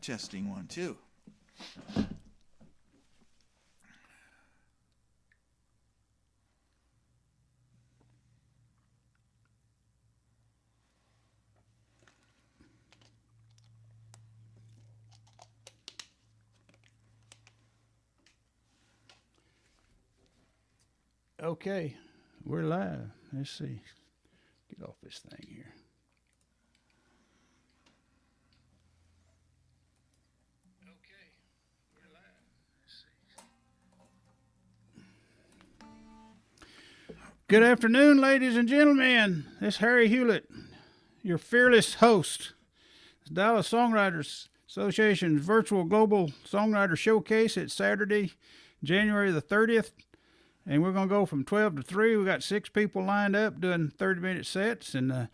testing one, too. Okay, we're live. Let's see. Get off this thing here. Okay, we're live. Let's see. Good afternoon, ladies and gentlemen. This is Harry Hewlett, your fearless host. It's Dallas Songwriters Association's virtual global songwriter showcase. It's Saturday, January the 30th. And we're going to go from 12 to 3. We got 6 people lined up doing 30-minute sets. And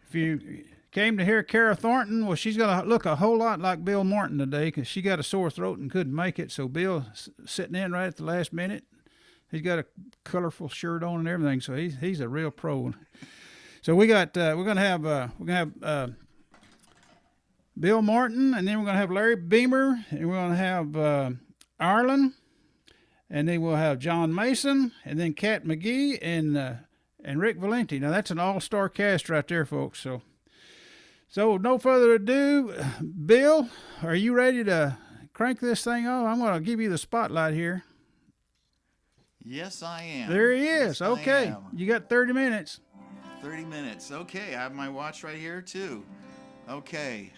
if you came to hear Kara Thornton, well, she's going to look a whole lot like Bill Morton today because she got a sore throat and couldn't make it. So Bill's sitting in right at the last minute. He's got a colorful shirt on and everything, so he's a real pro. So we got we're going to have Bill Morton, and then we're going to have Larry Beamer, and we're going to have Arlen. And then we'll have John Mason, and then Kat McGee, and Rick Valente. Now, that's an all-star cast right there, folks. So no further ado, Bill, are you ready to crank this thing on? I'm going to give you the spotlight here. Yes, I am. There he is. Yes, okay, you got 30 minutes. 30 minutes. Okay, I have my watch right here, too. Okay.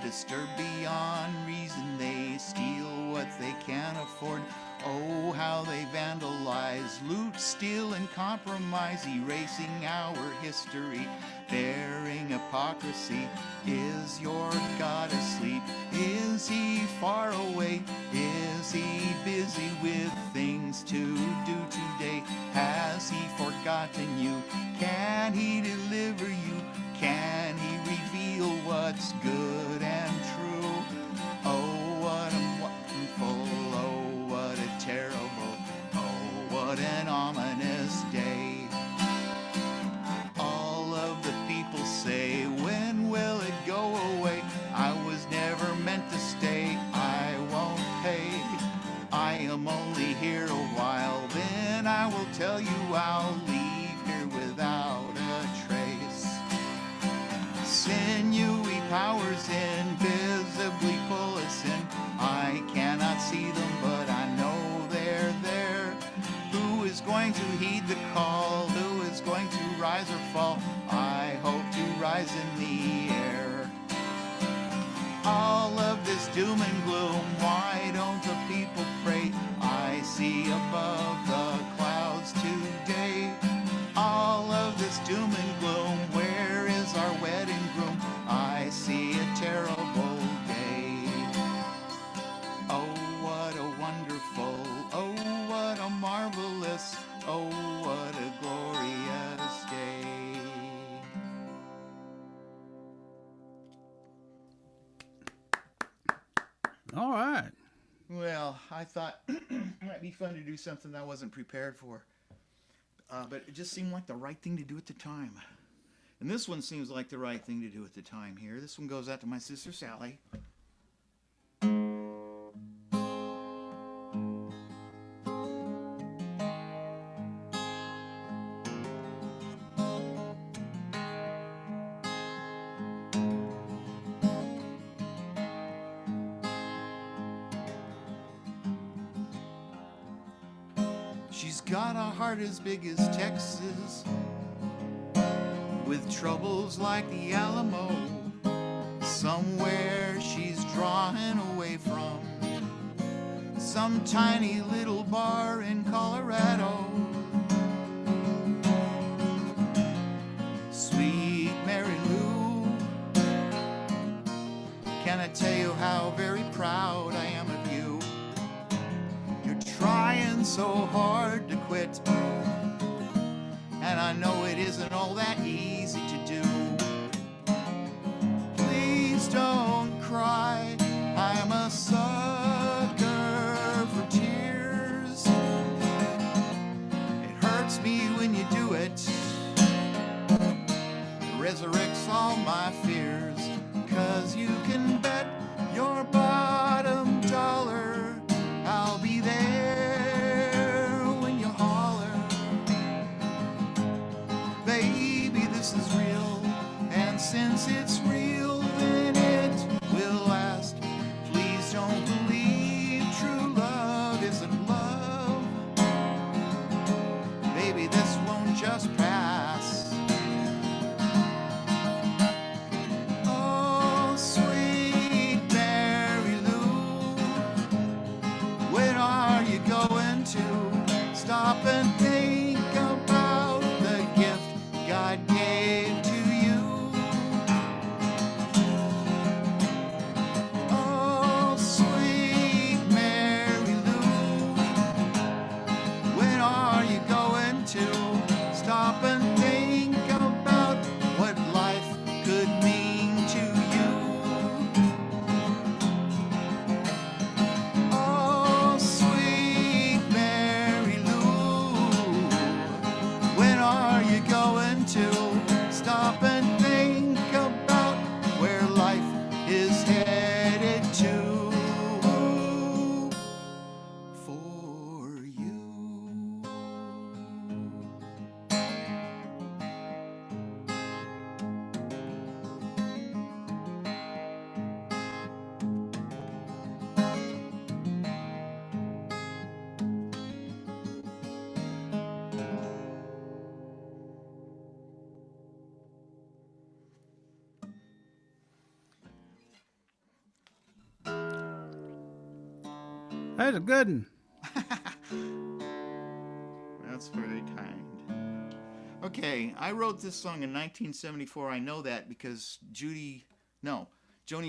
Disturbed beyond reason, they steal what they can't afford. Oh, how they vandalize, loot, steal, and compromise, erasing our history, bearing hypocrisy. Is your God asleep? Is he far away? Is he busy with things to do today? Has he forgotten you? Can he deliver you? Can he reveal what's good and true? Oh, what a wonderful, oh, what a terrible, oh, what an ominous day. All of the people say, when will it go away? I was never meant to stay, I won't pay. I am only here a while, then I will tell you I'll leave here without a trace. Sinewy powers invisibly pull us in. I cannot see them, but I know they're there. Who is going to heed the call? Who is going to rise or fall? I hope to rise in the air. All of this doom and gloom, why don't the people pray? I see above the clouds today. All of this doom and gloom, where is our wedding groom? I see a terrible day. Oh, what a wonderful, oh, what a marvelous, oh, what a glorious day. All right. Well, I thought it might be fun to do something I wasn't prepared for. But it just seemed like the right thing to do at the time. And this one seems like the right thing to do at the time here. This one goes out to my sister Sally. She's got a heart as big as Texas, with troubles like the Alamo. Somewhere she's drawing away from. some tiny little bar in Colorado. Sweet Mary Lou, can I tell you how very proud I am of you? You're trying so hard to quit, and I know it isn't all that easy to do. Please don't cry, I'm a sucker for tears. It hurts me when you do it, it resurrects all my fears. 'Cause you can bet your bottom dollar I'll be there when you holler. Baby, this is real, and since it's real, then it will last. Please don't believe true love isn't love. Baby, this won't just pass. Oh, sweet Mary Lou, when are you going to stop and think about the gift God gave to you? Oh, sweet Mary Lou, when are you going to stop and think about what life could mean to you? Oh, sweet Mary Lou, when are you going to stop and think about where life is headed to for you? That's a good one. That's very kind. Okay, I wrote this song in 1974. I know that because Joni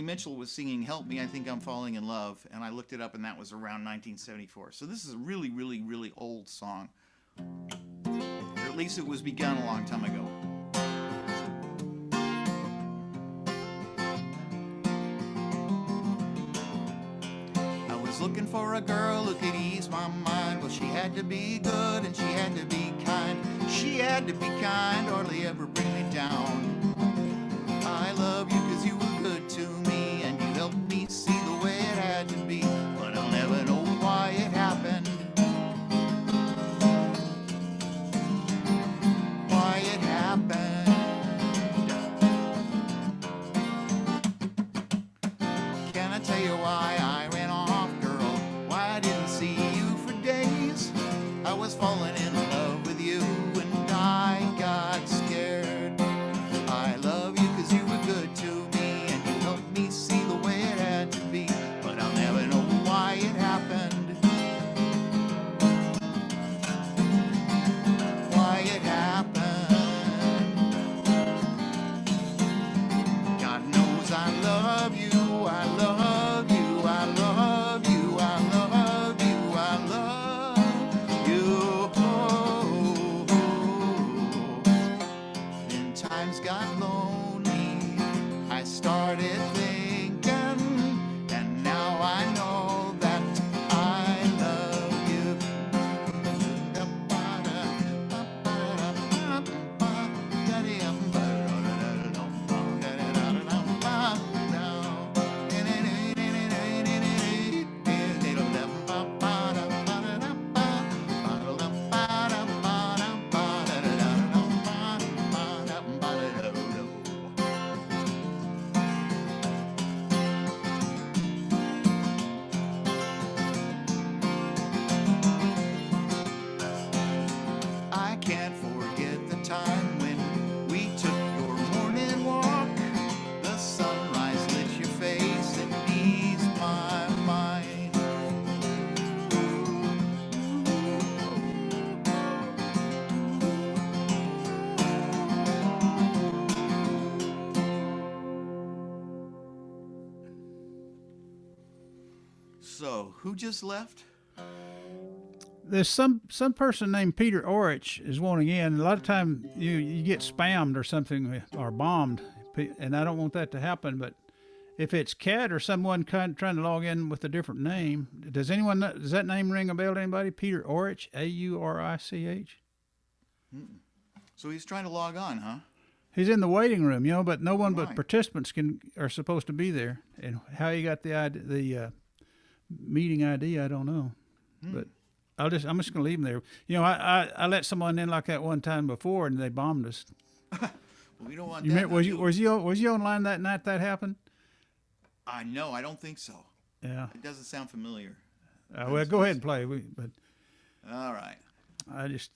Mitchell was singing Help Me, I Think I'm Falling in Love, and I looked it up and that was around 1974. So this is a really, really, really old song. Or at least it was begun a long time ago. I was looking for a girl who could ease my mind. Well, she had to be good and she had to be kind. She had to be kind, hardly ever bring me down. I love you 'cause you were good to me, and you helped me see the way it had to be. But I'll never know why it happened. Why it happened. Can I tell you why I ran off, girl? Why I didn't see you for days? I was falling in love with you and I got scared. I love you 'cause you were good to So, who just left? There's some person named Peter Orich is wanting in. A lot of time you get spammed or something or bombed, and I don't want that to happen. But if it's Cat or someone trying to log in with a different name, does that name ring a bell to anybody? Peter Orich, Aurich. So he's trying to log on, huh? He's in the waiting room, but no one but Right. participants are supposed to be there. And how he got the meeting ID, I don't know. But I'm just gonna leave him there. I let someone in like that one time before, and they bombed us. Well, we don't want You that. remember, was you online that night that happened? No, I don't think so. Yeah. It doesn't sound familiar. Well, go ahead and play. But All right. I just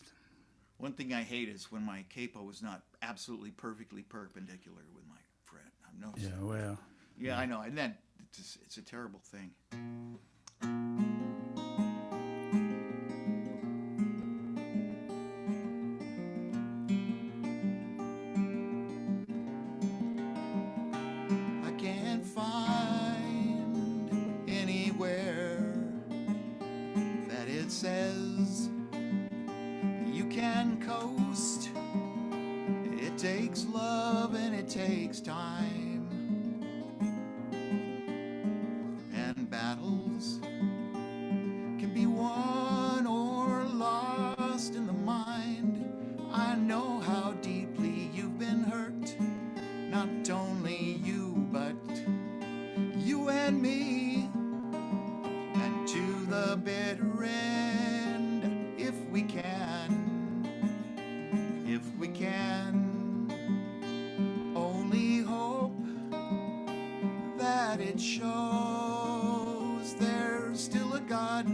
One thing I hate is when my capo is not absolutely perfectly perpendicular with my fret. I've noticed. yeah. Well. Yeah, I know, and then it's a terrible thing. I can't find anywhere that it says you can coast. It takes love and it takes time, and battles can be won or lost in the mind. I know how deeply you've been hurt, not only you, but you and me, and to the bitter end, if we can, only hope that it shows there's still a God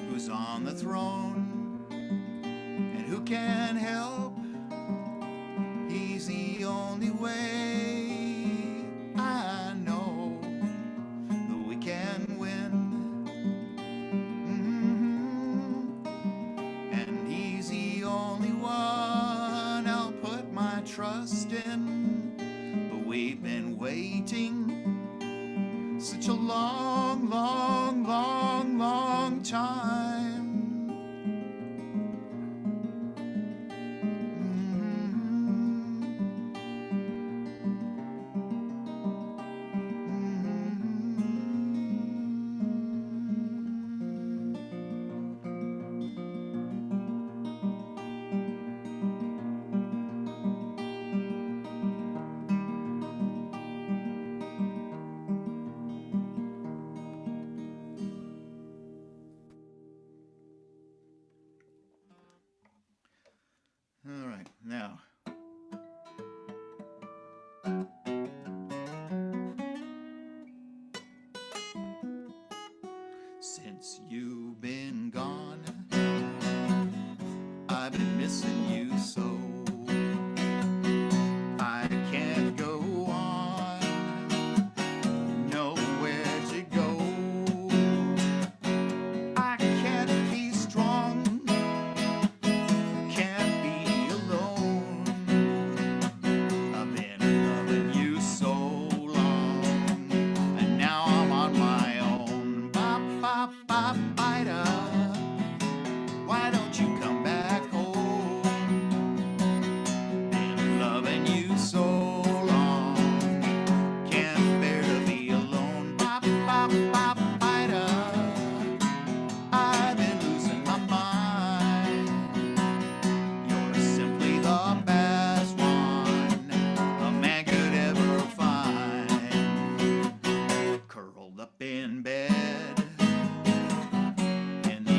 who's on the throne and who can help. He's the only way I know that we can win. And he's the only one I'll put my trust in. But we've been waiting such a long, long, long, long time. All right, now. Since you've been gone, I've been missing you so. I can't go on, nowhere to go. I can't be strong, can't be alone. I've been loving you so long, and now I'm on my own. Ba-ba-ba-ba-da. Why don't you come back home? Been loving you so long, can't bear to be alone. Ba-ba-ba-ba-da. I've been losing my mind. You're simply the best one a man could ever find. Curled up in bed in the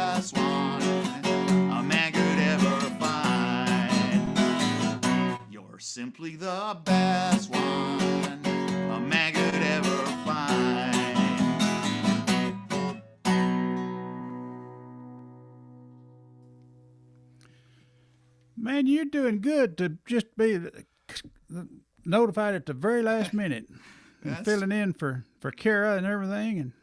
best one a man could ever find. You're simply the best one a man could ever find. Man, you're doing good to just be notified at the very last minute and filling in for Kara and everything. And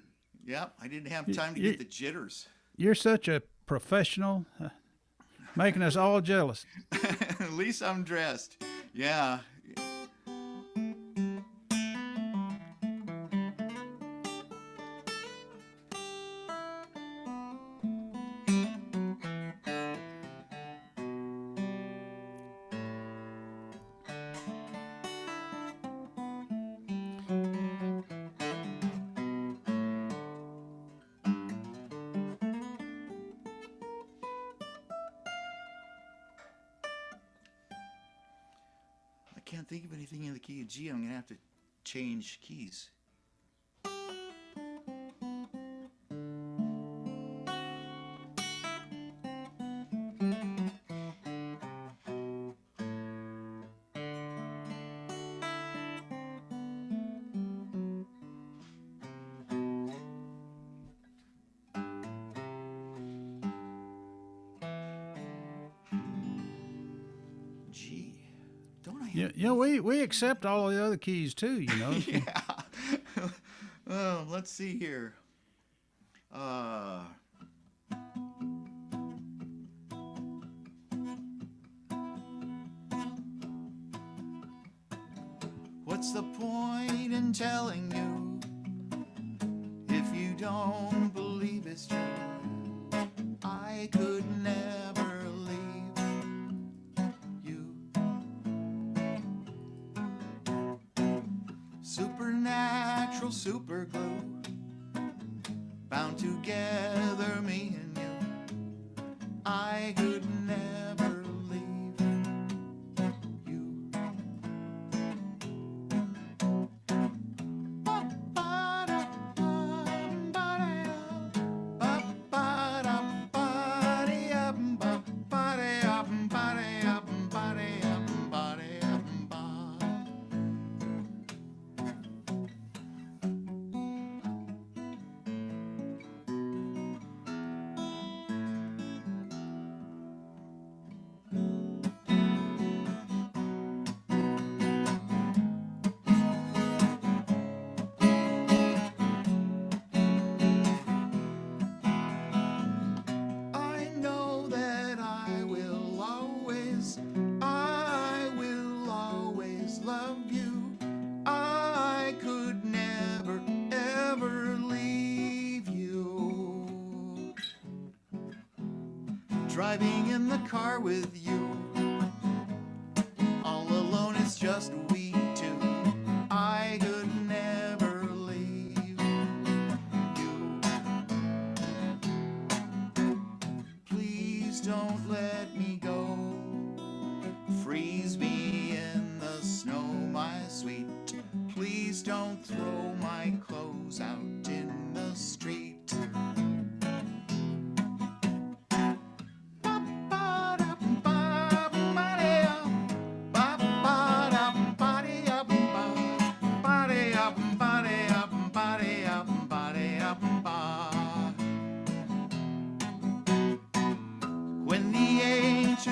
yep, I didn't have time to get the jitters. You're such a professional, making us all jealous. At least I'm dressed. Yeah. I can't think of anything in the key of G. I'm going to have to change keys. G. Don't I have we accept all the other keys too, you know. yeah. Oh, let's see here. What's the point in telling you if you don't believe it's true? I could never leave you. Supernatural super glue bound together me and you. I could never leave you. I know that I will always love you. I could never, ever leave you. Driving in the car with you, all alone it's just we two. I could never leave you. Please don't let me go. Freeze me in the snow, my sweet. Please don't throw my clothes out in the street. When the ancient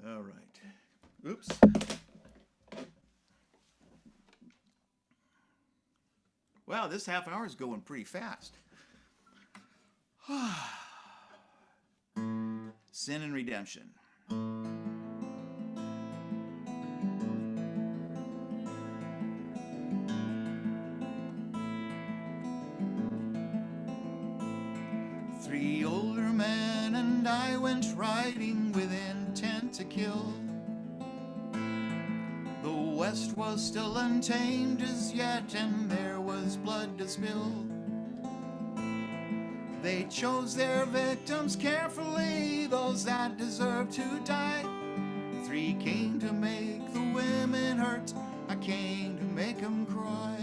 All right. Oops. Wow, this half hour is going pretty fast. Sin and Redemption. Three older men and I went riding with intent to kill. The West was still untamed as yet, and there was blood to spill. They chose their victims carefully, those that deserved to die. Three came to make the women hurt, I came to make them cry.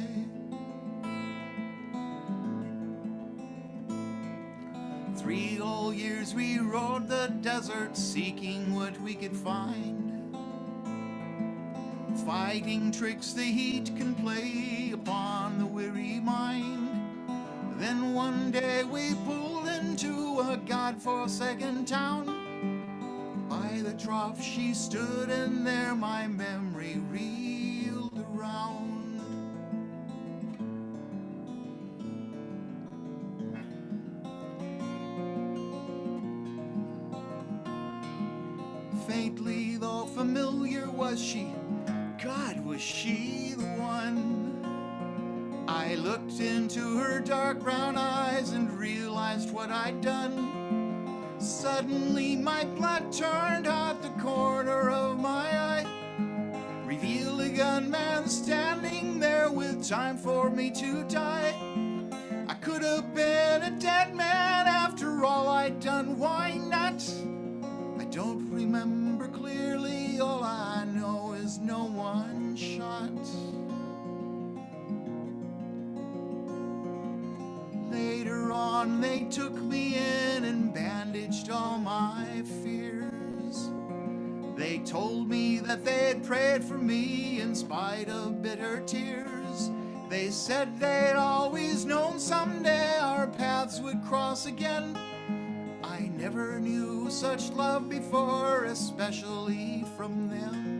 Three whole years we rode the desert, seeking what we could find. Fighting tricks the heat can play upon the weary mind. Then one day we pulled into a God-forsaken town. By the trough she stood, and there my memory reeled around. Faintly, though familiar was she, God, was she the one? I looked into her dark brown eyes and realized what I'd done. Suddenly my blood turned at the corner of my eye, revealed a gunman standing there with time for me to die. I could have been a dead man after all I'd done, why not? I don't remember clearly, all I know is no one shot. Later on they took me in and bandaged all my fears. They told me that they'd prayed for me in spite of bitter tears. They said they'd always known someday our paths would cross again. I never knew such love before, especially from them.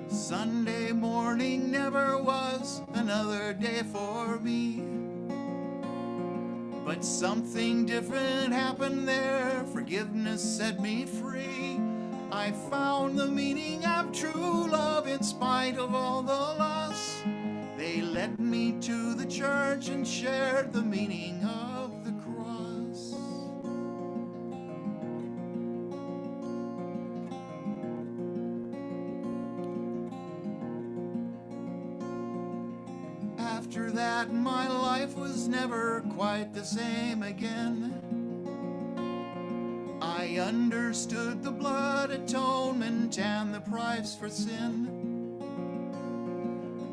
Sunday morning never was another day for me, but something different happened there. Forgiveness set me free. I found the meaning of true love in spite of all the loss. They led me to the church and shared the meaning of the cross. After that, my life was never quite the same again. I understood the blood atonement and the price for sin.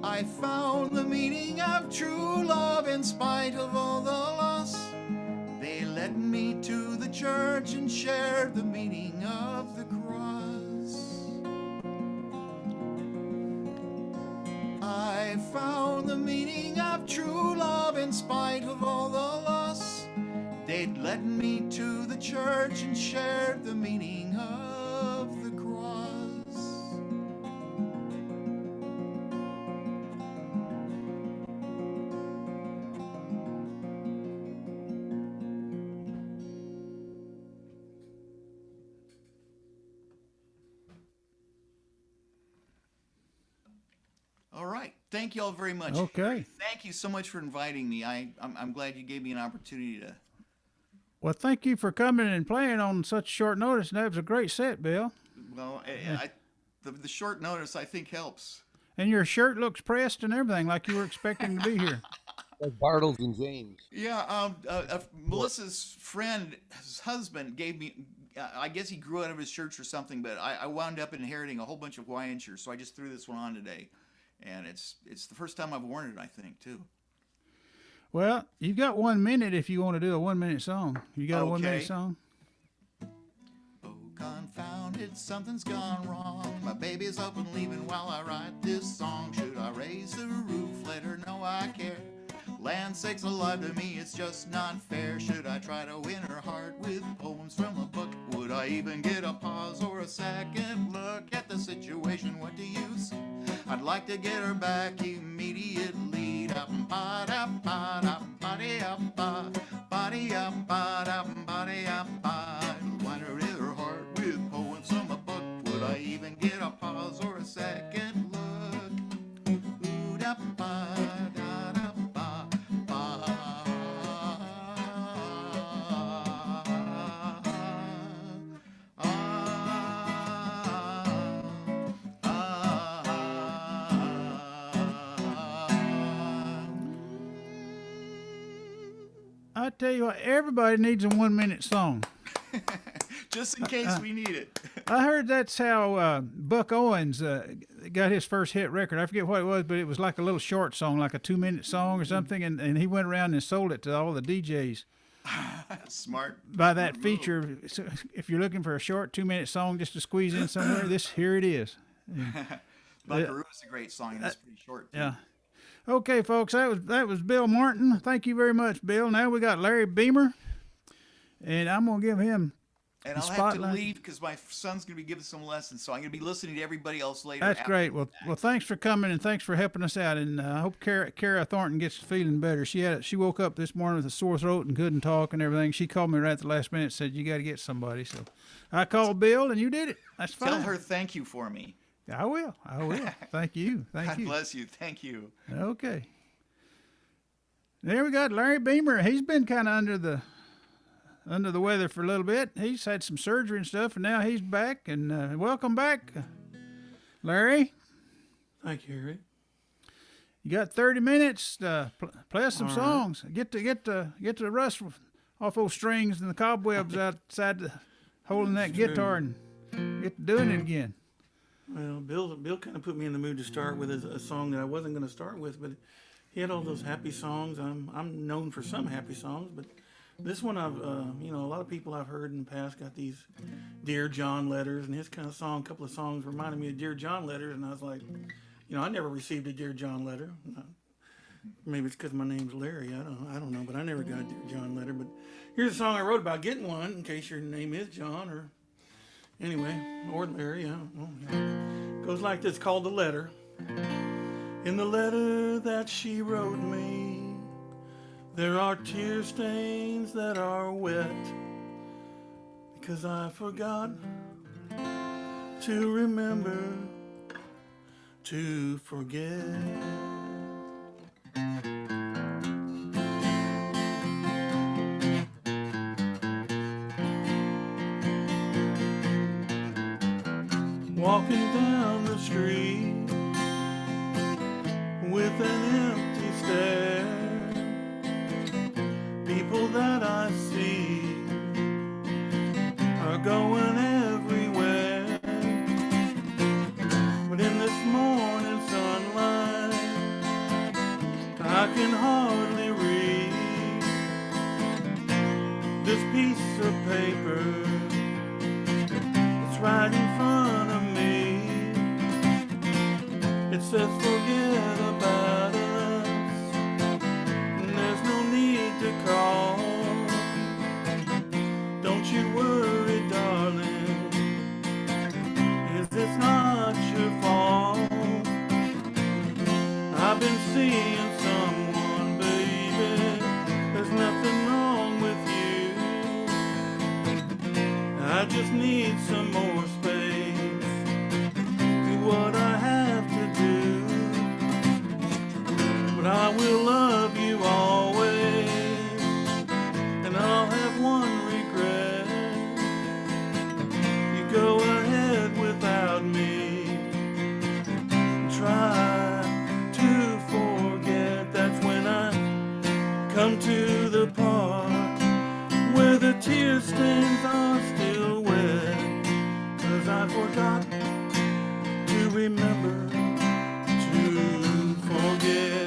I found the meaning of true love in spite of all the loss. They led me to the church and shared the meaning of the cross. I found the meaning of true love in spite of all the loss. They'd led me to the church and shared the meaning of the cross. All right. Thank you all very much. Okay. Thank you so much for inviting me. I'm glad you gave me an opportunity to. Well, thank you for coming and playing on such short notice. That was a great set, Bill. Well, the short notice I think helps. And your shirt looks pressed and everything, like you were expecting to be here. Like Bartles and James. Yeah. Melissa's friend, his husband, gave me. I guess he grew out of his shirts or something, but I wound up inheriting a whole bunch of Hawaiian shirts, so I just threw this one on today, and it's the first time I've worn it, I think, too. Well, you've got 1 minute if you want to do a 1 minute song. You got a 1 minute song? Oh, confound it, something's gone wrong. My baby's up and leaving while I write this song. Should I raise the roof, let her know I care? sakes alive, to me it's just not fair. Should I try to win her heart with poems from a book? Would I even get a pause or a second look at the situation? What do you say? I'd like to get her back immediately. Wind her in her heart with poems from a book. Would I even get a pause or a second look? Ooh, da, ba, da, da, ba, ba. I tell you what, everybody needs a 1 minute song. Just in case we need it. I heard that's how Buck Owens got his first hit record. I forget what it was, but it was like a little short song, like a 2 minute song or something. And he went around and sold it to all the DJs. Smart. By that feature, so if you're looking for a short 2 minute song just to squeeze in somewhere, here it is. Buckaroo is a great song, and it's pretty short, too. Yeah. Okay, folks, that was Bill Martin. Thank you very much, Bill. Now we got Larry Beamer, and I'm gonna give him And the I'll spotlight. have to leave because my son's going to be giving some lessons, so I'm going to be listening to everybody else later. That's after great. that. Well, thanks for coming and thanks for helping us out. And I hope Kara Thornton gets feeling better. She woke up this morning with a sore throat and couldn't talk and everything. She called me right at the last minute and said, you got to get somebody. So I called Bill and you did it. That's fine. Tell her thank you for me. I will. Thank you. God bless you. Thank you. Okay. There we got Larry Beamer. He's been kind of under the weather for a little bit. He's had some surgery and stuff, and now he's back. And welcome back, Larry. Thank you, Harry. You got 30 minutes to play us some All songs. Get the rust off those strings and the cobwebs outside holding that guitar and get to doing it again. Well, Bill kind of put me in the mood to start with a song that I wasn't going to start with, but he had all those happy songs. I'm known for some happy songs, but this one I've a lot of people I've heard in the past got these Dear John letters, and his kind of song, a couple of songs reminded me of Dear John letters, and I was like, I never received a Dear John letter. Maybe it's because my name's Larry. I don't know, but I never got a Dear John letter. But here's a song I wrote about getting one, in case your name is John or Larry. Goes like this, called The Letter. In the letter that she wrote me, there are tear stains that are wet, because I forgot to remember to forget. Walking down the street with an empty stare, people that I see are going everywhere. But in this morning sunlight, I can hardly read this piece of paper that's right in front of me. It says forget about us, and there's no need to call. Don't you worry, darling, it's not your fault. I've been seeing someone, baby, there's nothing wrong with you. I just need some more space, do what I have to do. But I will love you always, and I'll have one regret. You go ahead without me, try to forget. That's when I come to the part where the tear stains are still wet, 'cause I forgot to remember to forget.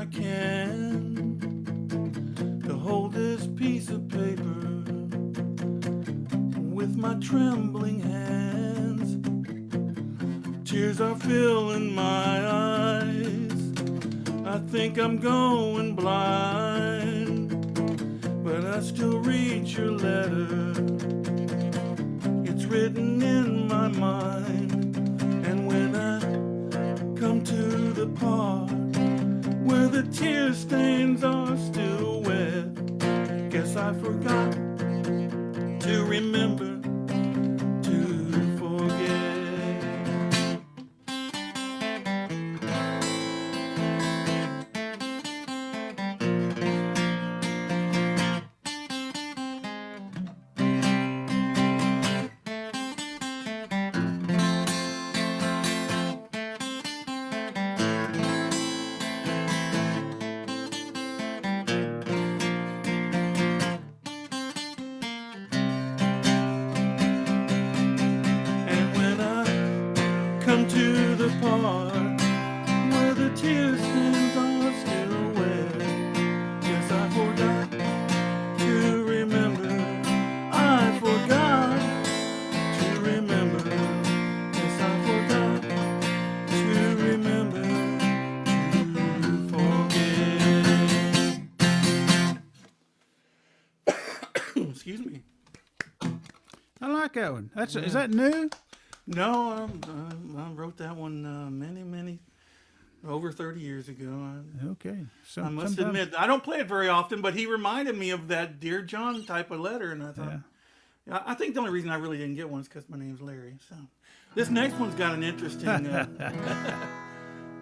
I can to hold this piece of paper with my trembling hands. Tears are filling my eyes. I think I'm going blind, but I still read your letter. It's written in my mind. And when I come to the part where the tear stains are still wet, guess I forgot to remember to forget. Come to the part where the tear stains are still wet. Guess I forgot to remember. I forgot to remember. Guess I forgot to remember to forget. Excuse me. I like that one. Is that new? No, I wrote that one many, over 30 years ago. Okay. I must admit, I don't play it very often, but he reminded me of that Dear John type of letter, and I thought, yeah, I think the only reason I really didn't get one is because my name's Larry. So this next one's got an interesting.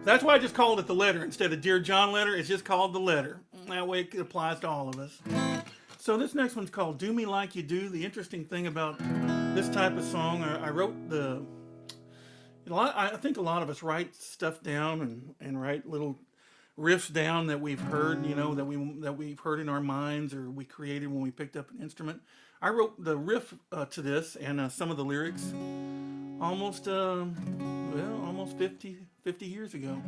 That's why I just called it the letter instead of Dear John letter. It's just called the letter. That way it applies to all of us. So this next one's called Do Me Like You Do. The interesting thing about this type of song, I wrote I think a lot of us write stuff down and write little riffs down that we've heard, that we've heard in our minds or we created when we picked up an instrument. I wrote the riff to this and some of the lyrics almost 50 years ago.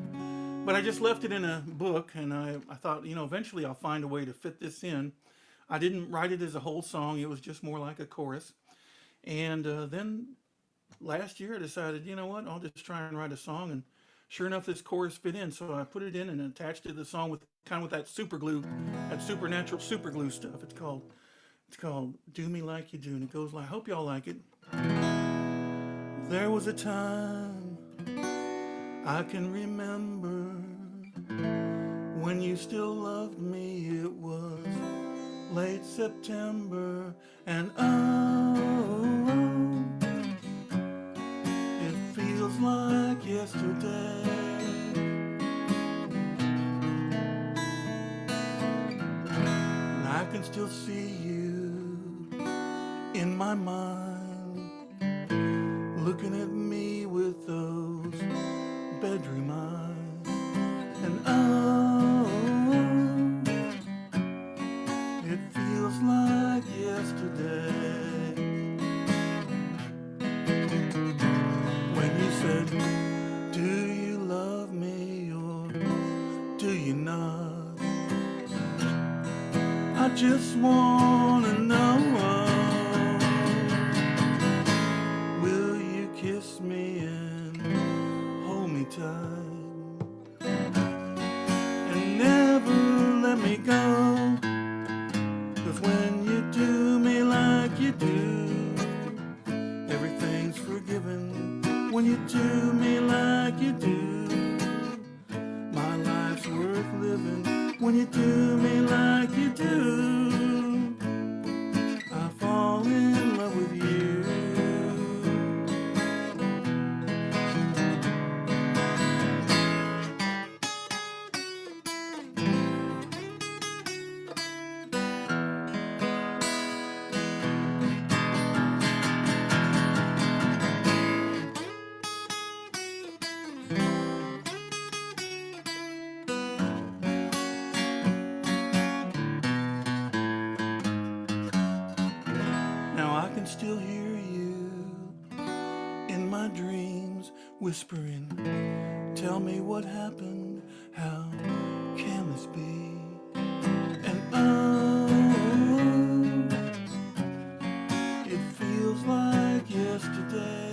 But I just left it in a book, and I thought, eventually I'll find a way to fit this in. I didn't write it as a whole song. It was just more like a chorus. And then last year I decided, you know what, I'll just try and write a song. And sure enough, this chorus fit in. So I put it in and attached it to the song with that super glue, that supernatural super glue stuff. It's called Do Me Like You Do. And it goes like, I hope y'all like it. There was a time I can remember when you still loved me. It was late September, and it feels like yesterday. And I can still see you in my mind, looking at me with those bedroom eyes. And it feels like yesterday when you said, do you love me or do you not? I just wanna know, will you kiss me and hold me tight and never let me go? When you do me like you do, everything's forgiven. When you do me like you do, my life's worth living. When you do me like you do, I fall in love with you. Still hear you in my dreams whispering, tell me what happened, how can always be. And oh, it feels like yesterday.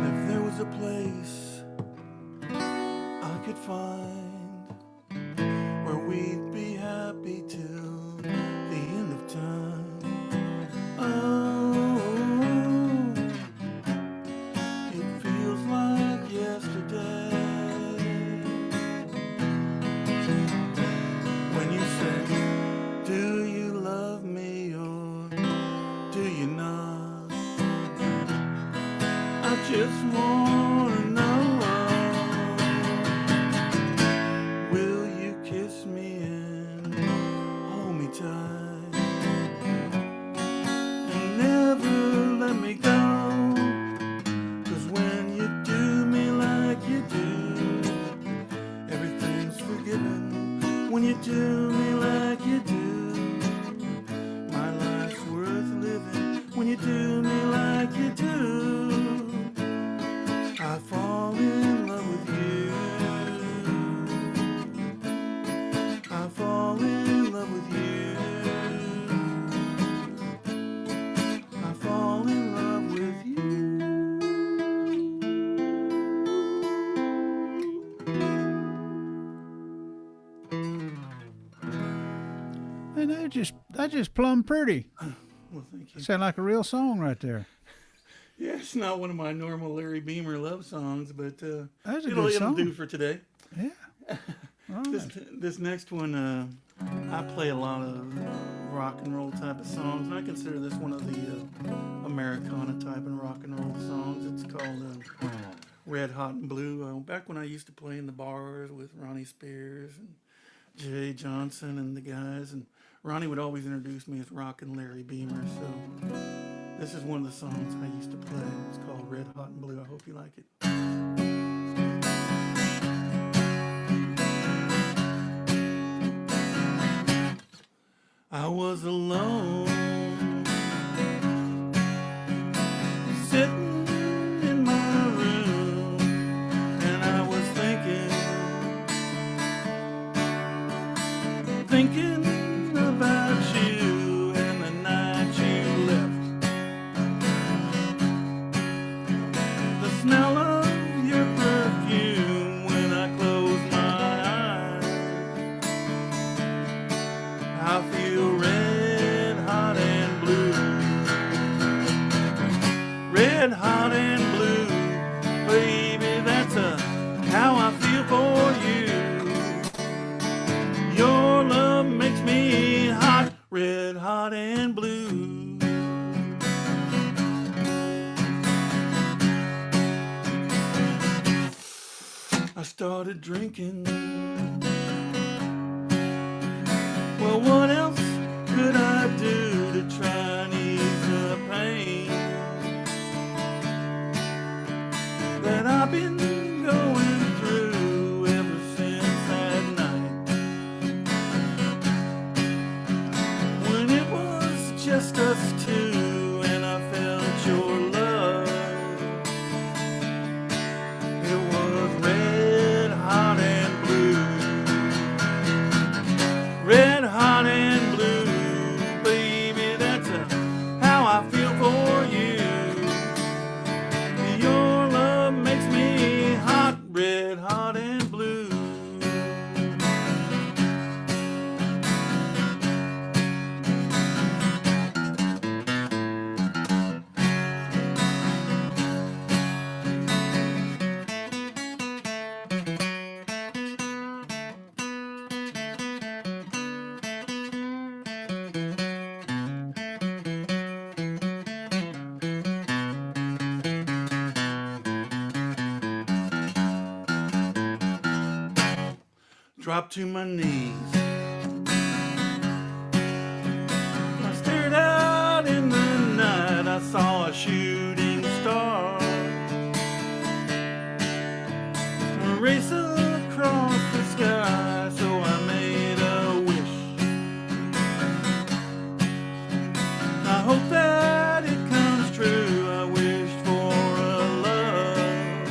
If there was a place I could find where we'd be happy till the end of time. Oh, it feels like yesterday. When you say, do you love me or do you not? I just wanna know, will you kiss me and hold me tight and never let me go? 'Cause when you do me like you do, everything's forgiven. When you do me like you do, my life's worth living. When you do me like you do, I fall in love with you. I fall in love with you. I fall in love with you. And that just plumb pretty. Well, thank you. Sound like a real song right there. Yeah, it's not one of my normal Larry Beamer love songs, but That's a it'll good song. do for today. Yeah. All This, right. this next one, I play a lot of rock and roll type of songs, and I consider this one of the Americana type of rock and roll songs. It's called Red Hot and Blue. Back when I used to play in the bars with Ronnie Spears and Jay Johnson and the guys, and Ronnie would always introduce me as Rockin' Larry Beamer, so this is one of the songs I used to play. It's called Red Hot and Blue. I hope you like it. I was alone, sitting in my room, and I was thinking about you and the night you left. The smell of your perfume when I close my eyes, I feel red hot and blue. Red hot and blue, baby, that's how I feel for you. Your love makes me hot, red hot and blue. I started drinking. Well, what else could I do to try and ease the pain that I've been going through ever since that night when it was just us two and I felt your love? It was red hot and blue. Red hot and blue, baby, that's how I feel for you. Your love makes me hot, red hot and blue. Dropped to my knees. I stared out in the night. I saw a shooting star race across the sky. So I made a wish. I hope that it comes true. I wished for a love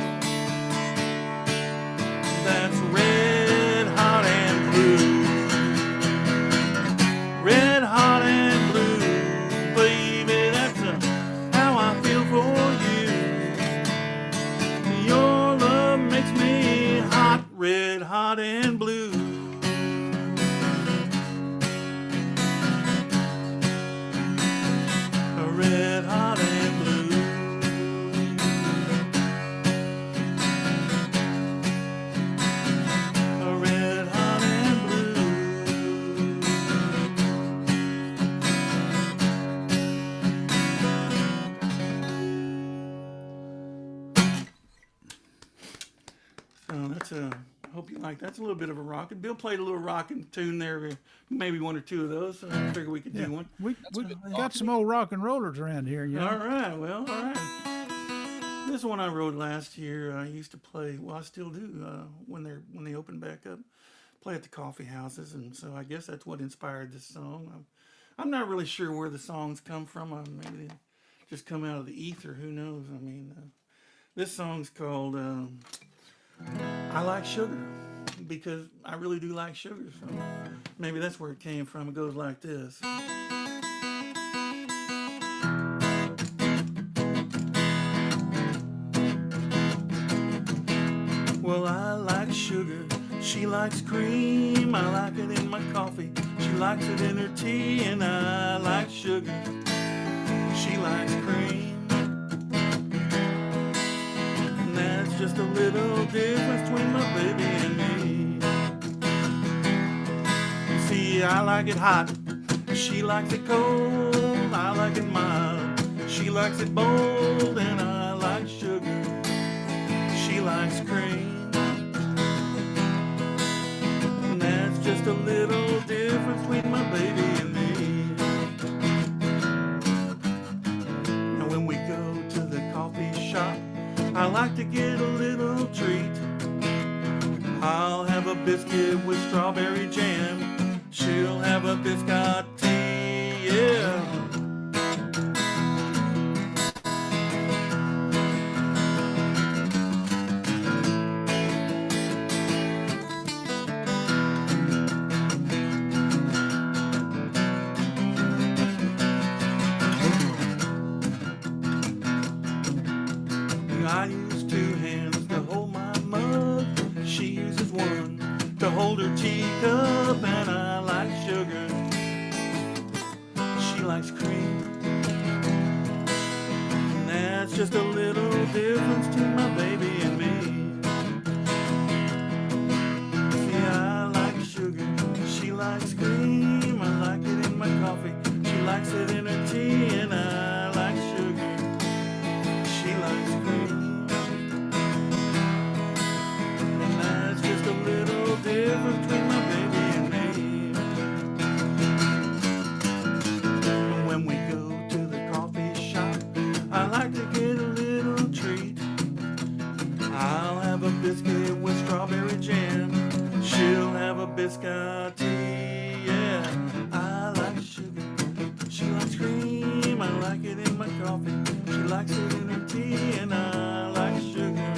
that's a. Hope you like. That's a little bit of a rockin'. Bill played a little rockin' tune there, maybe one or two of those. So I figured we could do one. We got some old rock and rollers around here, you know. All right. Well, all right. This one I wrote last year. I used to play. Well, I still do when they open back up. Play at the coffee houses, and so I guess that's what inspired this song. I'm not really sure where the songs come from. Maybe they just come out of the ether. Who knows? I mean, this song's called "I Like Sugar" because I really do like sugar. So maybe that's where it came from. It goes like this. Well, I like sugar. She likes cream, I like it in my coffee. She likes it in her tea, and I like sugar. She likes cream. And that's just a little difference between my baby and me. You see, I like it hot. She likes it cold. I like it mild. She likes it bold, and I like sugar. She likes cream. Just a little difference between my baby and me. Now when we go to the coffee shop, I like to get a little treat. I'll have a biscuit with strawberry jam. She'll have a biscotti, yeah. I use two hands to hold my mug. She uses one to hold her teacup, and I like sugar. She likes cream. And that's just a little difference to my baby and me. See, I like sugar. She likes cream. I like it in my coffee. She likes it in her tea, and I like sugar. She likes cream. Just a little difference between my baby and me. And when we go to the coffee shop, I like to get a little treat. I'll have a biscuit with strawberry jam. She'll have a biscotti, yeah. I like sugar. She likes cream. I like it in my coffee. She likes it in her tea, and I like sugar.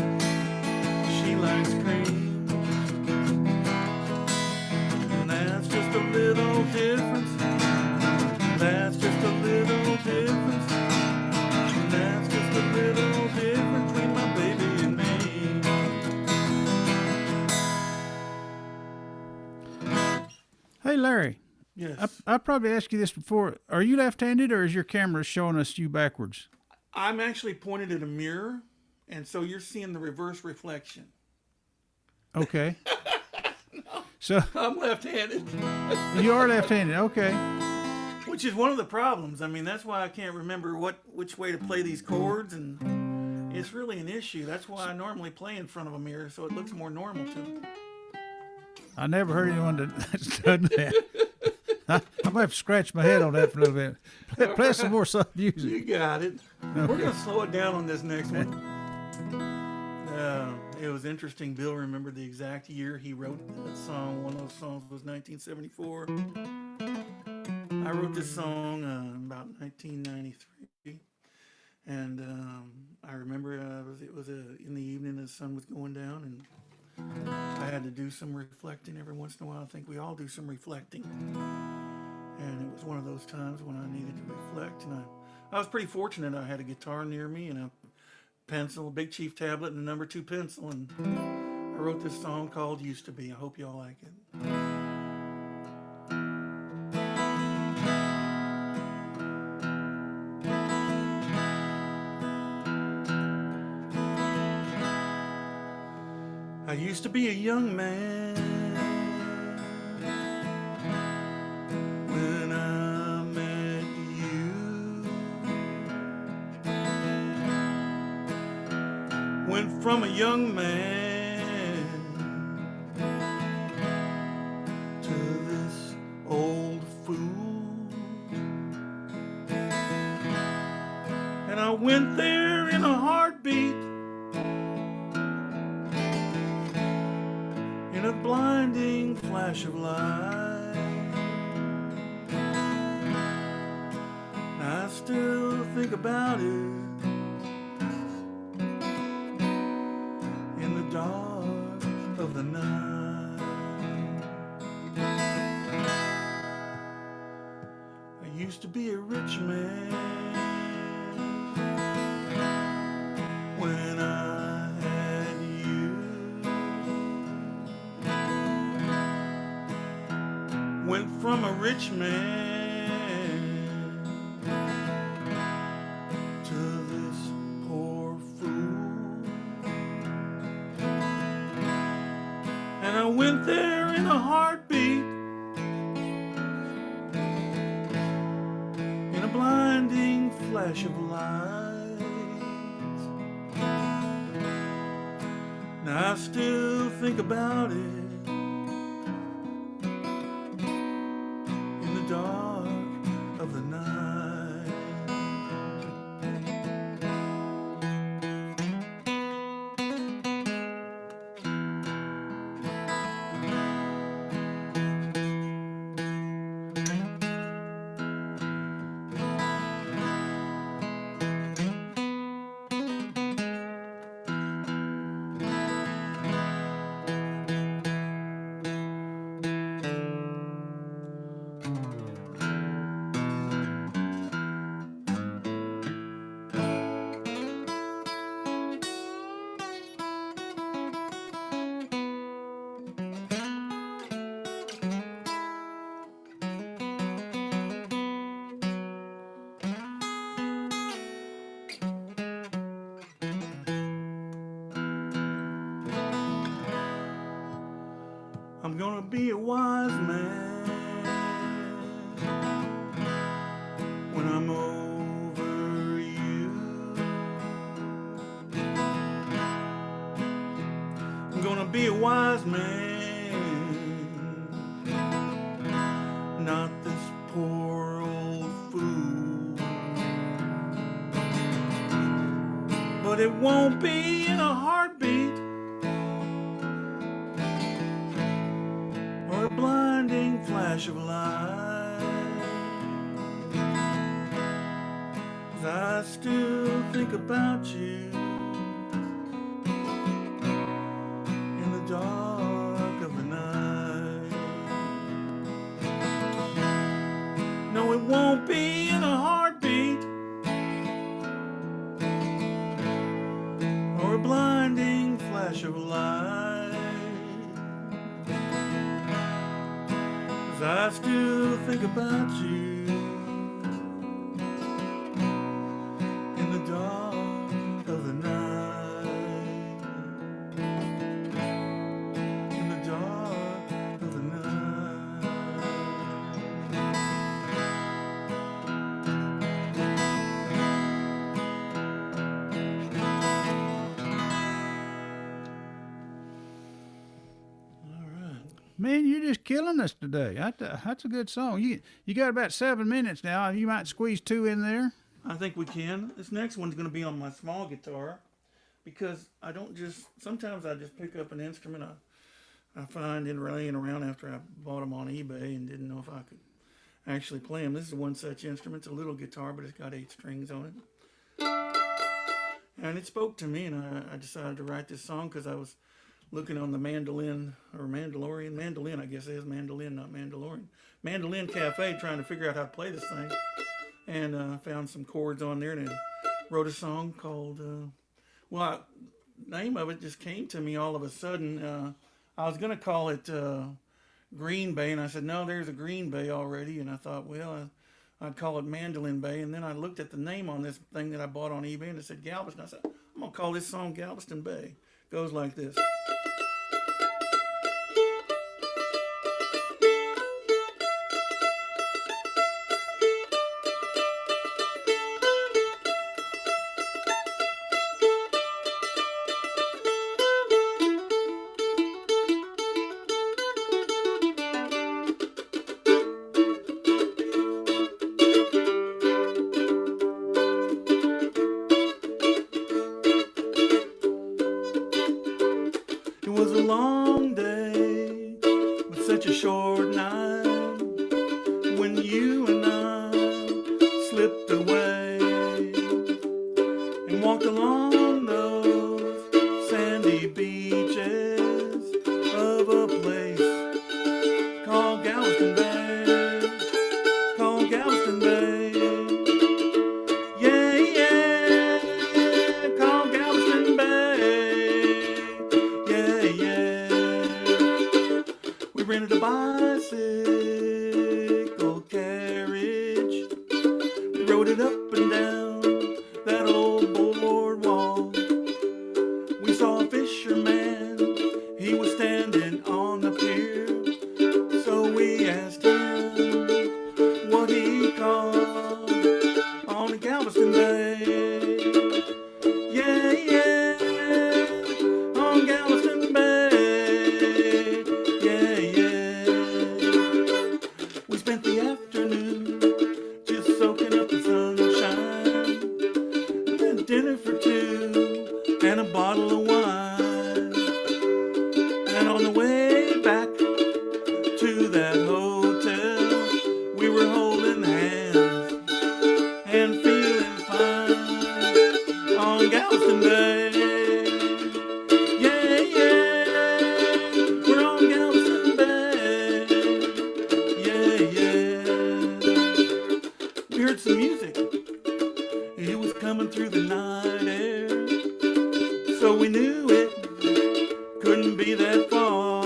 She likes cream. Just a little difference. That's just a little difference. That's just a little difference between my baby and me. Hey, Larry. Yes. I probably asked you this before. Are you left-handed, or is your camera showing us you backwards? I'm actually pointed at a mirror, and so you're seeing the reverse reflection. Okay. So I'm left-handed. you are left-handed. Okay. Which is one of the problems. I mean, that's why I can't remember which way to play these chords, and it's really an issue. That's why I normally play in front of a mirror, so it looks more normal to me. I never heard anyone that's done that. I might have to scratch my head on that for a little bit. Play some more soft music. You got it. Okay. We're going to slow it down on this next one. It was interesting. Bill remembered the exact year he wrote that song. One of those songs was 1974. I wrote this song about 1993. And I remember it was in the evening, the sun was going down, and I had to do some reflecting every once in a while. I think we all do some reflecting. And it was one of those times when I needed to reflect. And I was pretty fortunate. I had a guitar near me and a pencil, a Big Chief tablet, and a number 2 pencil. And I wrote this song called Used to Be. I hope y'all like it. I used to be a young man when I met you. Went from a young man I went there in a heartbeat, in a blinding flash of light. I still think about it in the dark of the night. I used to be a rich man when I had you. Went from a rich man to this poor fool, and I went there in a heartbeat, in a blinding flash of light. Now I still think about it in the dark of the night. I'm gonna be a wise man when I'm over you. I'm gonna be a wise man, not this poor old fool. But it won't be in a heartbeat or a blinding flash of light, 'cause I still think about you in the dark of the night. No, it won't be in a heartbeat or a blinding flash of light, 'cause I still think about you in the dark of the night. In the dark of the night. All right. Man, you're just killing us today. That's a good song. You got about 7 minutes now. You might squeeze 2 in there. I think we can. This next one's going to be on my small guitar, because I don't just, sometimes I just pick up an instrument I find in laying around after I bought them on eBay and didn't know if I could actually play them. This is one such instrument. It's a little guitar, but it's got 8 strings on it. And it spoke to me, and I decided to write this song because I was looking on the mandolin, or mandolin, I guess it is mandolin, not Mandalorian, Mandolin Cafe, trying to figure out how to play this thing. And found some chords on there, and wrote a song called, name of it just came to me all of a sudden. I was going to call it Green Bay, and I said, no, there's a Green Bay already. And I thought, well, I'd call it Mandolin Bay. And then I looked at the name on this thing that I bought on eBay, and it said Galveston. I said, I'm going to call this song Galveston Bay. It goes like this. rode it up and down that old boardwalk. We saw a fisherman, he was standing on the pier. So we asked him what he caught on the Galveston Bay. Yeah, yeah, on Galveston Bay. Yeah, yeah. We spent the afternoon just soaking up the sunshine, then dinner for two and a bottle of wine. And on the way back to that hotel, we were holding hands and feeling fine on Galveston Bay. Yeah, yeah, we're on Galveston Bay. Yeah, yeah. We heard some music. It was coming through the night air, so we knew it couldn't be that far.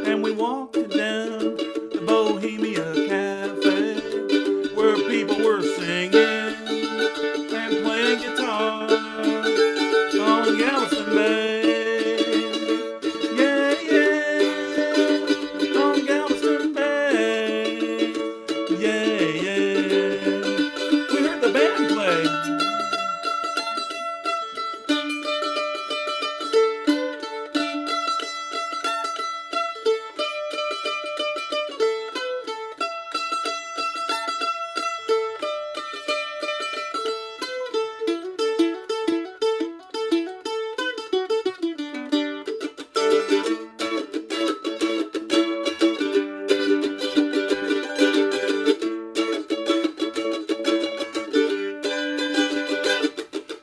And we walked down the Bohemia Cafe, where people were singing and playing guitar on Galveston Bay. Yeah, yeah, on Galveston Bay. Yeah, yeah. We heard the band play.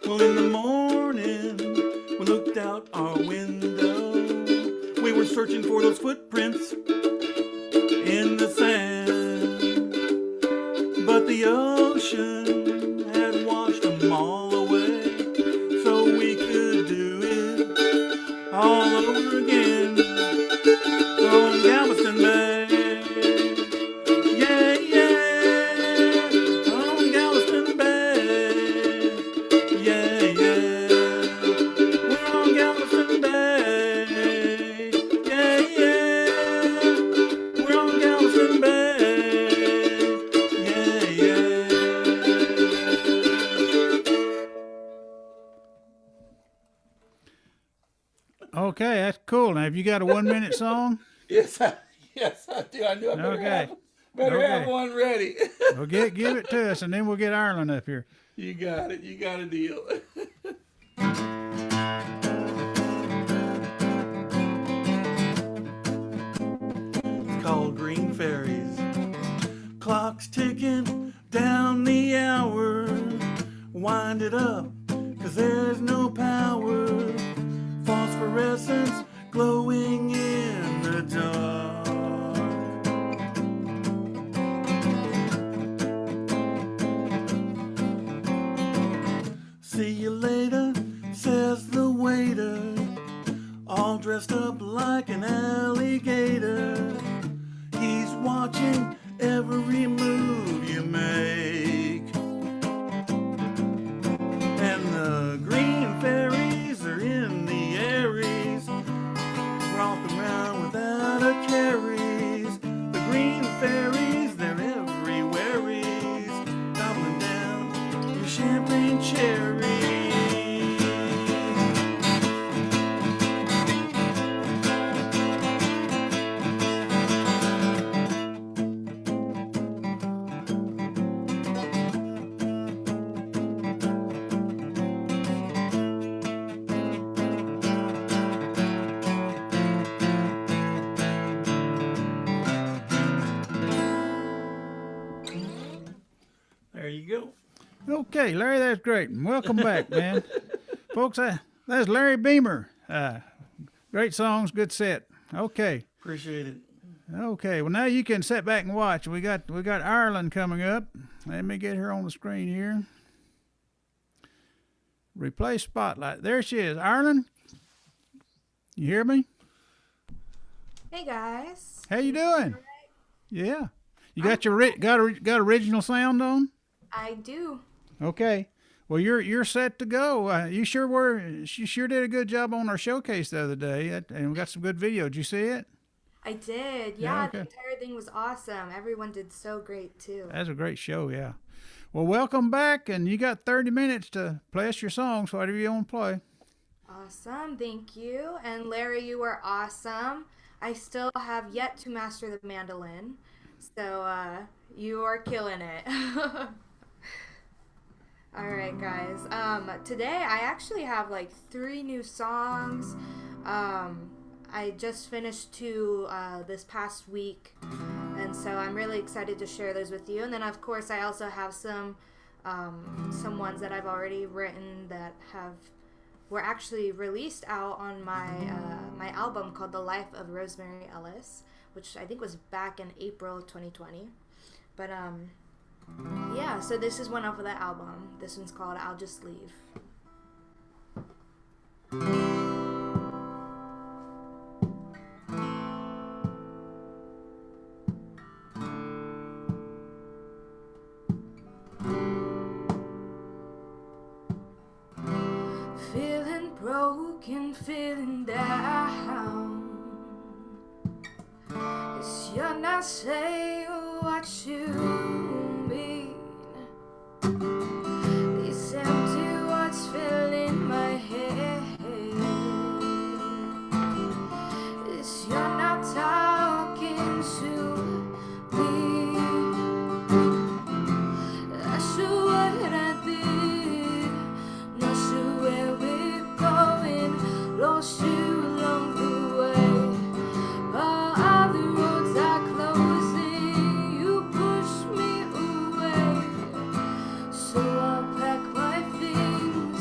Well, in the morning, we looked out our window. We were searching for those footprints in the sand, but the ocean had washed them all away, so we could do it all over again on Galveston Bay. Yeah, yeah, on Galveston Bay. Yeah, yeah, we're on Galveston Bay. Yeah, yeah, we're on Galveston Bay. Yeah, yeah. Okay, that's cool. Now, have you got a 1 minute song? Yes, I do. I knew I better, Okay. better have Okay. one ready. Well, give it to us, and then we'll get Ireland up here. You got it. You got a deal. It's called Green Fairies. Clock's ticking down the hour. Wind it up, 'cause there's no power. Phosphorescence glowing in the dark. See you later, says the waiter, all dressed up like an alligator. He's watching every move you make. And the green fairies are in the Aries, romping around without a caries. The green fairies, they're everywhere's, gobbling down your champagne cherries. There you go. Okay, Larry, that's great. And welcome back, man. Folks, that's Larry Beamer. Great songs, good set. Okay. Appreciate it. Okay, well now you can sit back and watch. We got Ireland coming up. Let me get her on the screen here. Replace spotlight. There she is. Ireland, you hear me? Hey guys. How you doing? Yeah. You got your got original sound on? I do. Okay. Well, you're set to go. You sure did a good job on our showcase the other day, and we got some good video. Did you see it? I did. Yeah, Yeah, okay. the entire thing was awesome. Everyone did so great too. That's a great show. Yeah. Well, welcome back, and you got 30 minutes to play us your songs, whatever you want to play. Awesome. Thank you. And Larry, you were awesome. I still have yet to master the mandolin. So you are killing it. All right, guys. Today I actually have like 3 new songs. I just finished 2 this past week, and so I'm really excited to share those with you. And then, of course, I also have some ones that I've already written that were actually released out on my my album called The Life of Rosemary Ellis, which I think was back in April 2020. But yeah, so this is one off of that album. This one's called I'll Just Leave. Feeling broken, feeling down. Yes, you're not saying what you mean. These empty words fill in my head. Yes, you're not talking to me. Not sure what I did, not sure where we're going, lost you along the way. All the roads are closing, you push me away. So I'll pack my things,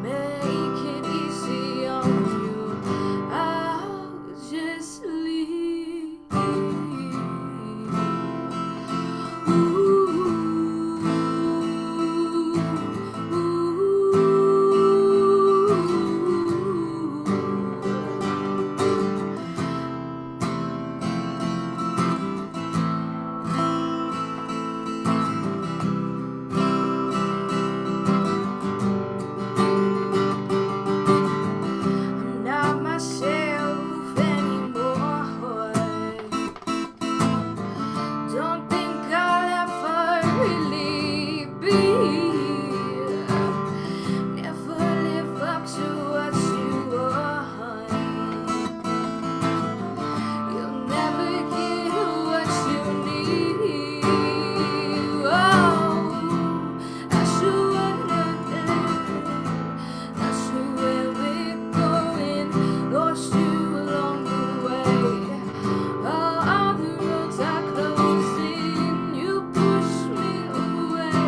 make it easy on you. I'll just leave. I'm not myself anymore. Don't think I'll ever really be. Never live up to what you want. You'll never get what you need. Oh, I sure wanna not sure where we're going, lost you along the way. All the roads are closing, you push me away.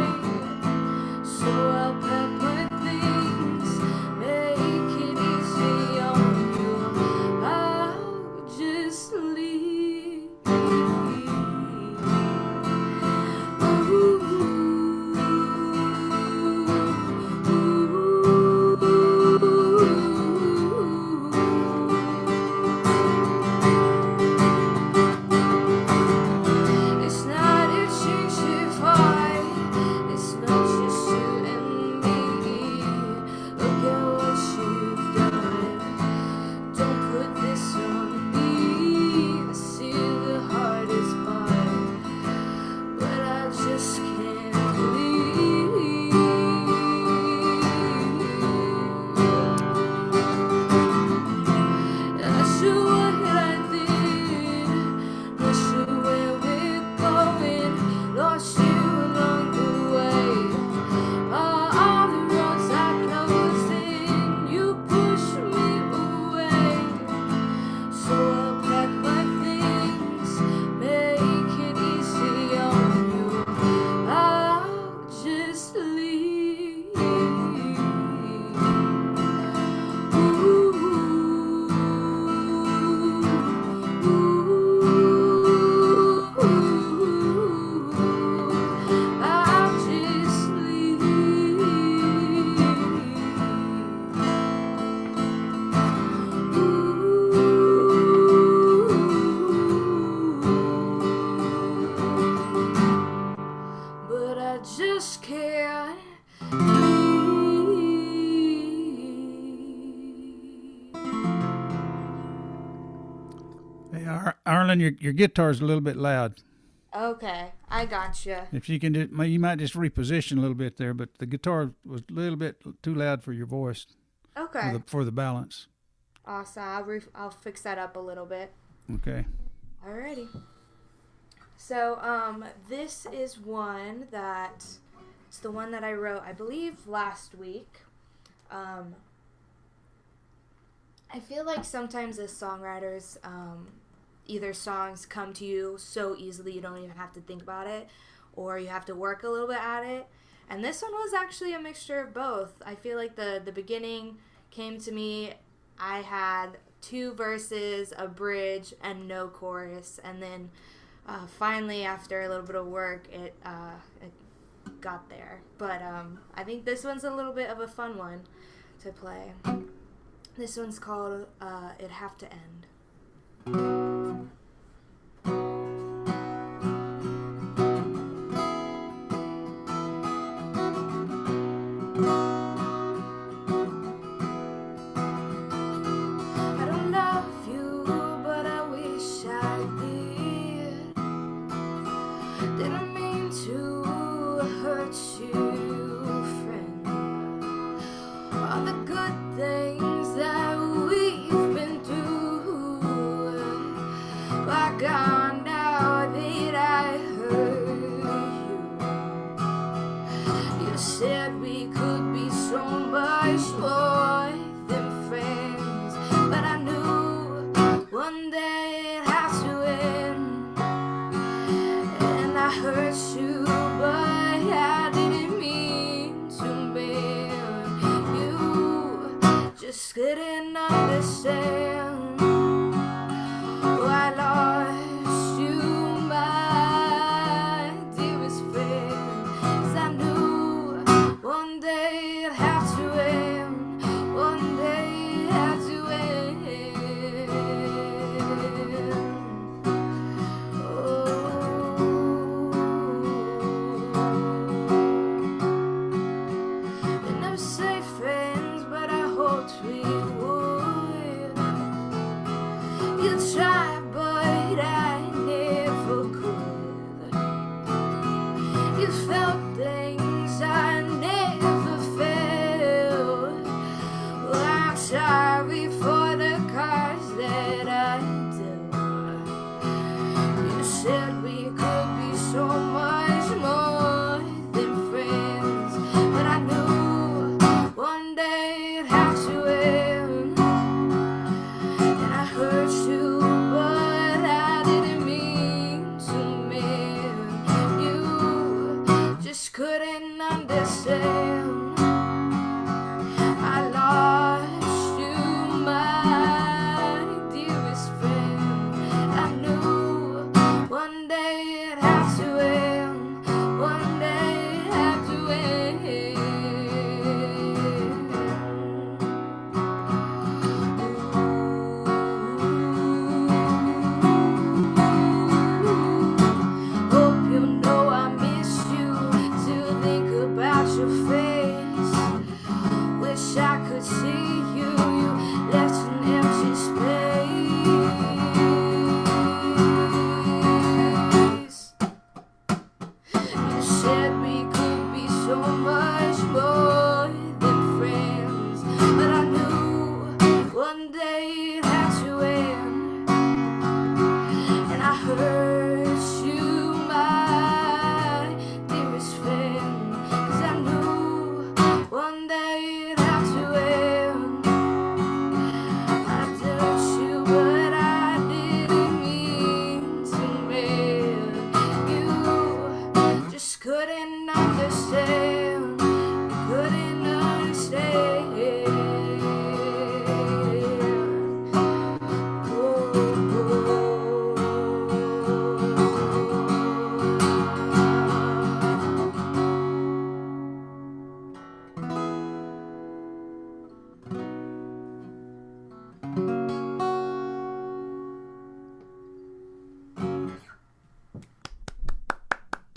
So I'll pack my things, make it easy on you. I'll just leave. It's not a change if it's not just you and me. Look at what you've done. Don't put this on me. I see the hardest part, but I just can't leave. Not sure what I did, not sure where we're going, lost you along the way. All the roads are closing, you push me away. So I'll pack my things, make it easy on you. I just can't Hey, Arlen, your guitar's a little bit loud. Okay, I gotcha. If you can, you might just reposition a little bit there. But the guitar was a little bit too loud for your voice Okay, for the balance. awesome. I'll fix that up a little bit. Okay. Alrighty. So, this is one that it's the one that I wrote, I believe, last week. I feel like sometimes as songwriters, either songs come to you so easily you don't even have to think about it, or you have to work a little bit at it. And this one was actually a mixture of both. I feel like the beginning came to me. I had 2 verses, a bridge, and no chorus, and then finally, after a little bit of work, it got there. But I think this one's a little bit of a fun one to play. This one's called It'd Have to End. I don't love you, but I wish I did. Didn't mean to hurt you, friend. All the good things that we've been through are gone now that I hurt you. You said we could be so much more than friends, but I knew one day it had to end. And I hurt you, but I didn't mean to bend. You just couldn't understand. Oh, I lost you, my dearest friend. 'Cause I knew one day it'd have to end. One day it had to end. We never say friends, but I hoped we would. You tried, but I never could. You felt things I never felt. Well, I'm sorry for the cards that I dealt. You said we could be so much more than friends, but I knew one day it'd have to end. And I hurt you, but I didn't mean to mend. You just couldn't understand. I lost you, my dearest friend. I knew one day it'd have to end. One day it'd have to end. Hope you know I miss you. To think about your face. Wish I could see you. You left an empty space. You said we could be so much more than friends, but I knew one day it'd have to end. And I hurt you, my dearest friend, 'cause I knew one day it'd have to end. I hurt you, but I didn't mean to mend. You just couldn't understand. Couldn't understand.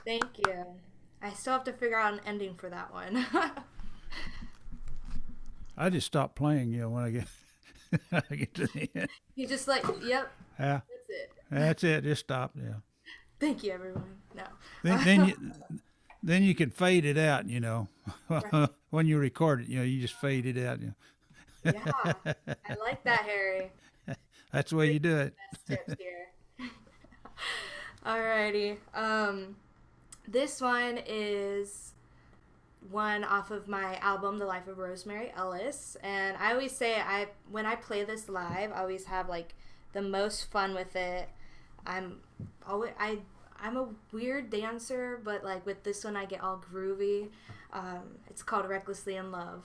Thank you. I still have to figure out an ending for that one. I just stop playing, when I get I get to the end. You just like, yep, Yeah, that's it. that's it. Just stop. Yeah. Thank you, everyone. No. Then you can fade it out. Right. When you record it, you just fade it out. Yeah, I like that, Harry. That's the way you do it. Best tips here. Alrighty. This one is one off of my album, The Life of Rosemary Ellis, and I always say when I play this live, I always have like the most fun with it. I'm a weird dancer, but like with this one, I get all groovy. It's called Recklessly in Love.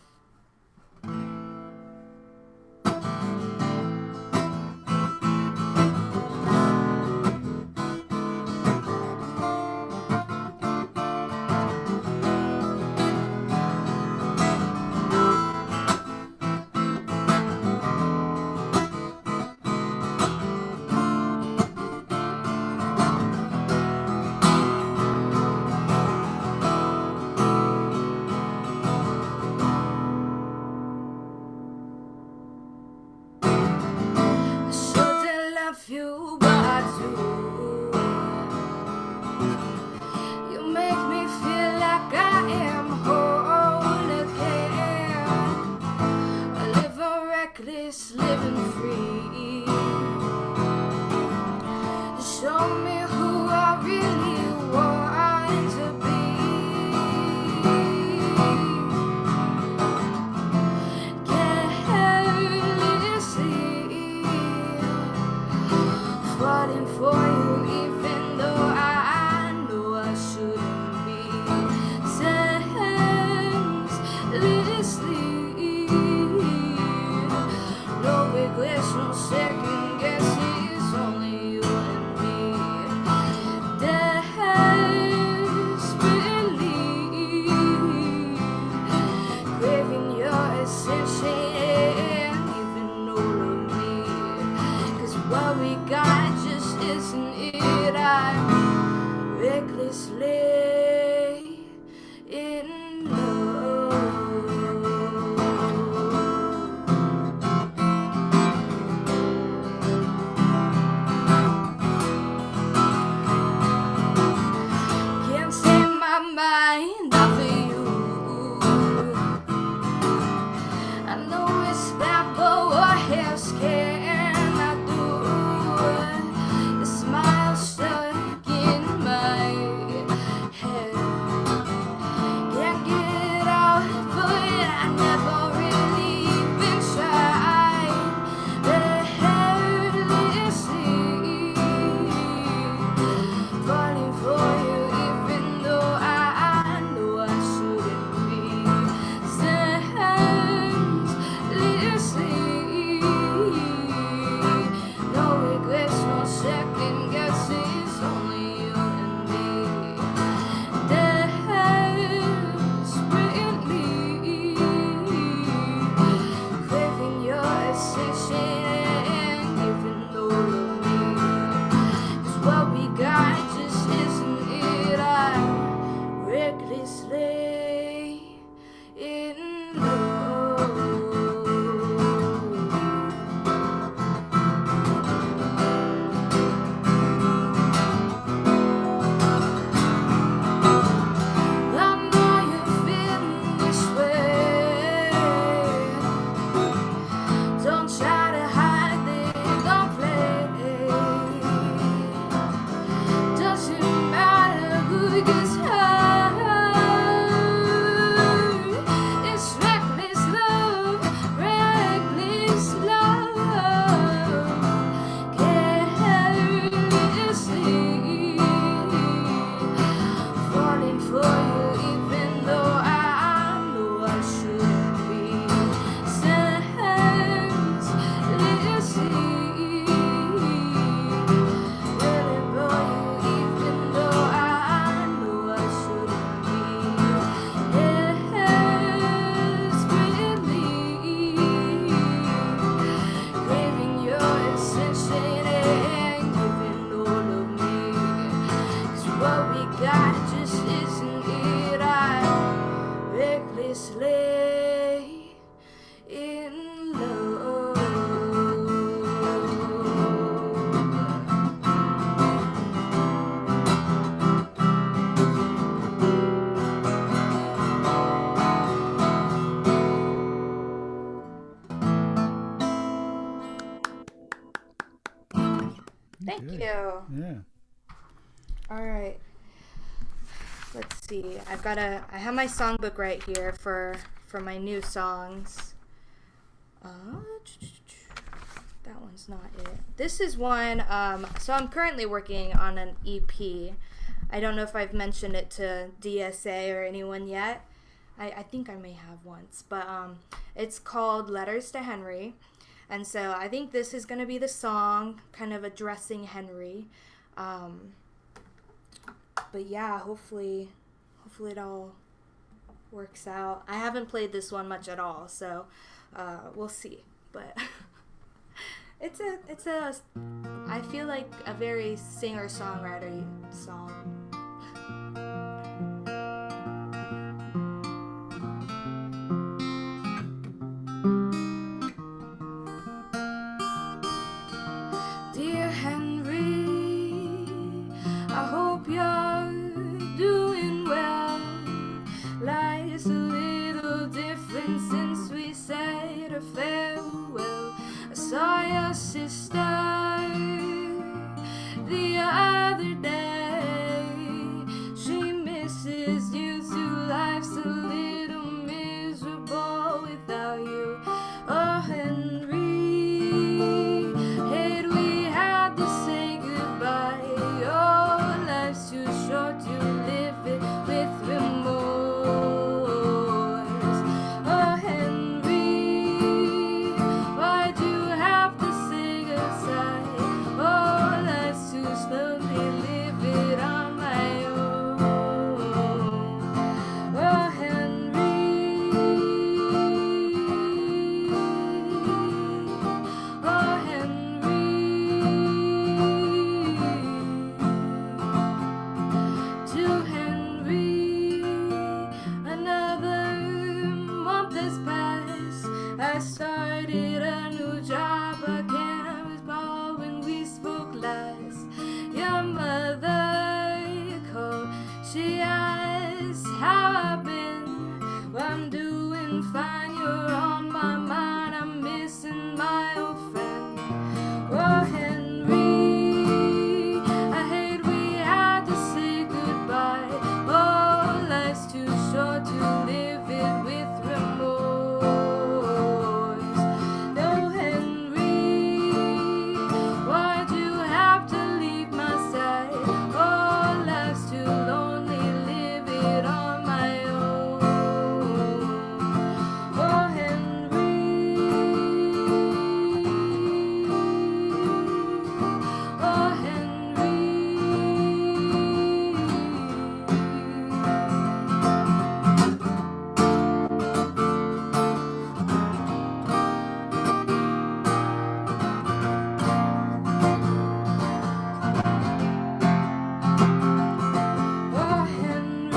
You, but I do. You make me feel like I am whole again. I live a reckless, living free. Show me who I really want to be. Carelessly falling for you, even though I know I shouldn't be. Senselessly, no regrets, no second guesses, only you and me. Desperately craving your attention, even over me. 'Cause what we got just isn't it. I'm recklessly in love. Can't take my mind off of you. I know it's bad, but what else can I do? Your smile stuck in my head. Can't get out, but I never really even tried. Recklessly falling for you, even though I know I see. I have my songbook right here for my new songs. That one's not it. This is one. So I'm currently working on an EP. I don't know if I've mentioned it to DSA or anyone yet. I think I may have once, but it's called Letters to Henry, and so I think this is gonna be the song, kind of addressing Henry. But yeah, hopefully it all works out. I haven't played this one much at all, so we'll see. But it's a I feel like a very singer-songwriter song. Dear Henry, I hope you're doing well. Life's a little different since we said a farewell. I saw your sister the other day. She misses you too. Life's a little miserable without you. Oh, Henry, hate we had to say goodbye. Oh, life's too short to live it with remorse. Oh, Henry, why'd you have to say goodbye? Oh, life's too slowly, live it on my own. Oh, Henry, oh, Henry. To Henry, another month has passed. I started a new job. I can't recall when we spoke last. Your mother called. She asked how I've been. Well, I'm doing fine. You're on my mind. I'm missing my old friend. Oh, Henry, I hate we had to say goodbye. Oh, life's too short to live it with remorse. No, Henry, why'd you have to leave my side? Oh, life's too lonely, live it on my own. Oh, Henry, oh, Henry. Oh, Henry,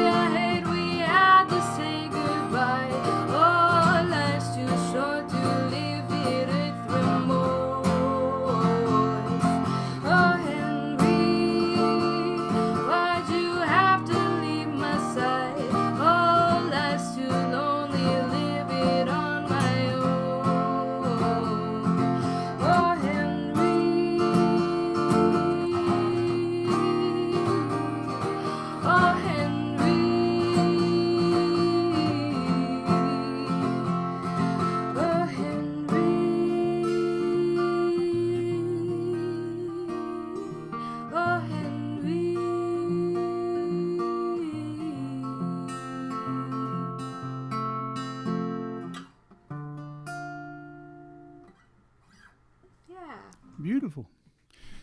I hate we had to say goodbye. Oh, life's too short to live it with remorse. Oh, Henry, why'd you have to leave my side? Oh, life's too lonely, live it on my own. Oh, Henry, oh, Henry, oh, Henry, oh, Henry. Yeah. Beautiful.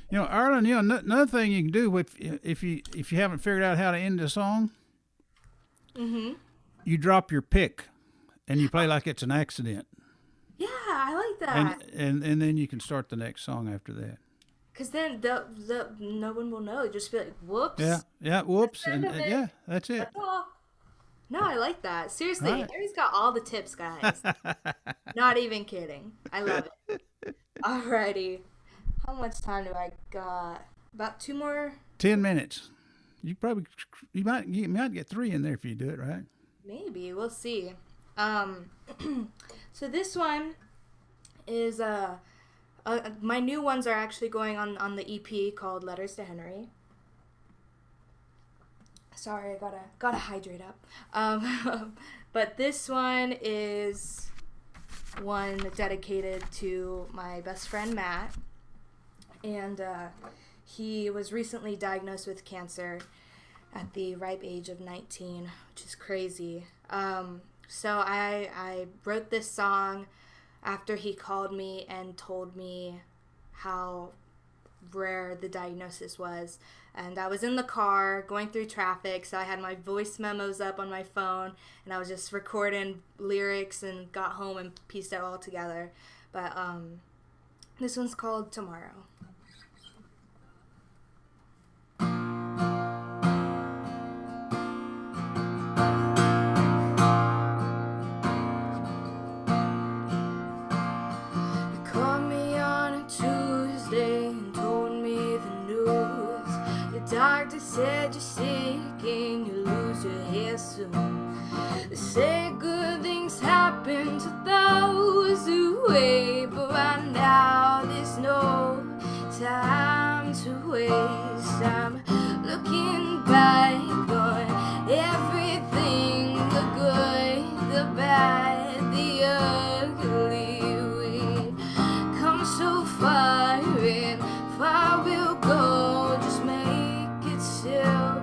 You know, Arlen, another thing you can do if you haven't figured out how to end a song, you drop your pick and you play like it's an accident. Yeah, I like that. And then you can start the next song after that. Because then no one will know. Just be like, whoops. Yeah, whoops. the end And of it. yeah, that's it. That's all. No, I like that. Seriously, Right. Harry's got all the tips, guys. Not even kidding. I love it. Alrighty. How much time do I got? About 2 more? 10 minutes. You might get 3 in there if you do it right. Maybe. We'll see. So this one is my new ones are actually going on the EP called Letters to Henry. Sorry, I gotta hydrate up. But this one is one dedicated to my best friend Matt, and he was recently diagnosed with cancer at the ripe age of 19, which is crazy. So I wrote this song after he called me and told me how rare the diagnosis was. And I was in the car going through traffic, so I had my voice memos up on my phone, and I was just recording lyrics and got home and pieced it all together. But this one's called Tomorrow. You called me on a Tuesday and told me the news. Your doctor said you're sick and you lose your hair soon. They say good things happen to those who wait, but right now there's no time to waste. I'm looking back on everything, the good, the bad, the ugly. We come so far and far we'll go. Just make it till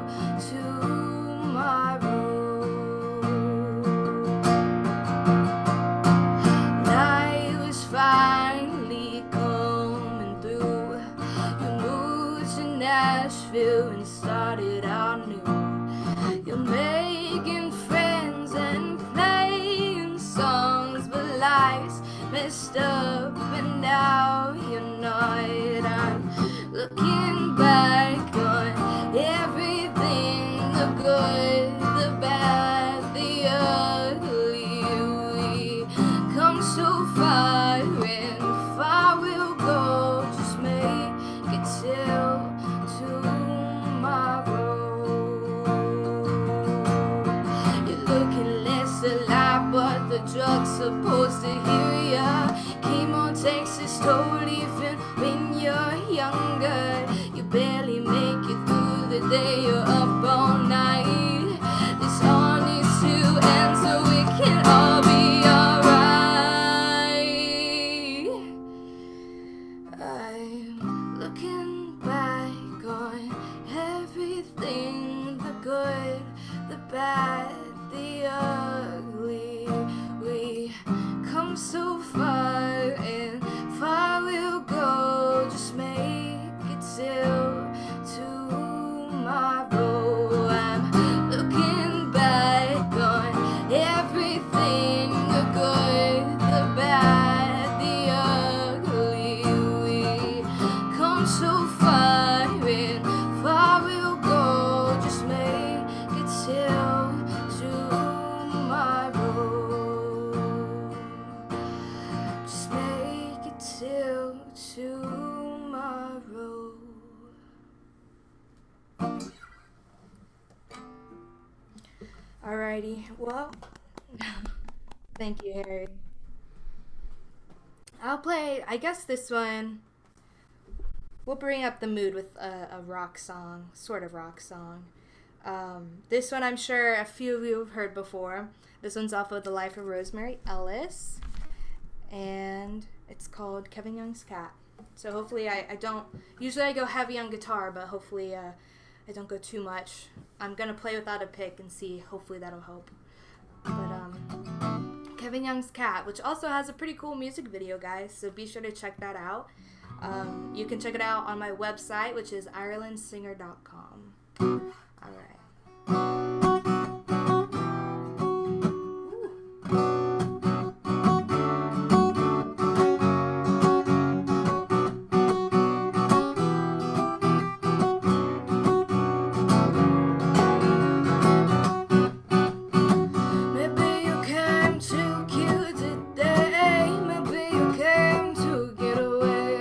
tomorrow. Night was finally coming through. You moved to Nashville and started out new. You're making friends and playing songs, but life's messed up and now you're not. I'm looking back on everything, the good, the bad, the ugly. We come so far and far we'll go. Just make it till tomorrow. You're looking less alive, but the drug's supposed to heal ya. Chemo takes its toll even when you're younger. You barely make it through the day, you're up all night. This all needs to end so we can all be alright. I'm looking back on everything, the good, the bad, the ugly. We come so far and far we'll go. Just make it till tomorrow. I'm looking back on everything, the good, the bad, the ugly. We come so far and far we'll go. Just make it till tomorrow. Just make it till tomorrow. Alrighty, well, thank you, Harry. I'll play, I guess this one, we'll bring up the mood with a rock song, sort of rock song. This one I'm sure a few of you have heard before. This one's off of The Life of Rosemary Ellis, and it's called Kevin Young's Cat. So hopefully I don't, usually I go heavy on guitar, but hopefully I don't go too much. I'm gonna play without a pick and see, hopefully that'll help. But Kevin Young's Cat, which also has a pretty cool music video, guys, so be sure to check that out. You can check it out on my website, which is irelandsinger.com. Alright. Maybe you came too cute today. Maybe you came to get away.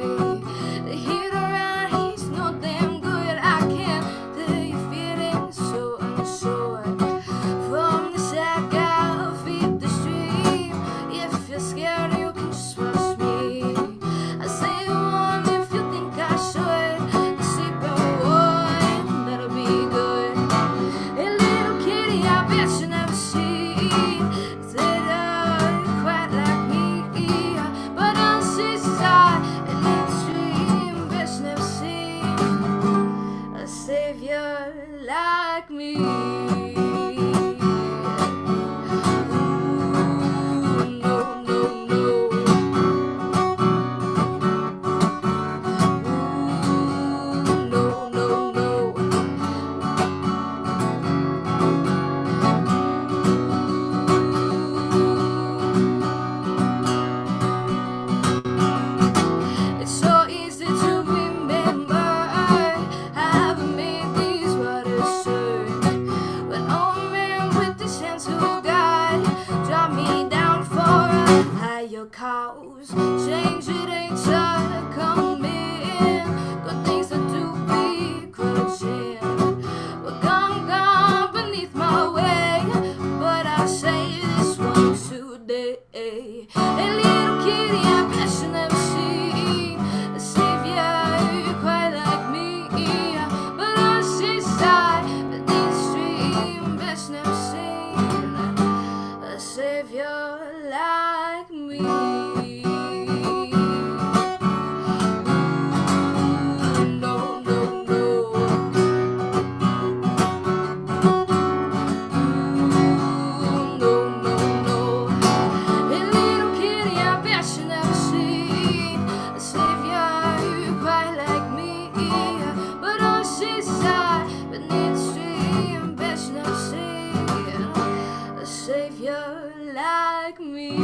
The heat around he's not damn good. I can tell you feel it. It's so easy to remember. I haven't made these waters turn. When old man with his hands who guide drop me down for a higher cause. Change it ain't to come in. Got things to do, be crushing. Well, gone beneath my way. But I say this one today. A little kitty, I bet you never seen a savior quite like me. But on the side, beneath the stream, best never seen a savior like me. No, no, no. No, no, no. A little kitty, I bet you never seen a savior quite like me. But on the side, beneath the stream, bet you never seen a savior like me.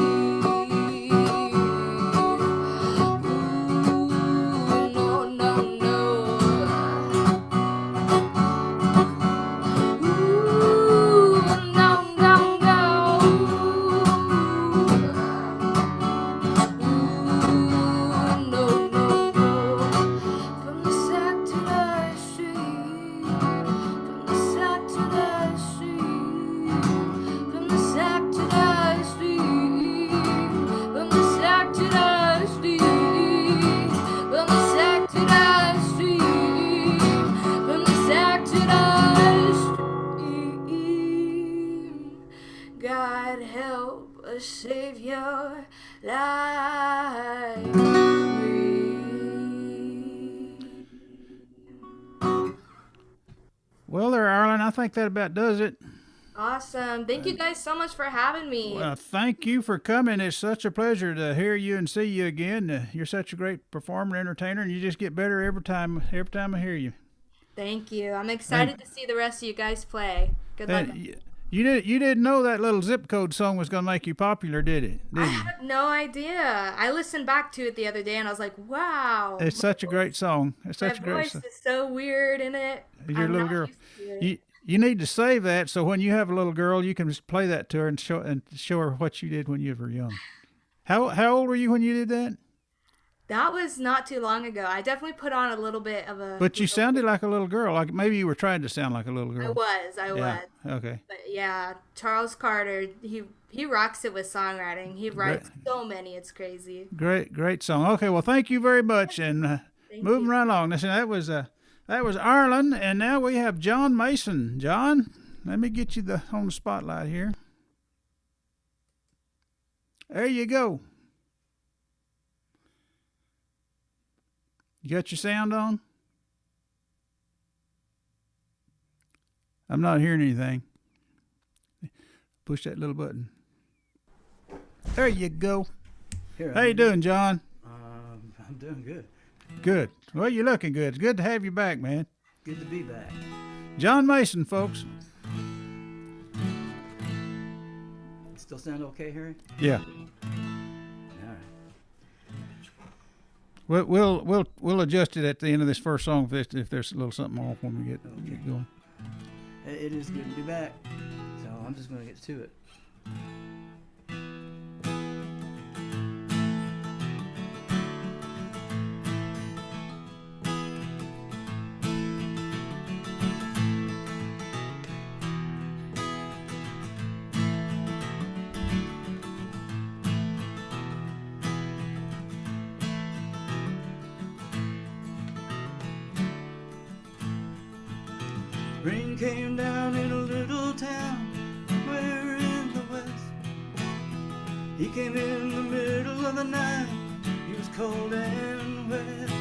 No, no, no. No, no, no. No, no, no. From the sack to the street. From the sack to the street. From the sack to the street. From the sack to the street. From the sack to the street. From the sack to the street. God help a savior like me. Well, there, Arlen, I think that about does it. Awesome. Thank you guys so much for having me. Well, thank you for coming. It's such a pleasure to hear you and see you again. You're such a great performer, entertainer, and you just get better every time I hear you. Thank you. I'm excited to see the rest of you guys play. Good luck. You didn't know that little zip code song was going to make you popular, did it? I Did you? had no idea. I listened back to it the other day and I was like, wow. It's such a great song. It's My such a great voice song. is so weird in it. You're a I'm little not girl. used to it. You need to save that so when you have a little girl, you can just play that to her and show her what you did when you were young. How old were you when you did that? That was not too long ago. I definitely put on a little bit of a. But you sounded like a little girl. Like maybe you were trying to sound like a little girl. I was. Yeah. Okay. But yeah, Charles Carter, he rocks it with songwriting. He writes so many, it's crazy. Great song. Okay, well, thank you very much, and moving right along. Listen, that was Arlen, and now we have John Mason. John, let me get you on the spotlight here. There you go. You got your sound on? I'm not hearing anything. Push that little button. There you go. Here, How you doing, John? I'm doing good. Good. Well, you're looking good. It's good to have you back, man. Good to be back. John Mason, folks. Still sound okay, Harry? Yeah. All right. We'll adjust it at the end of this first song if there's a little something off when we get going. It is good to be back. So I'm just going to get to it. Rain came down in a little town somewhere in the west. He came in the middle of the night. He was cold and wet.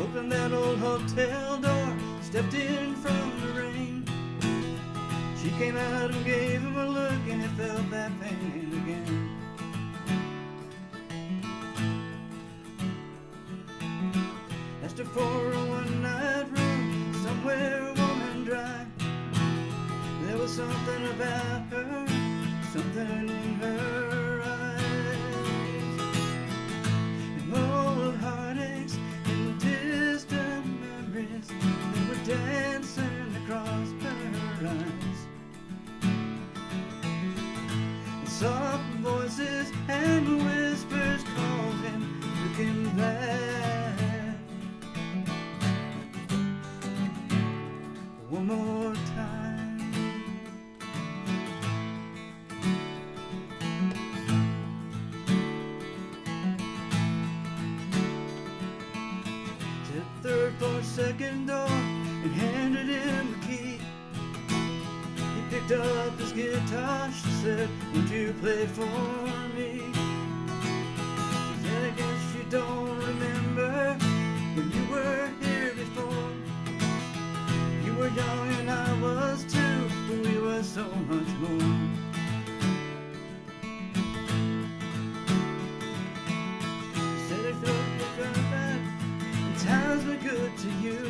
Opened that old hotel door, stepped in from the rain. She came out and gave him a look, and he felt that pain again. Asked her for a one-night room somewhere warm and dry. There was something about her, something in her eyes. And old heartaches and distant memories, they were dancing across her eyes. And soft voices and whispers called him, looking back. One more time. To the third floor second door and handed him the key. He picked up his guitar. She said, "Won't you play for me?" She said, "I guess you don't remember when you were here before. You were young and I was too, but we were so much more." She said, "If you look back and times were good to you,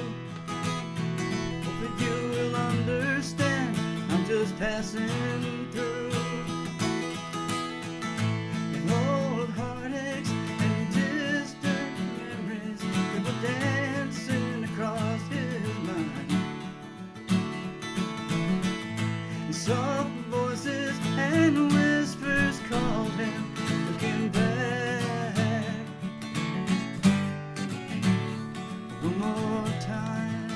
hope that you will understand I'm just passing through." And old heartaches and distant memories, they were dancing across his mind. And soft voices and whispers called him, looking back. One more time.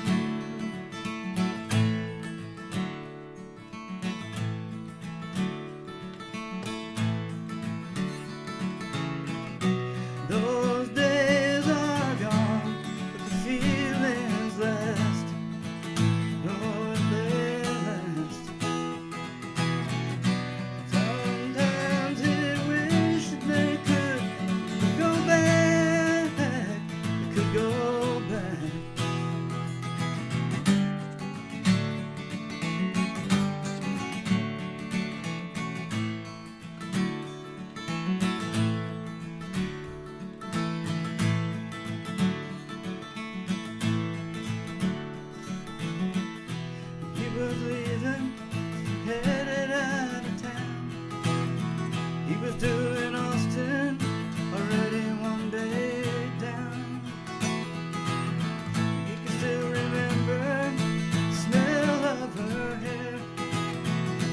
Those days are gone, but the feelings last. Oh, if they last. Sometimes he wished they could go back. They could go back. He was leaving, headed out of town. He was doing Austin, already one day down. He could still remember the smell of her hair.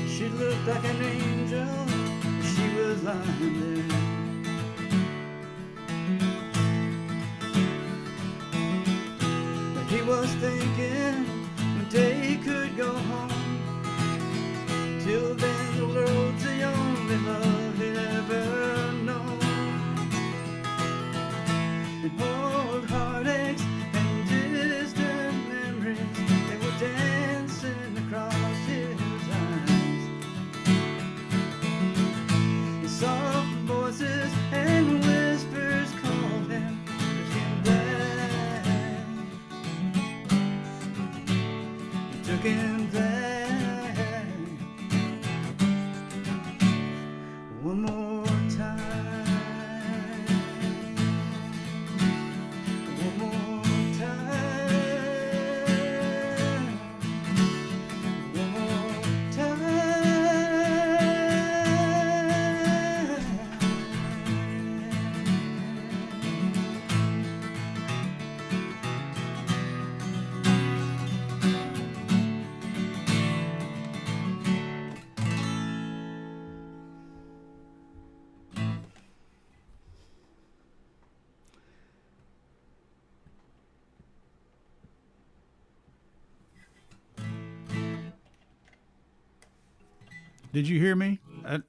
She looked like an angel, she was lying there. But he was thinking one day he could go home. Till then the road's the only love he'd ever known. And old heartaches and distant memories, they were dancing across his eyes. And soft voices and whispers called him, looking back. He took him back. One more time. One more time. One more Did you hear me? I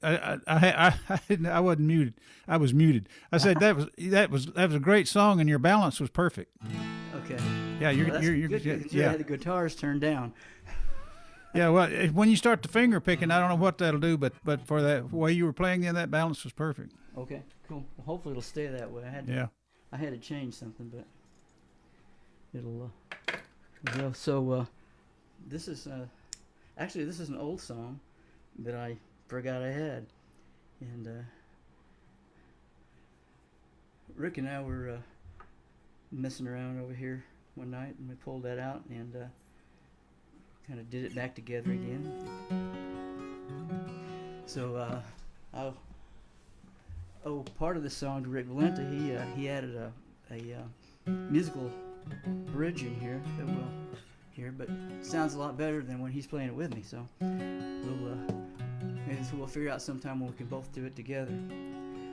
wasn't muted. I was muted. I said that was a great song, and your balance was perfect. Okay. Yeah, Well, that's you're good, yeah, considering I had the guitars turned down. yeah. Well, when you start the finger picking, I don't know what that'll do, but for that way you were playing, then that balance was perfect. Okay, cool. Well, hopefully it'll stay that way. Yeah. I had to change something, but it'll Well, so this is actually this is an old song that I forgot I had, and Rick and I were messing around over here one night, and we pulled that out and kind of did it back together again. So part of the song to Rick Valente, he added a musical bridge in here that we'll hear, but it sounds a lot better than when he's playing it with me. So we'll figure out sometime when we can both do it together.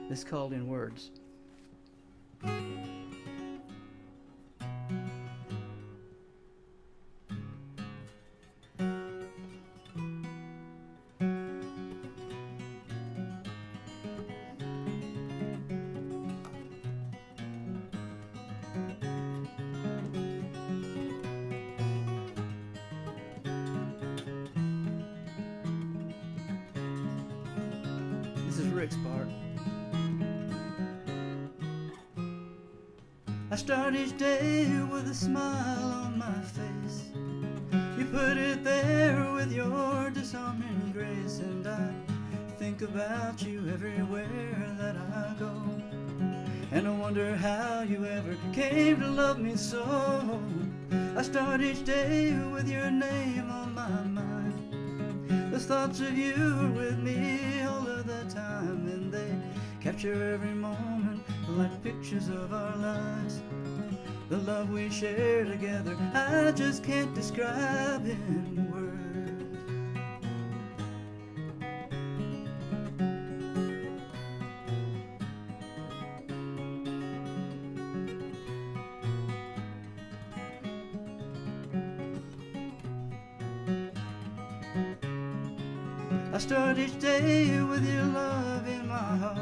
This is called In Words. This is Rick's part. I start each day with a smile on my face. You put it there with your disarming grace, and I think about you everywhere that I go. And I wonder how you ever came to love me so. I start each day with your name on my mind. The thoughts of you are with me all of the time, and they capture every moment like pictures of our lives. The love we share together, I just can't describe in words. I start each day with your love in my heart.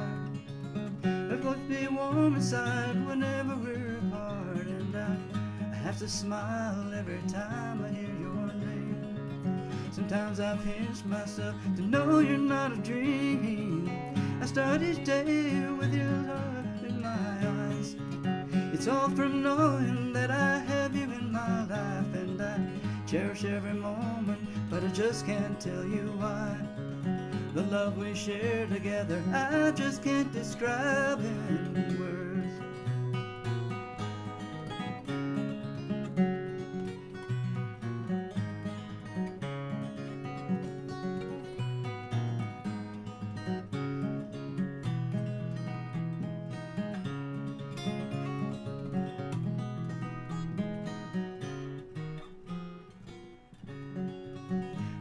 It puts me warm inside whenever we're apart, and I have to smile every time I hear your name. Sometimes I pinch myself to know you're not a dream. I start each day with your love in my eyes. It's all from knowing that I have you in my life, and I cherish every moment, but I just can't tell you why. The love we share together, I just can't describe in words.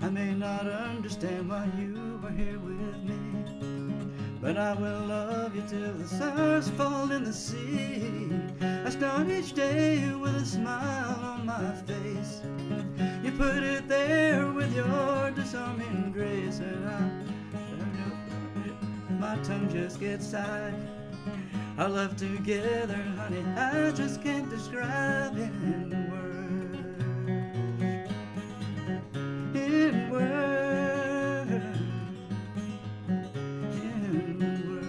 I may not understand why you are here with me, but I will love you till the stars fall in the sea. I start each day with a smile on my face. You put it there with your disarming grace, and my tongue just gets tied. Our love together, honey, I just can't describe in words. In words, in words.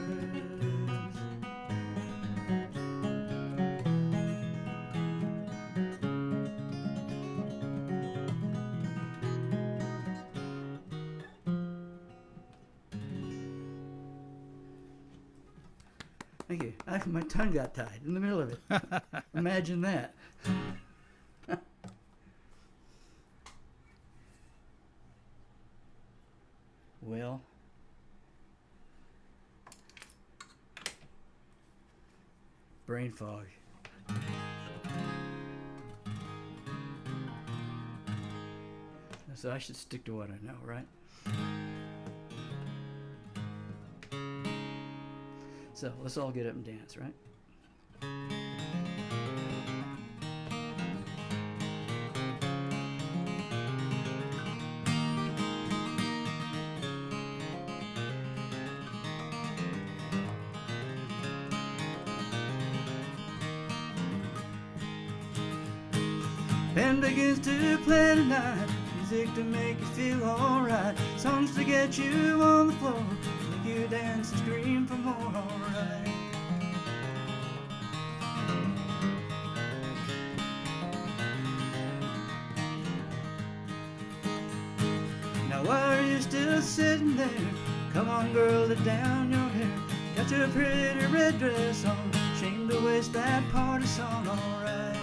Thank you. My tongue got tied in the middle of it. Imagine that. Well, brain fog. So I should stick to what I know, right? So let's all get up and dance, right? Band begins to play tonight, music to make you feel alright, songs to get you on the floor, make you dance and scream for more, alright. Now why are you still sitting there? Come on, girl, let down your hair. Got your pretty red dress on, shame to waste that party song, alright.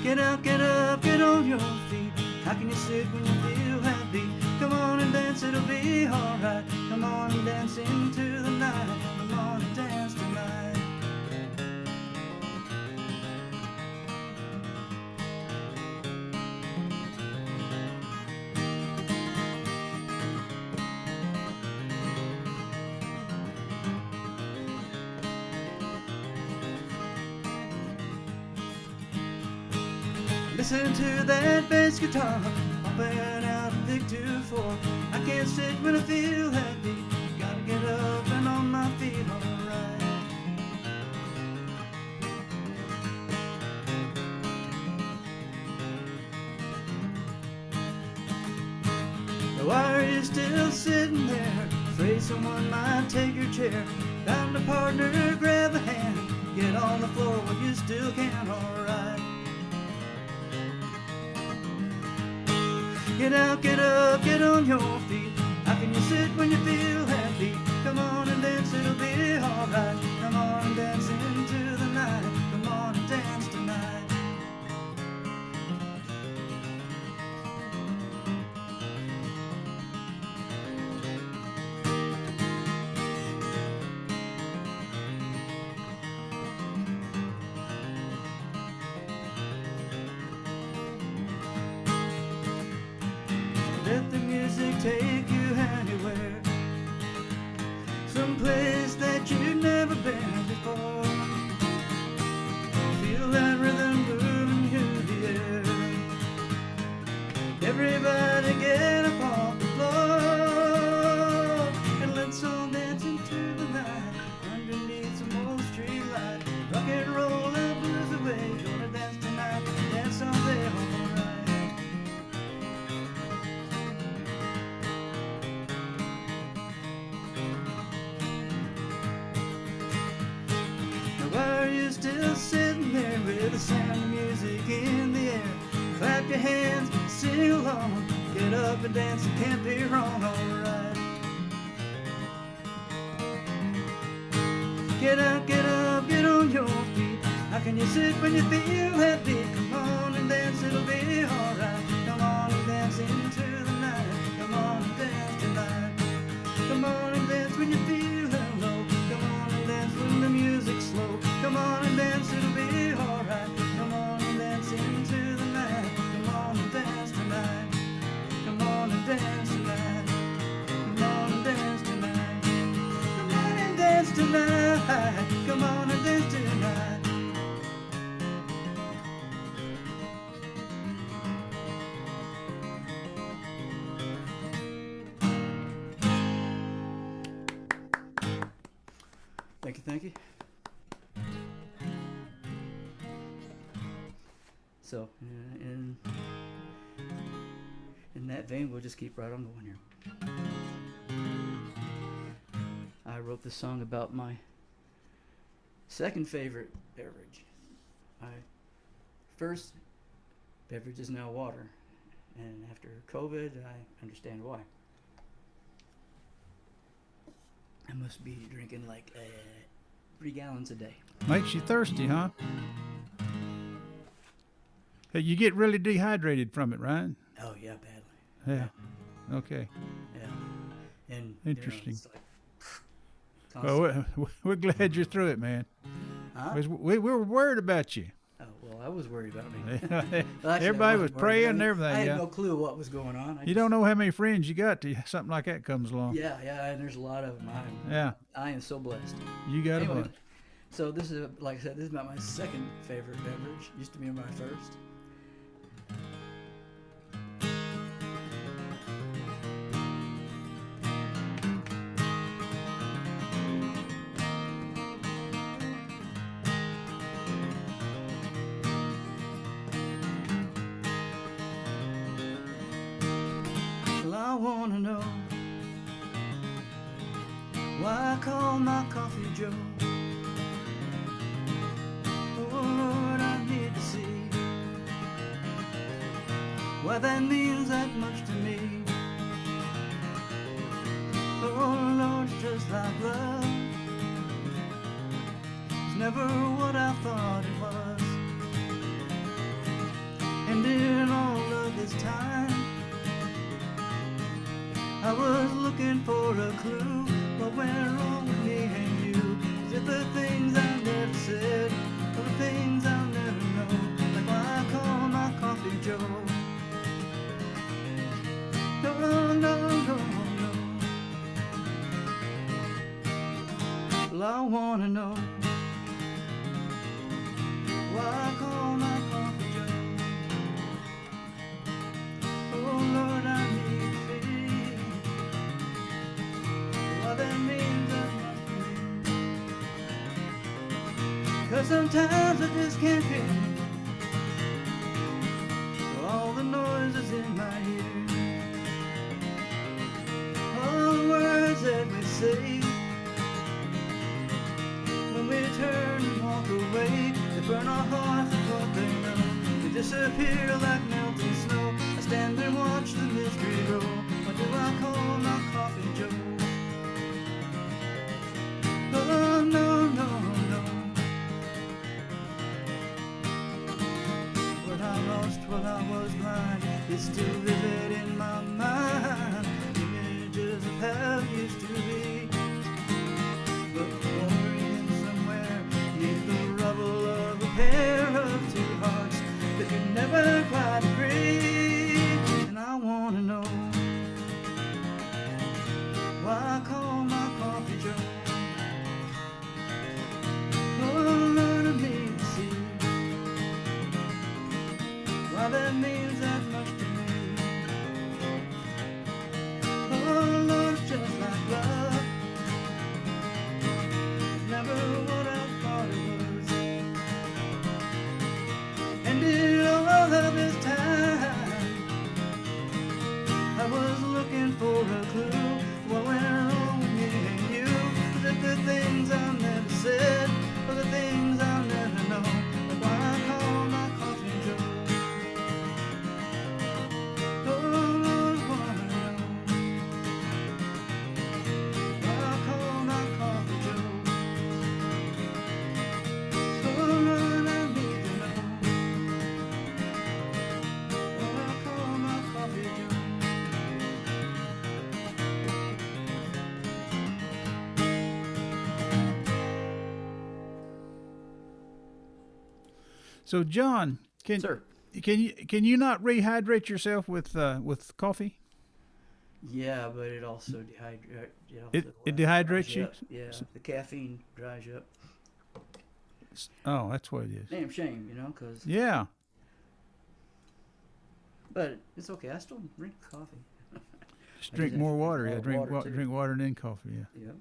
Get up, get up, get on your feet. How can you sit when you feel happy? Come on and dance, it'll be alright. Come on and dance into the night. Come on and dance tonight. Listen to that bass guitar, pumping out a big 2/4. I can't sit when I feel happy. Gotta get up and on my feet, alright. Now why are you still sitting there? Afraid someone might take your chair. Found a partner, grab a hand. Get on the floor when you still can, alright. Get out, get up, get on your feet. How can you sit when you feel happy? Come on and dance, it'll be alright. Come on and dance into the night. Come on and dance tonight. Let the music take you anywhere, someplace that you've never been before. Feel that rhythm moving through the air. Everybody get up off the floor and let's all dance into the night underneath some old street light. Rock and roll the blues away. Gonna dance tonight, dance all day, alright. Why are you still sitting there with the sound of music in the air? Clap your hands, sing along, get up and dance, it can't be wrong, alright. Get up, get on your feet. How can you sit when you feel happy? Come on and dance, it'll be alright. Come on and dance into the night. Come on and dance tonight. Come on and dance when you feel low. Come on and dance when the music's slow. Come on and dance, it'll be alright. Come on and dance into the night. Come on and dance tonight. Come on and dance tonight. Come on and dance tonight. Come on and dance tonight. Come on and dance tonight. Thank you, thank you. So, in that vein, we'll just keep right on going here. I wrote this song about my second favorite beverage. My first beverage is now water, and after COVID, I understand why. I must be drinking like 3 gallons a day. Makes you thirsty, huh? Hey, you get really dehydrated from it, right? Oh yeah, badly. Yeah. Okay. Yeah. And Interesting. You know, it's like Well, we're glad you're through it, man. huh? We were worried about you. Oh well, I was worried about me. Yeah. Well, actually, Everybody I was wasn't worried. praying I and mean, everything, I had yeah. no clue what was going on. You don't know how many friends you got till something like that comes along. Yeah, and there's a lot of them. Yeah. I am so blessed. You got Anyway, a bunch. so this is, like I said, this is about my second favorite beverage. Used to be my first. Well, I wanna know why I call my coffee Joe. Oh Lord, I need to see why that means that much to me. Oh Lord, it's just like love. It's never what I thought it was. And in all of this time, I was looking for a clue. What went wrong with me and you? Is it the things I never said, or the things I'll never know? Like why I call my coffee Joe. No, no, no, no. Well, I wanna know why I call my coffee Joe. Oh Lord, I need to be. What that means that much to me. 'Cause sometimes I just can't hear all the noises in my ear, all the words that we say when we turn and walk away. They burn our hearts with what they know. They disappear like melting snow. I stand there and watch the mystery grow. What do I call my coffee Joe? Oh, no, no, no. What I lost while I was blind is still vivid in my mind. Images of how it used to be. But wandering somewhere neath the rubble of a pair of two hearts that could never quite agree. And I wanna know why I call my coffee Joe. Oh Lord, I need to see why that means that much to me. Oh Lord, it's just like love. It's never what I thought it was. And in all of this time, I was looking for a clue. What went wrong with me and you? Was it the things I never said, or the things I'll never know? Like why I call my coffee Joe. Oh Lord, I wanna know why I call my coffee Joe. Oh Lord, I need to know why I call my coffee Joe. So, John, Sir. can you not rehydrate yourself with coffee? Yeah, but it also dehydrates. It dehydrates you? Yeah, the caffeine dries you up. Oh, that's what it is. Damn shame, you know, because. Yeah. But it's okay. I still drink coffee. Just drink more water. Yeah, drink water, too. drink water and then coffee. Yeah. Yep.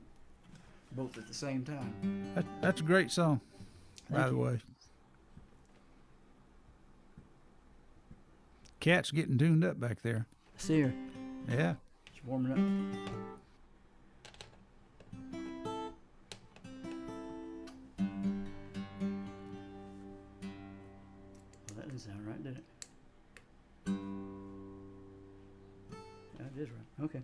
Both at the same time. That's a great song, by Thank the you. way. Cat's getting tuned up back there. See her. Yeah. She's warming up. Well, that didn't sound right, did it? That is right. Okay.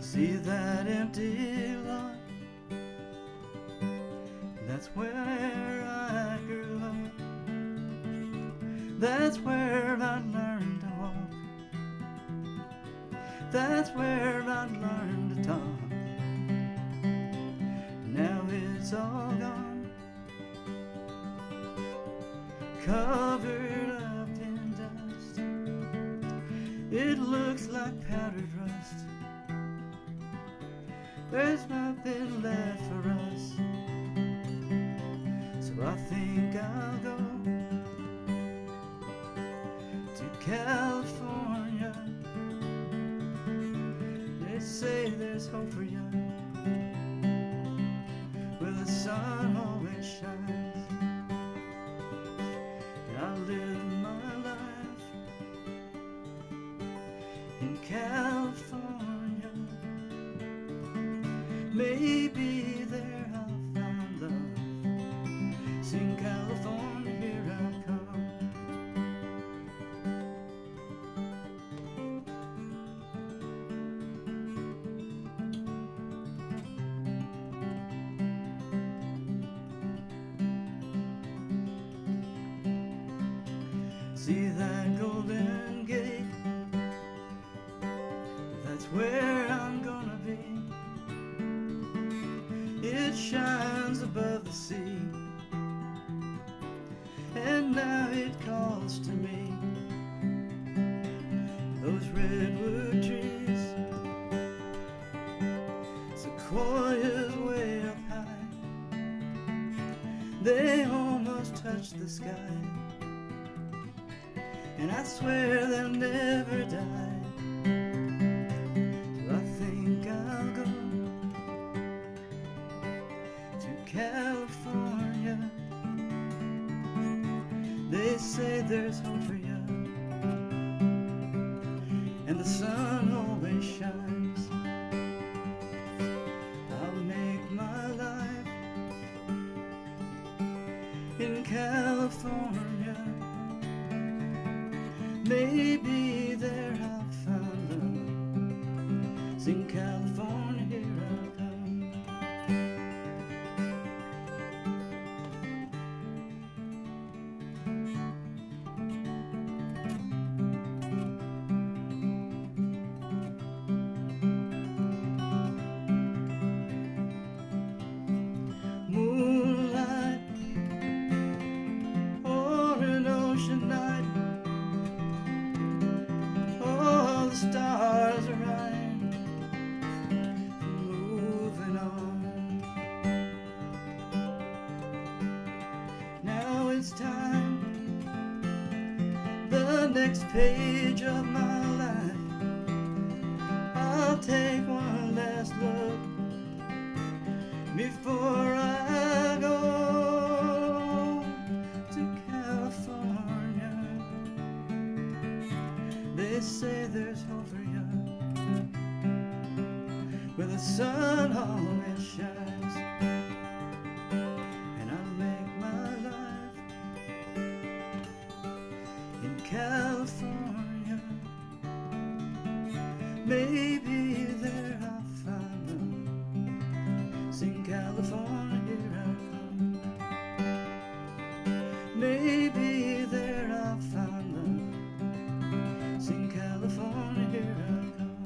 See that empty lot? That's where I grew up. That's where I learned to walk. That's where I learned to talk. Now it's all gone, covered up in dust. It looks like powdered rust. there's nothing left for us. So I think I'll go to California. They say there's hope for you, where the sun always shines. And I'll live my life in California. Maybe there I'll find love. Sing California, here I come. See that golden gate? That's where I'm gonna be. It shines above the sea, and now it calls to me. Those redwood trees, sequoias way up high, they almost touch the sky, and I swear they'll never die. So I think I'll go to California. They say there's hope for you, and the sun always shines. I'll make my life in California. Maybe there I'll find love. Sing California, here I come. Moonlight or an ocean night, all the stars are right, moving on. Now it's time, the next page of my life. I'll take one last look before I go to California. They say there's hope for you, where the sun always shines. And I'll make my life in California. Maybe there I'll find love. Sing California, here I come. Maybe there I'll find love. Sing California, here I come.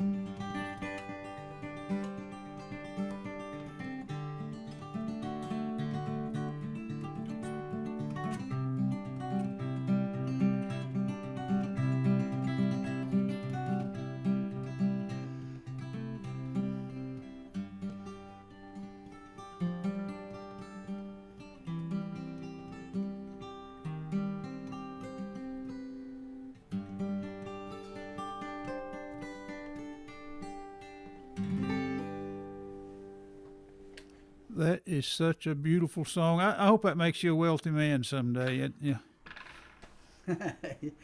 That is such a beautiful song. I hope that makes you a wealthy man someday. Yeah.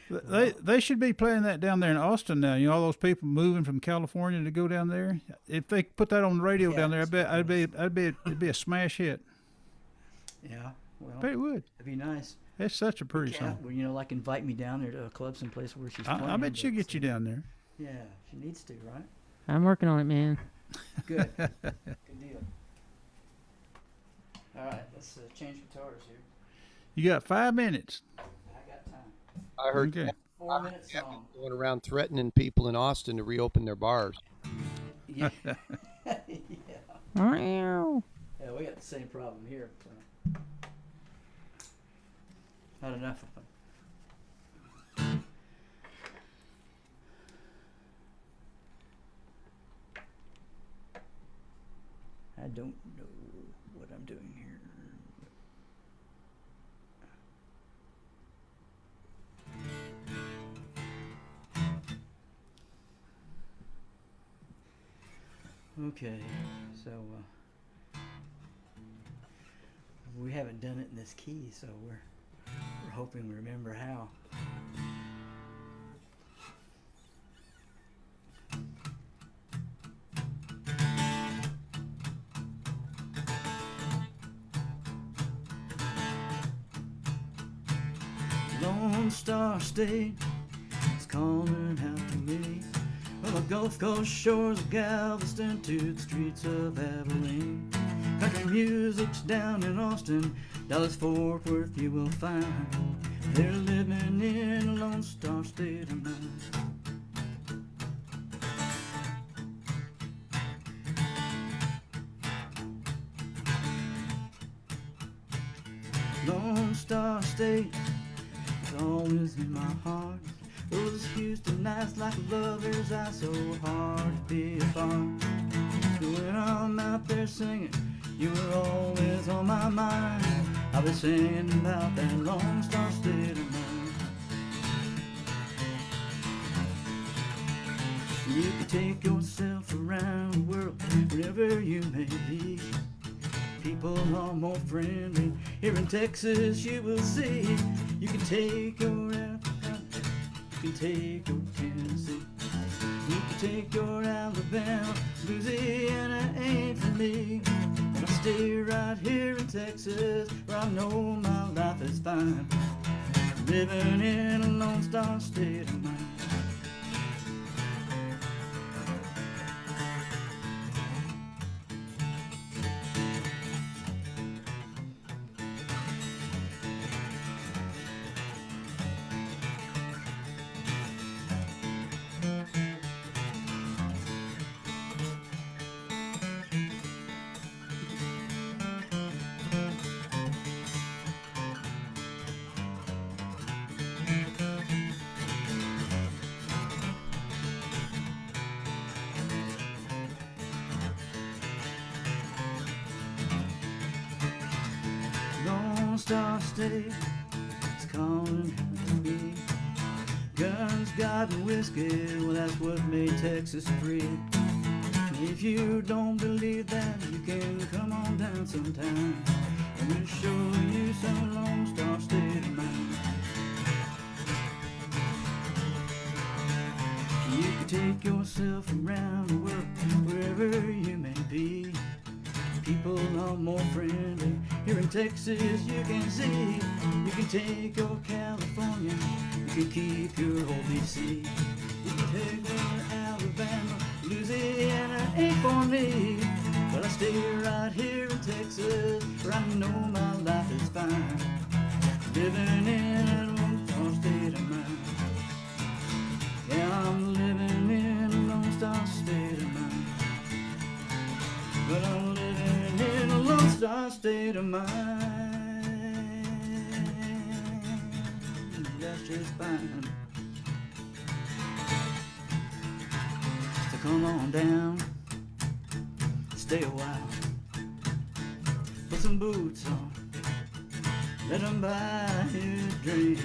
They should be playing that down there in Austin now. You know, all those people moving from California to go down there. If they put that on the radio down there, I bet it'd be a smash hit. Yeah, well, I bet it would. it'd be nice. That's such a pretty Yeah, song. well, you know, like invite me down there to a club someplace where she's playing. I bet she'll get you down there. Yeah, she needs to, right? I'm working on it, man. Good. Good deal. All right, let's change guitars here. You got 5 minutes. I got time. I heard Okay. 4 minutes song. going around threatening people in Austin to reopen their bars. Yeah. Yeah. Meow. Yeah, we got the same problem here. So. Not enough of them. don't know what I'm doing here. Okay, so we haven't done it in this key, so we're hoping we remember how. Lone Star State is calling out to me. From the Gulf Coast shores of Galveston to the streets of Abilene. Country music's down in Austin, Dallas, Fort Worth you will find. They're living in a Lone Star State of mind. Lone Star State is always in my heart. Those Houston nights like a lover's eye, so hard to be apart. When I'm out there singing, you were always on my mind. I've been singing about that Lone Star State of mind. You can take yourself around the world, wherever you may be. People are more friendly. Here in Texas you will see. You can take your you can take your Tennessee. You can take your Alabama. Louisiana ain't for me. And I stay right here in Texas, where I know my life is fine. Living in a Lone Star State of mind. Lone Star State is calling out to me. Guns, God, and whiskey, well, that's what made Texas free. If you don't believe that, you can come on down sometime, and we'll show you some Lone Star State of mind. You can take yourself around the world, wherever you may be. People are more friendly. Here in Texas you can see. You can take your California, you can keep your old BC. You can take your Alabama, Louisiana ain't for me. But I stay right here in Texas, where I know my life is fine. Living in a Lone Star State of mind. Yeah, I'm living in a Lone Star State of mind. But I'm living in a Lone Star State of mind. That's just fine. So come on down, stay a while, put some boots on, let them buy you a drink.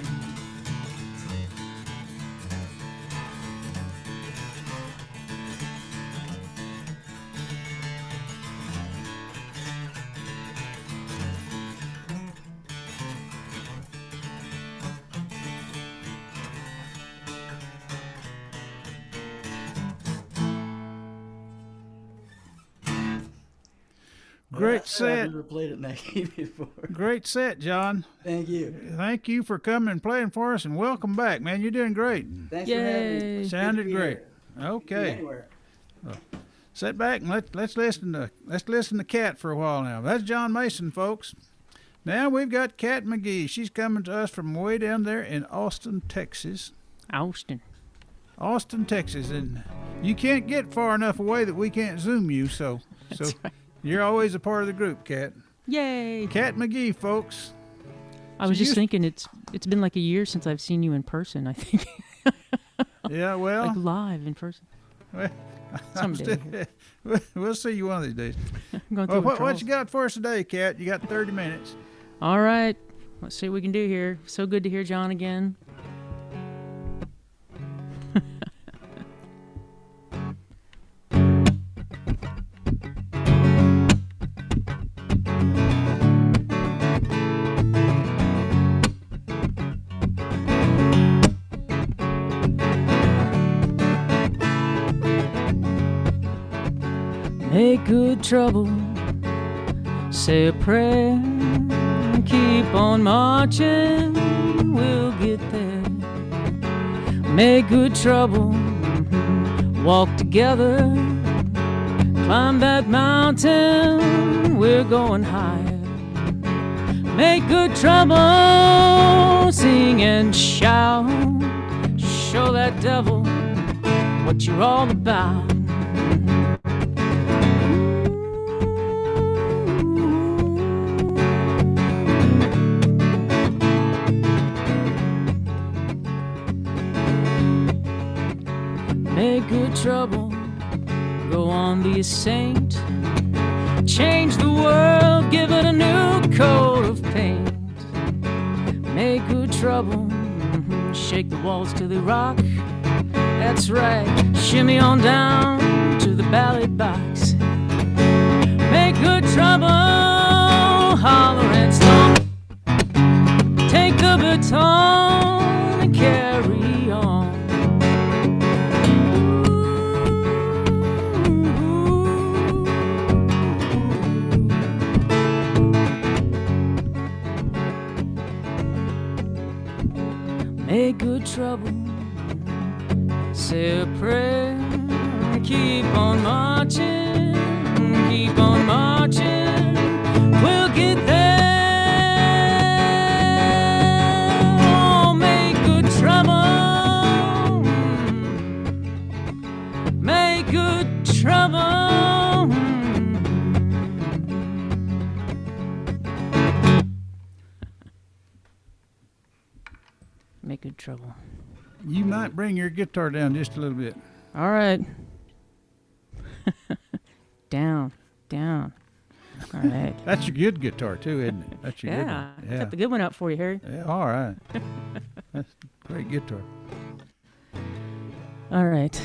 Great set. I've never played it McGee before. Great set, John. Thank you. Thank you for coming and playing for us, and welcome back, man. You're doing great. Thanks for having me. Yay. Sounded Good to be great. here. Okay. Anywhere. Sit back and let's listen to Kat for a while now. That's John Mason, folks. Now we've got Kat McGee. She's coming to us from way down there in Austin, Texas. Austin. Austin, Texas, and you can't get far enough away that we can't Zoom you. So right. you're always a part of the group, Kat. Yay. Kat McGee, folks. I was So just you- thinking it's been like a year since I've seen you in person, I think. Yeah, well, Like live in person. well, Someday. we'll see you one of these days. Going Well, through what withdrawals. you got for us today, Kat? You got 30 minutes. All right. Let's see what we can do here. So good to hear John again. Make good trouble, say a prayer, keep on marching, we'll get there. Make good trouble, walk together, climb that mountain, we're going higher. Make good trouble, sing and shout, show that devil what you're all about. Make good trouble, go on, be a saint. Change the world, give it a new coat of paint. Make good trouble, shake the walls till they rock. That's right, shimmy on down to the ballad box. Make good trouble, holler and stomp. Take the baton and carry on. Make good trouble, say a prayer, keep on marching, keep on marching, we'll get there. Oh, make good trouble, make good trouble. Make good trouble. You might bring your guitar down just a little bit. All right. Down. All right. That's your good guitar, too, isn't it? That's your good Yeah. one. Yeah. Got the good one out for you, Harry. Yeah, all right. That's a great guitar. All right.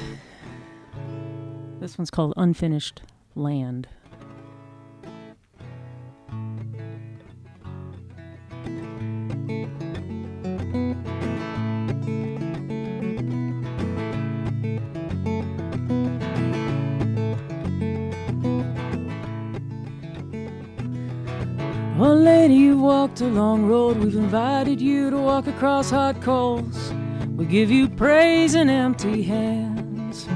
This one's called Unfinished Land. Oh, lady, you walked a long road. We've invited you to walk across hot coals. We give you praise in empty hands.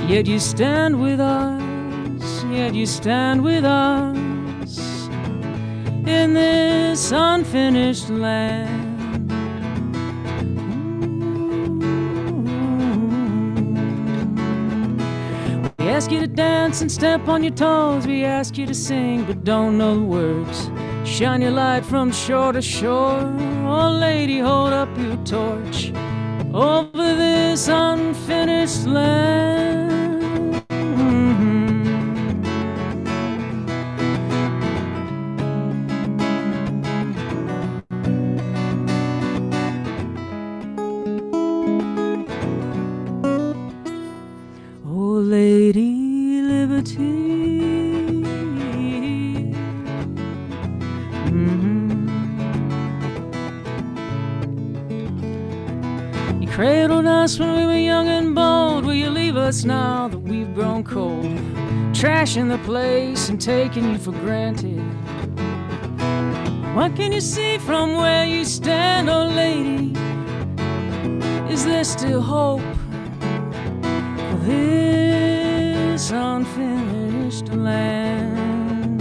Yet you stand with us, yet you stand with us in this unfinished land. We ask you to dance and step on your toes. We ask you to sing but don't know the words. Shine your light from shore to shore. Oh, lady, hold up your torch over this unfinished land. Oh, Lady Liberty. You cradled us when we were young and bold. Will you leave us now that we've grown cold? Trashing the place and taking you for granted. What can you see from where you stand, oh lady? Is there still hope for this unfinished land?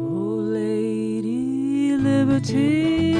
Oh, Lady Liberty.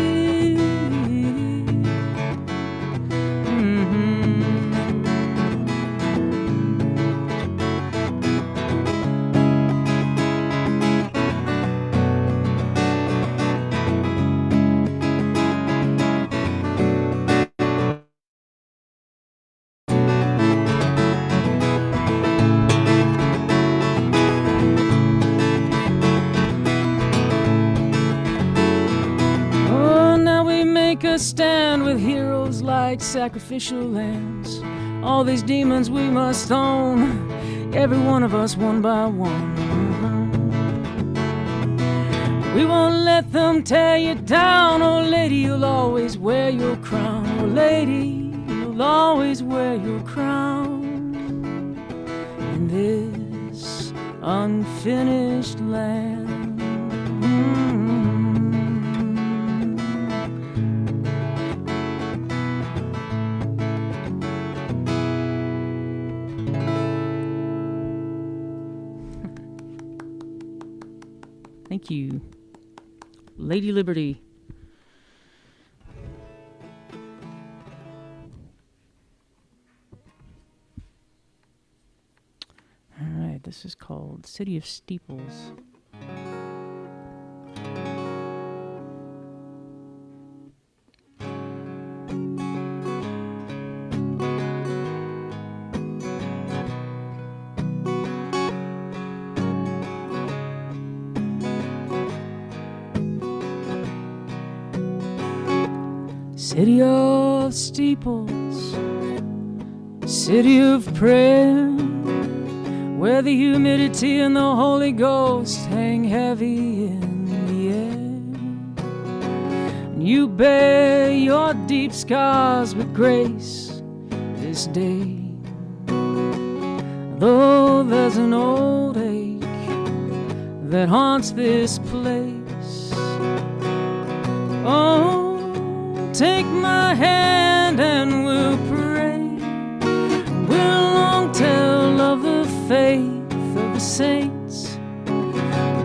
a stand with heroes like sacrificial lambs. All these demons we must own, every one of us one by one. We won't let them tear you down. Oh lady, you'll always wear your crown. Oh lady, you'll always wear your crown in this unfinished land. Thank you, Lady Liberty. All right, this is called City of Steeples. City of steeples, city of prayer, where the humidity and the Holy Ghost hang heavy in the air. And you bear your deep scars with grace this day, though there's an old ache that haunts this place. Oh, take my hand and we'll pray. We'll long tell of the faith of the saints,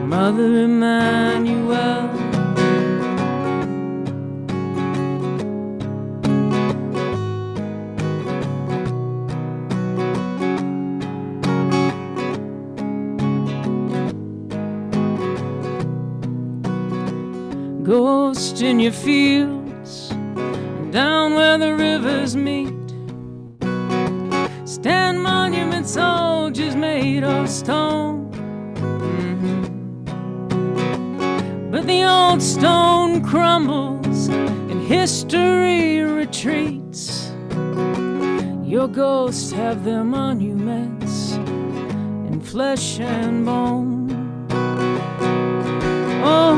Mother Emmanuel. Ghost in your fields, down where the rivers meet, stand monument soldiers made of stone. But the old stone crumbles and history retreats. Your ghosts have their monuments in flesh and bone. Oh,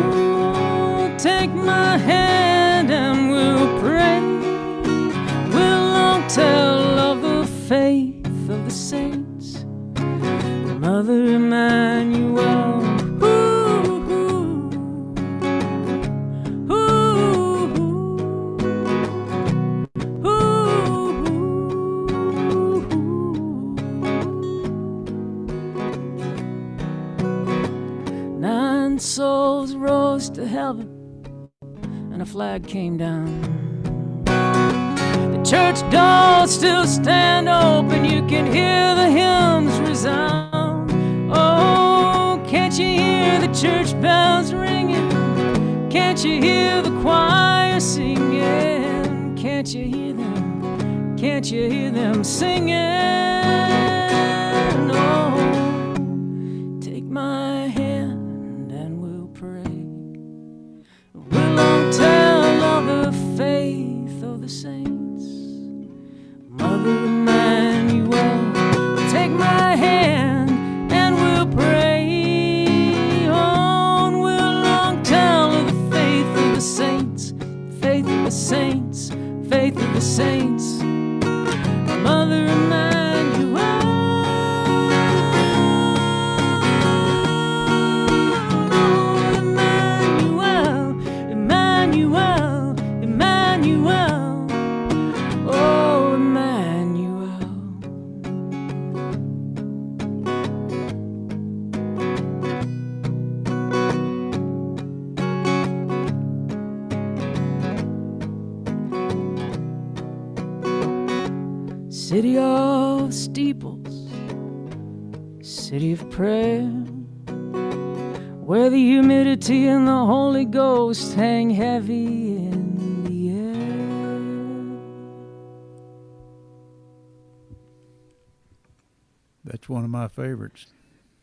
take my hand and we'll pray. We'll long tell of the faith of the saints, Mother Emmanuel. Nine souls rose to heaven and a flag came down. The church doors still stand open, you can hear the hymns resound. Oh, can't you hear the church bells ringing? Can't you hear the choir singing? Can't you hear them? Can't you hear them singing? Oh, take my hand and we'll pray. We'll long tell of the faith of the saints, Mother Emmanuel. Take my hand and we'll pray. Oh, and we'll long tell of the faith of the saints, faith of the saints, faith of the saints, Mother Emmanuel. City of steeples, city of prayer, where the humidity and the Holy Ghost hang heavy in the air. That's one of my favorites.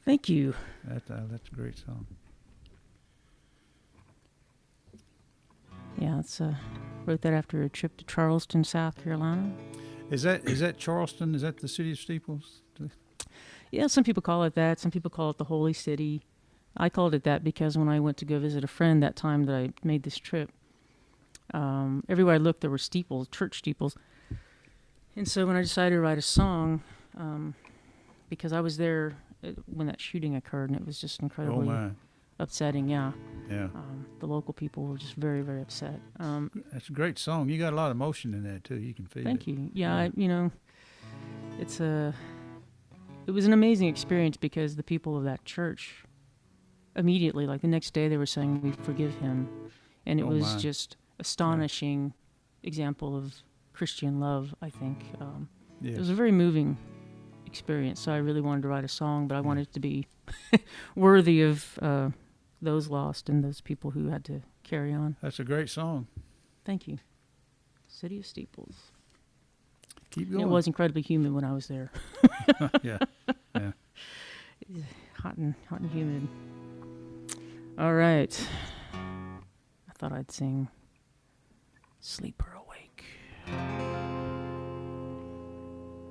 Thank you. That's a great song. Yeah, it's Wrote that after a trip to Charleston, South Carolina. Is that Charleston? Is that the city of steeples? Yeah, some people call it that. Some people call it the Holy City. I called it that because when I went to go visit a friend that time that I made this trip, everywhere I looked there were steeples, church steeples. And so when I decided to write a song, because I was there when that shooting occurred, and it was just incredibly upsetting. Yeah. The local people were just very, very upset. That's a great song. You got a lot of emotion in that too. You can feel it. Thank you. Yeah, it was an amazing experience because the people of that church immediately, like the next day, they were saying, "We forgive him," and it was just astonishing example of Christian love. I think it was a very moving experience. So I really wanted to write a song, but I wanted it to be worthy of those lost and those people who had to carry on. That's a great song. Thank you. City of Steeples. Keep going. It was incredibly humid when I was there. Yeah. Hot and humid. All right. I thought I'd sing Sleep or Awake.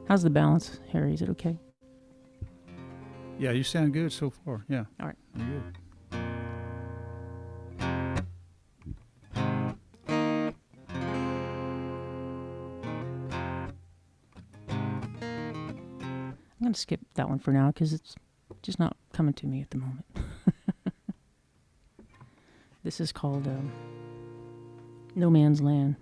How's the balance, Harry? Is it okay? Yeah, you sound good so far. Yeah. All right. You're good. I'm going to skip that one for now because it's just not coming to me at the moment. This is called No Man's Land.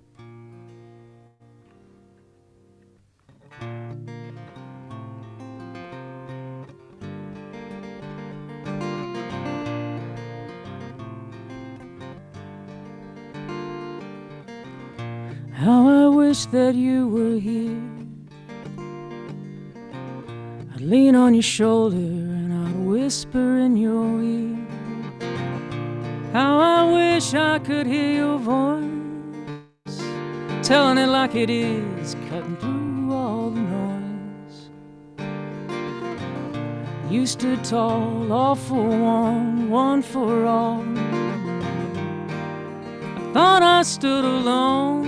How I wish that you were here. I'd lean on your shoulder and I'd whisper in your ear. How I wish I could hear your voice, telling it like it is, cutting through all the noise. You stood tall, all for one for all. I thought I stood alone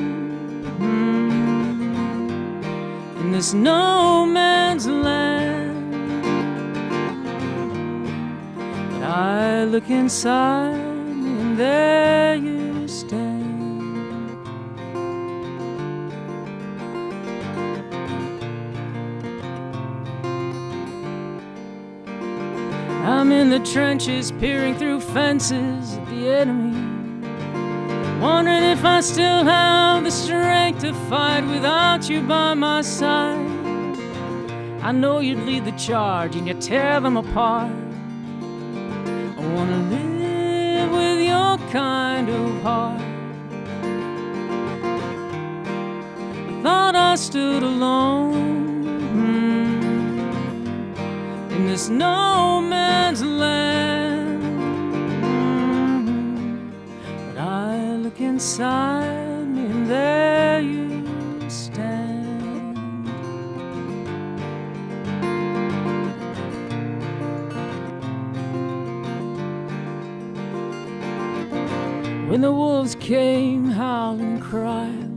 in this no man's land, but I look inside and there you stand. I'm in the trenches, peering through fences at the enemy, wondering if I still have the strength to fight without you by my side. I know you'd lead the charge and you'd tear them apart. I wanna live with your kind of heart. I thought I stood alone in this no man's land, but I look inside me and there you stand. When the wolves came howling and crying,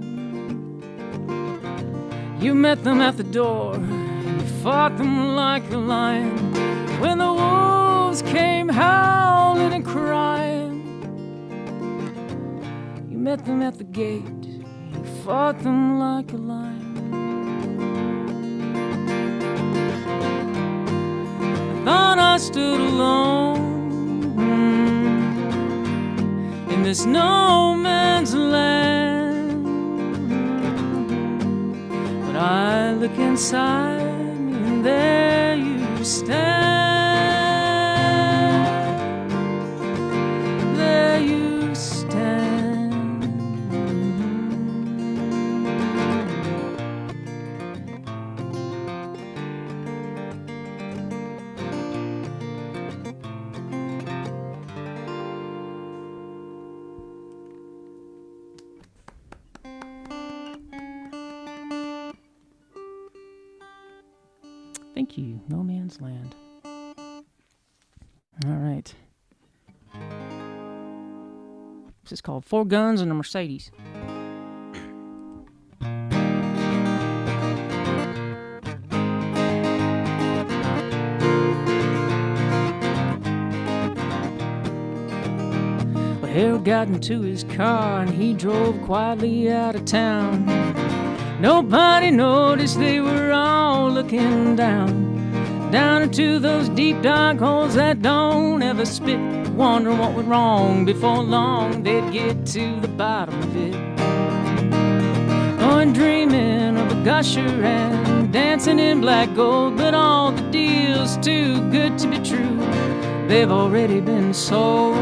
you met them at the door and you fought them like a lion. When the wolves came howling and crying, you met them at the gate, you fought them like a lion. I thought I stood alone in this no man's land, but I look inside me and there you stand. There you stand. Thank you, No Man's Land. All right. This is called Four Guns and a Mercedes. Harold got into his car and he drove quietly out of town. Nobody noticed, they were all looking down into those deep dark holes that don't ever spit, wondering what went wrong. Before long they'd get to the bottom of it. Oh, and dreaming of a gusher and dancing in black gold, but all the deals too good to be true, they've already been sold.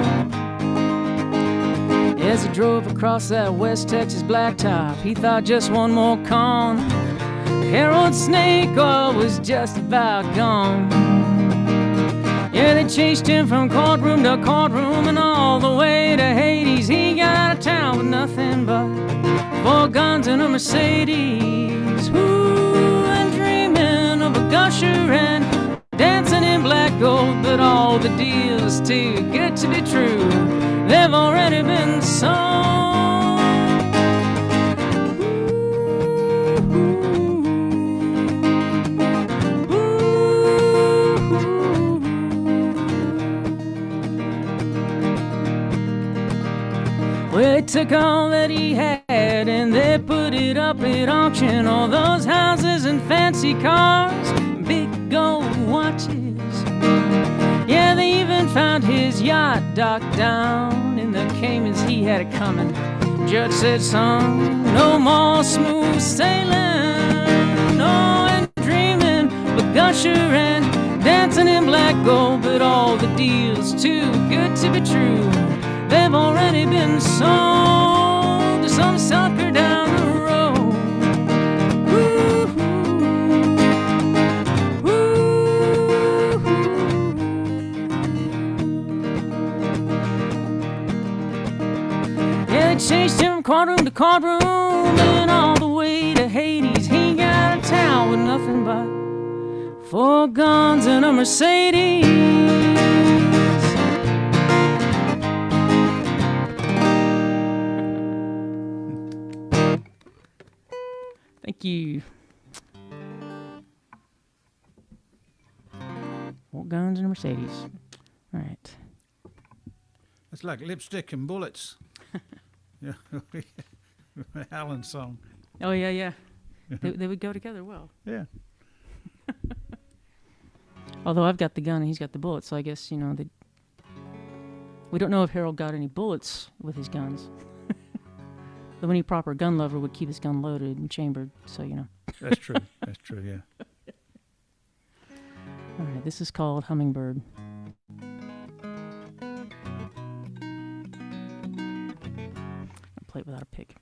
As he drove across that West Texas blacktop, he thought just one more con. Harold's snake oil was just about gone. Yeah, they chased him from courtroom to courtroom and all the way to Hades. He got out of town with nothing but 4 guns and a Mercedes. Ooh, and dreaming of a gusher and dancing in black gold, but all the deals too good to be true, they've already been sold. Well, they took all that he had and they put it up at auction. All those houses and fancy cars, big gold watches. Yeah, they even found his yacht docked down in the Caymans. He had it coming. Judge said, son, no more smooth sailing. No, and dreaming of gusher and dancing in black gold, but all the deals too good to be true, they've already been sold to some sucker down the road. Ooh, ooh, ooh. Yeah, they chased him from courtroom to courtroom and all the way to Hades. He got out of town with nothing but 4 guns and a Mercedes. Thank you. 4 guns and a Mercedes. All right. It's like lipstick and bullets. Yeah, Alan's song. Oh, yeah, yeah. They would go together well. Yeah. Although I've got the gun and he's got the bullets, so I guess, we don't know if Harold got any bullets with his guns. Though any proper gun lover would keep his gun loaded and chambered, so That's true. That's true, yeah. All right, this is called Hummingbird. I'll play it without a pick.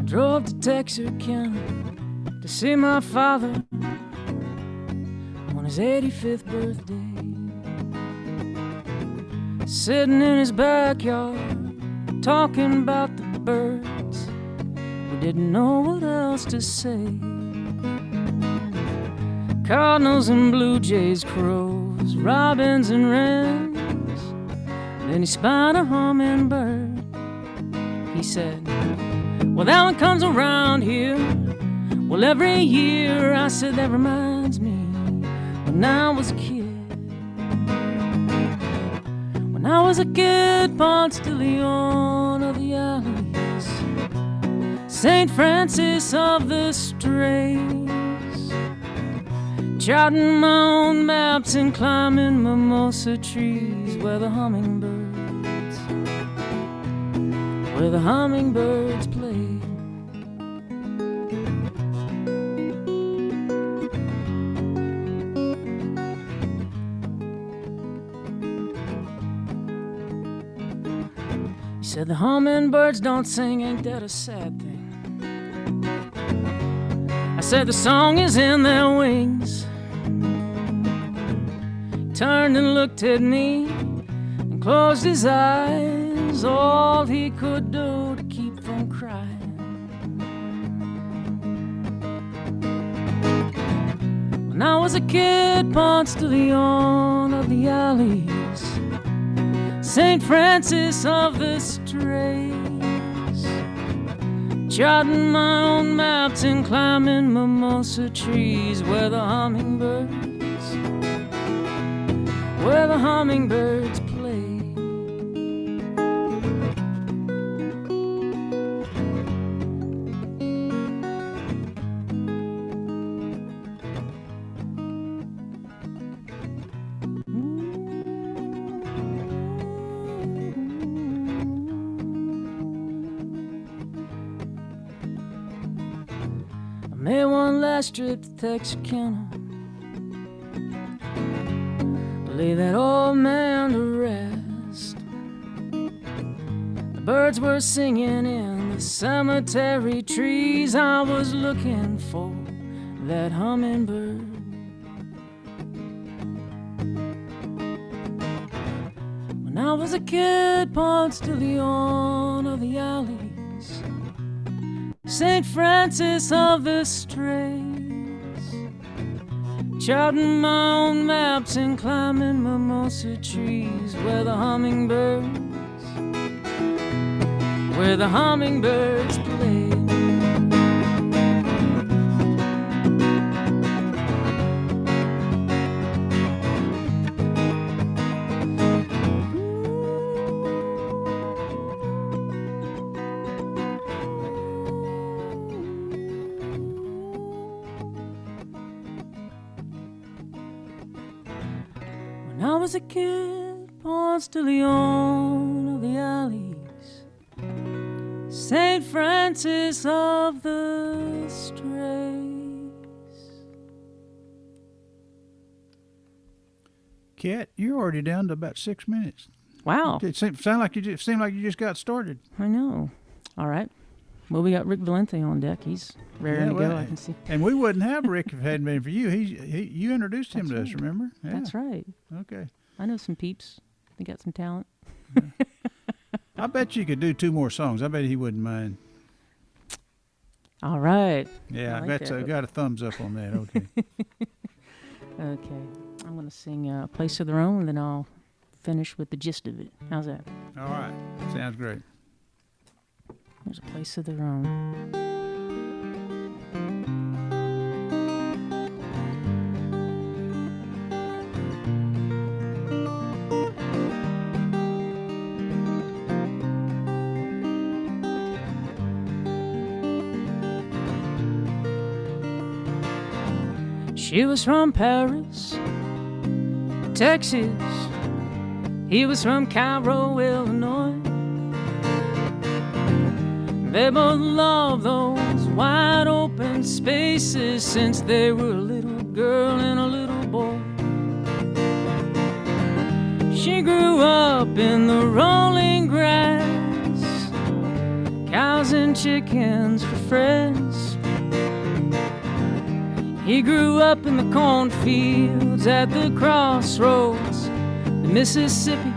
Drove to Texarkana to see my father on his 85th birthday. Sitting in his backyard, talking about the birds. We didn't know what else to say. Cardinals and blue jays, crows, robins and wrens. Then he spied a hummingbird. He said, well, that one comes around here. Well, every year. I said, that reminds me when I was a kid. When I was a kid, Ponce de Leon of the alleys, St. Francis of the Strays, charting my own maps and climbing mimosa trees where the hummingbirds play. He said the hummingbirds don't sing, ain't that a sad thing? I said the song is in their wings. He turned and looked at me and closed his eyes, all he could do to keep from crying. When I was a kid, Ponce de Leon of the alleys, St. Francis of the Straits, charting my own maps and climbing mimosa trees where the hummingbirds play. I made one last trip to Texarkana, lay that old man to rest. The birds were singing in the cemetery trees. I was looking for that hummingbird. When I was a kid, Ponce de Leon of the alleys, St. Francis of the Straits, charting my own maps and climbing mimosa trees where the hummingbirds play. When I was a kid, Ponce de Leon of the alleys, St. Francis of the Straits. Kat, you're already down to about 6 minutes. Wow. It seemed like you just got started. I know. All right. Well, we got Rick Valente on deck. He's raring to go, I can see. And we wouldn't have Rick if it hadn't been for you. You introduced him to us, remember? Yeah. That's right. Okay. I know some peeps. They got some talent. I bet you could do 2 more songs. I bet he wouldn't mind. All right. Yeah, I like that's that. got a thumbs up on that. Okay. Okay. I'm going to sing A Place of Their Own, and then I'll finish with the gist of it. How's that? All right. Sounds great. There's a place of their own. She was from Paris, Texas. He was from Cairo, Illinois. They both loved those wide open spaces since they were a little girl and a little boy. She grew up in the rolling grass, cows and chickens for friends. He grew up in the cornfields at the crossroads, the Mississippi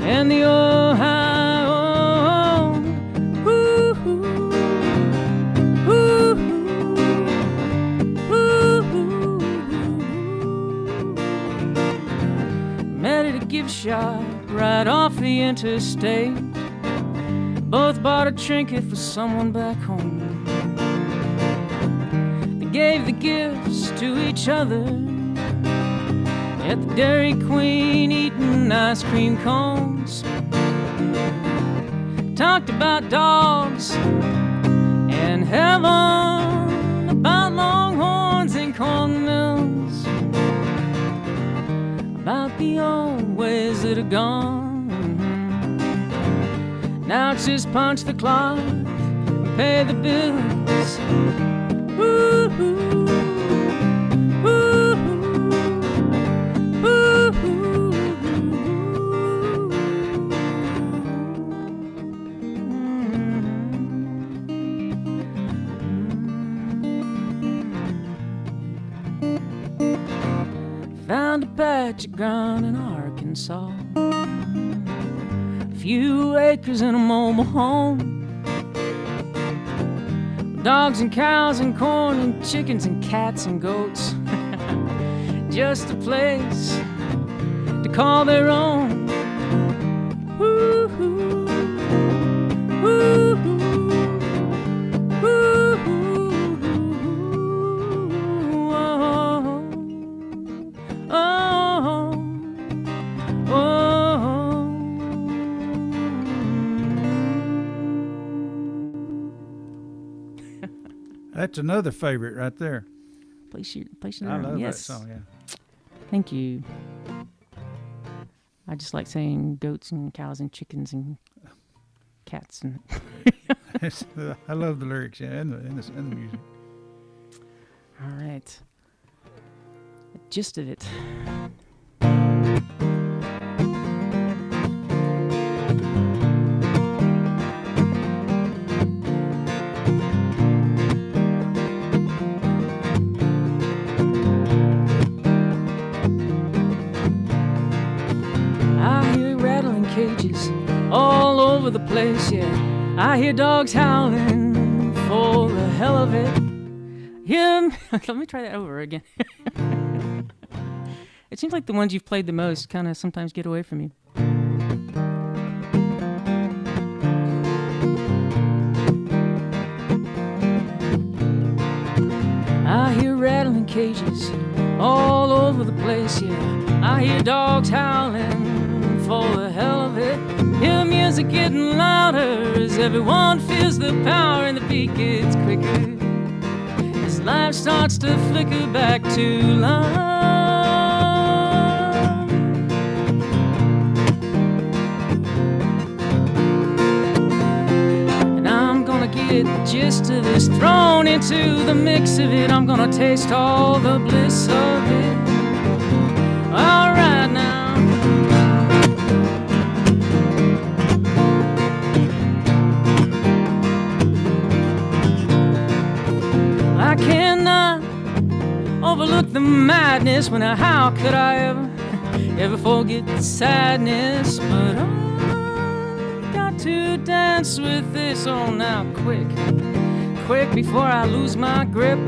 and the Ohio. Met at a gift shop right off the interstate. Both bought a trinket for someone back home. They gave the gifts to each other at the Dairy Queen, eating ice cream cones. Talked about dogs and heaven, about longhorns and cornmeals, about the old ways that are gone. Now it's just punch the clock and pay the bills. Woo-hoo, woo-hoo, woo-hoo. Found a patch of ground in Arkansas, a few acres and a mobile home. Dogs and cows and corn and chickens and cats and goats. just a place to call their own. Woo-hoo, woo-hoo, woo-hoo, oh, oh, oh. That's another favorite right there. Place your I love yes. that song. Yeah. Thank you. I just like saying goats and cows and chickens and cats and. I love the lyrics, yeah, and the music. All right. The gist of it. I hear rattling cages all over the place, yeah. I hear dogs howling for the hell of it. Him. Let me try that over again. It seems like the ones you've played the most kind of sometimes get away from you. I hear rattling cages all over the place, yeah. I hear dogs howling for the hell of it. Hear music getting louder as everyone feels the power and the beat gets quicker. As life starts to flicker back to life. And I'm gonna get the gist of this, thrown into the mix of it. I'm gonna taste all the bliss of it. All right now. I cannot overlook the madness when how could I ever forget the sadness? But I've got to dance with this all now, quick before I lose my grip.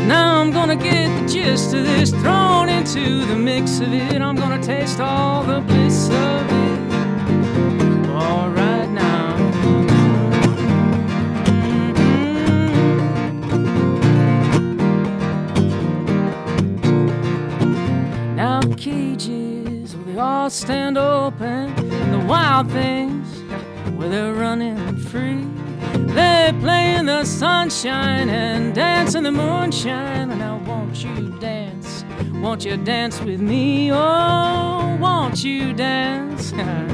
Now I'm gonna get the gist of this, thrown into the mix of it. I'm gonna taste all the bliss of it. All right now. Now the cages, oh, they all stand open. And the wild things, where they're running free. They play in the sunshine and dance in the moonshine. And now won't you dance? Won't you dance with me? Oh, won't you dance? Now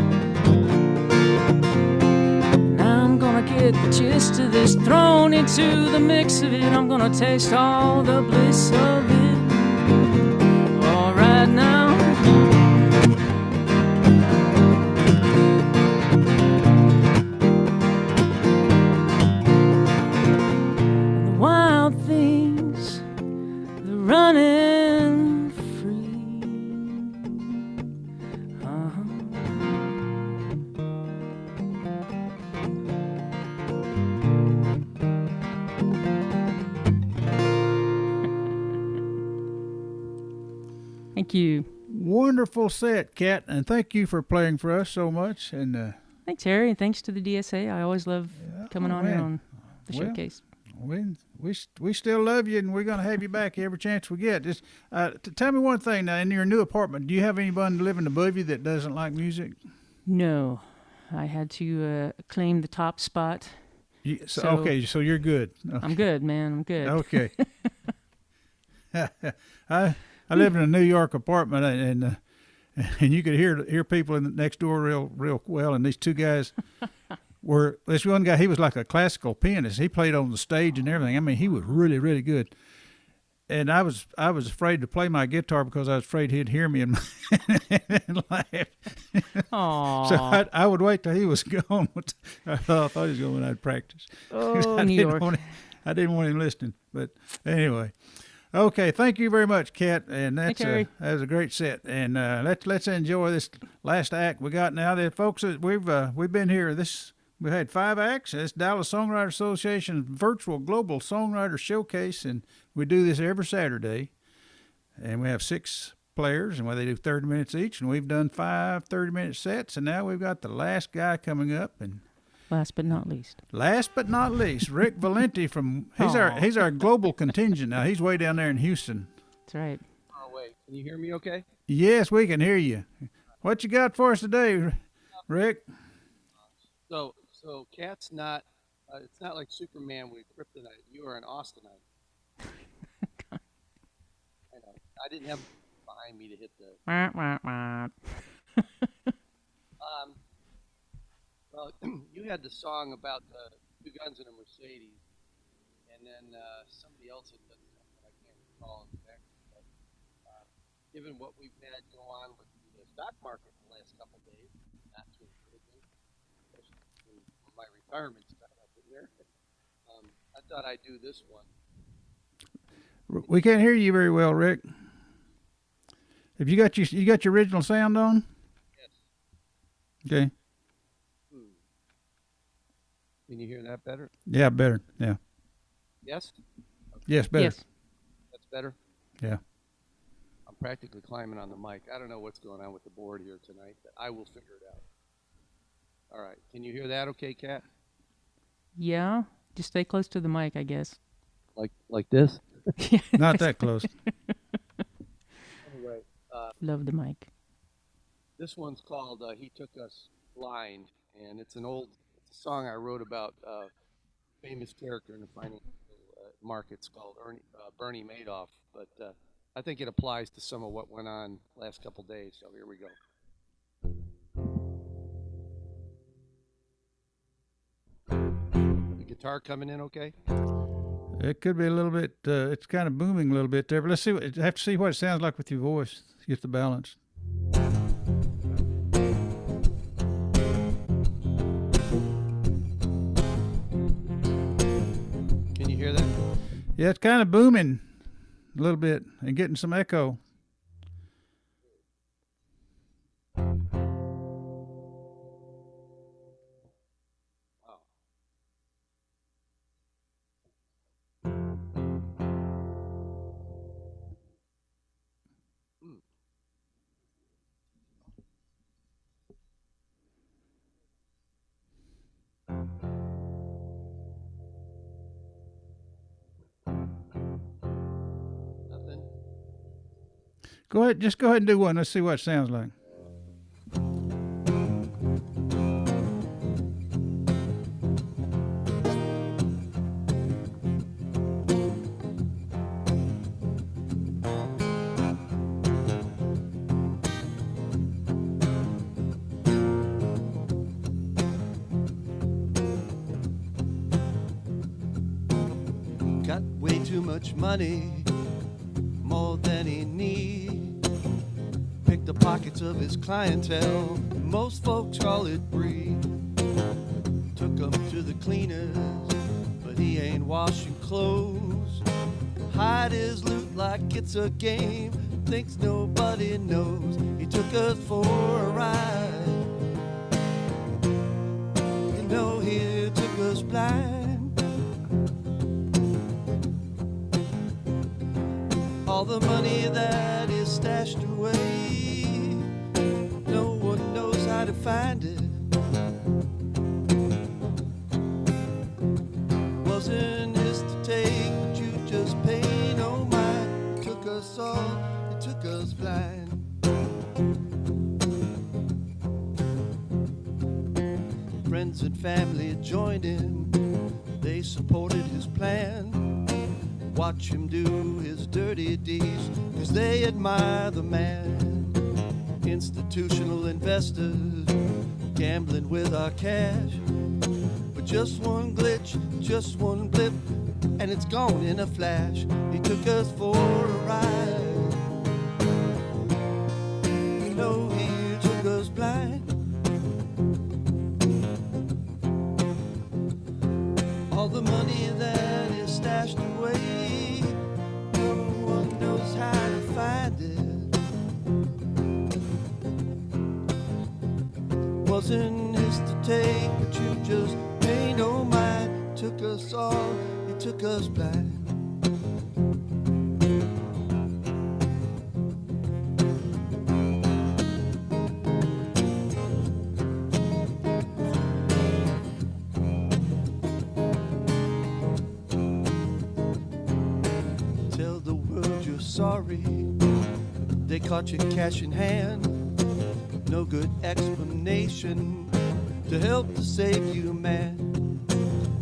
I'm gonna get the gist of this, thrown into the mix of it. I'm gonna taste all the bliss of it. All right now. Wild things, they're running free. Thank you. Wonderful set, Kat, and thank you for playing for us so much. And Thanks, Harry, and thanks to the DSA. I always love coming on here man. on the Well, showcase. we still love you, and we're going to have you back every chance we get. Just tell me one thing now. In your new apartment, do you have anyone living above you that doesn't like music? No, I had to claim the top spot. Okay, so you're good. Okay. I'm good, man. I'm good. Okay. I live in a New York apartment, and you could hear people in the next door real well. And these two guys were, this one guy, he was like a classical pianist. He played on the stage and everything. I mean, he was really, really good. And I was afraid to play my guitar because I was afraid he'd hear me and laugh. Aww. So I would wait till he was gone. I thought he was going when I'd practice. Oh, New York. I didn't want him listening. But anyway. Okay, thank you very much, Kat, and that was a great set. And let's enjoy this last act we got now. There, folks, we've been here. We had 5 acts. It's Dallas Songwriter Association's virtual global songwriter showcase, and we do this every Saturday. And we have 6 players, and they do 30 minutes each, and we've done 5 30-minute sets, and now we've got the last guy coming up. And Last but not least. last but not least, Rick Valente from he's our global contingent now. He's way down there in Houston. That's right. Oh, wait. Can you hear me okay? Yes, we can hear you. What you got for us today, Rick? So Cat's not, it's not like Superman with kryptonite. You are an Austinite. I know. I didn't have behind me to hit the. Wah, wah, wah. Well, you had the song about the 2 guns in a Mercedes, and then somebody else had done something I can't recall exactly. But given what we've had go on with the stock market the last couple of days, not too encouraging, especially when my retirement's coming up in there. I thought I'd do this one. We can't hear you very well, Rick. Have you got your original sound on? Yes. Okay. Can you hear that better? Yeah, better. Yeah. Yes? Yes, better. Yes. That's better? Yeah. I'm practically climbing on the mic. I don't know what's going on with the board here tonight, but I will figure it out. All right. Can you hear that okay, Kat? Yeah. Just stay close to the mic, I guess. Like this? Not that close. Anyway, Love the mic. this one's called He Took Us Blind, and it's a song I wrote about a famous character in the financial markets called Bernie Madoff, but I think it applies to some of what went on last couple days, so here we go. The guitar coming in okay? It could be a little bit. It's kind of booming a little bit there, but let's see. I have to see what it sounds like with your voice. Get the balance. Can you hear that? Yeah, it's kind of booming a little bit and getting some echo. Nothing? Go ahead, just go ahead and do one. Let's see what it sounds like. Got way too much money, more than he need. Picked the pockets of his clientele, most folks call it greed. Took 'em to the cleaners, but he ain't washing clothes. Hide his loot like it's a game, thinks nobody knows. He took us for a ride, you know he took us blind. All the money that is stashed away, no one knows how to find it. Wasn't his to take, but you just pay no mind. Took us all, it took us blind. Friends and family joined him, they supported his plan. Watch him do his dirty deeds, 'cause they admire the man. Institutional investors gambling with our cash. But just one glitch, just one blip, and it's gone in a flash. He took us for a ride, you know he took us blind. All the money that is stashed away, no one knows how to find it. Wasn't his to take, but you just pay no mind. Took us all, he took us blind. tell the world you're sorry. They caught you cash in hand, no good explanation to help to save you, man.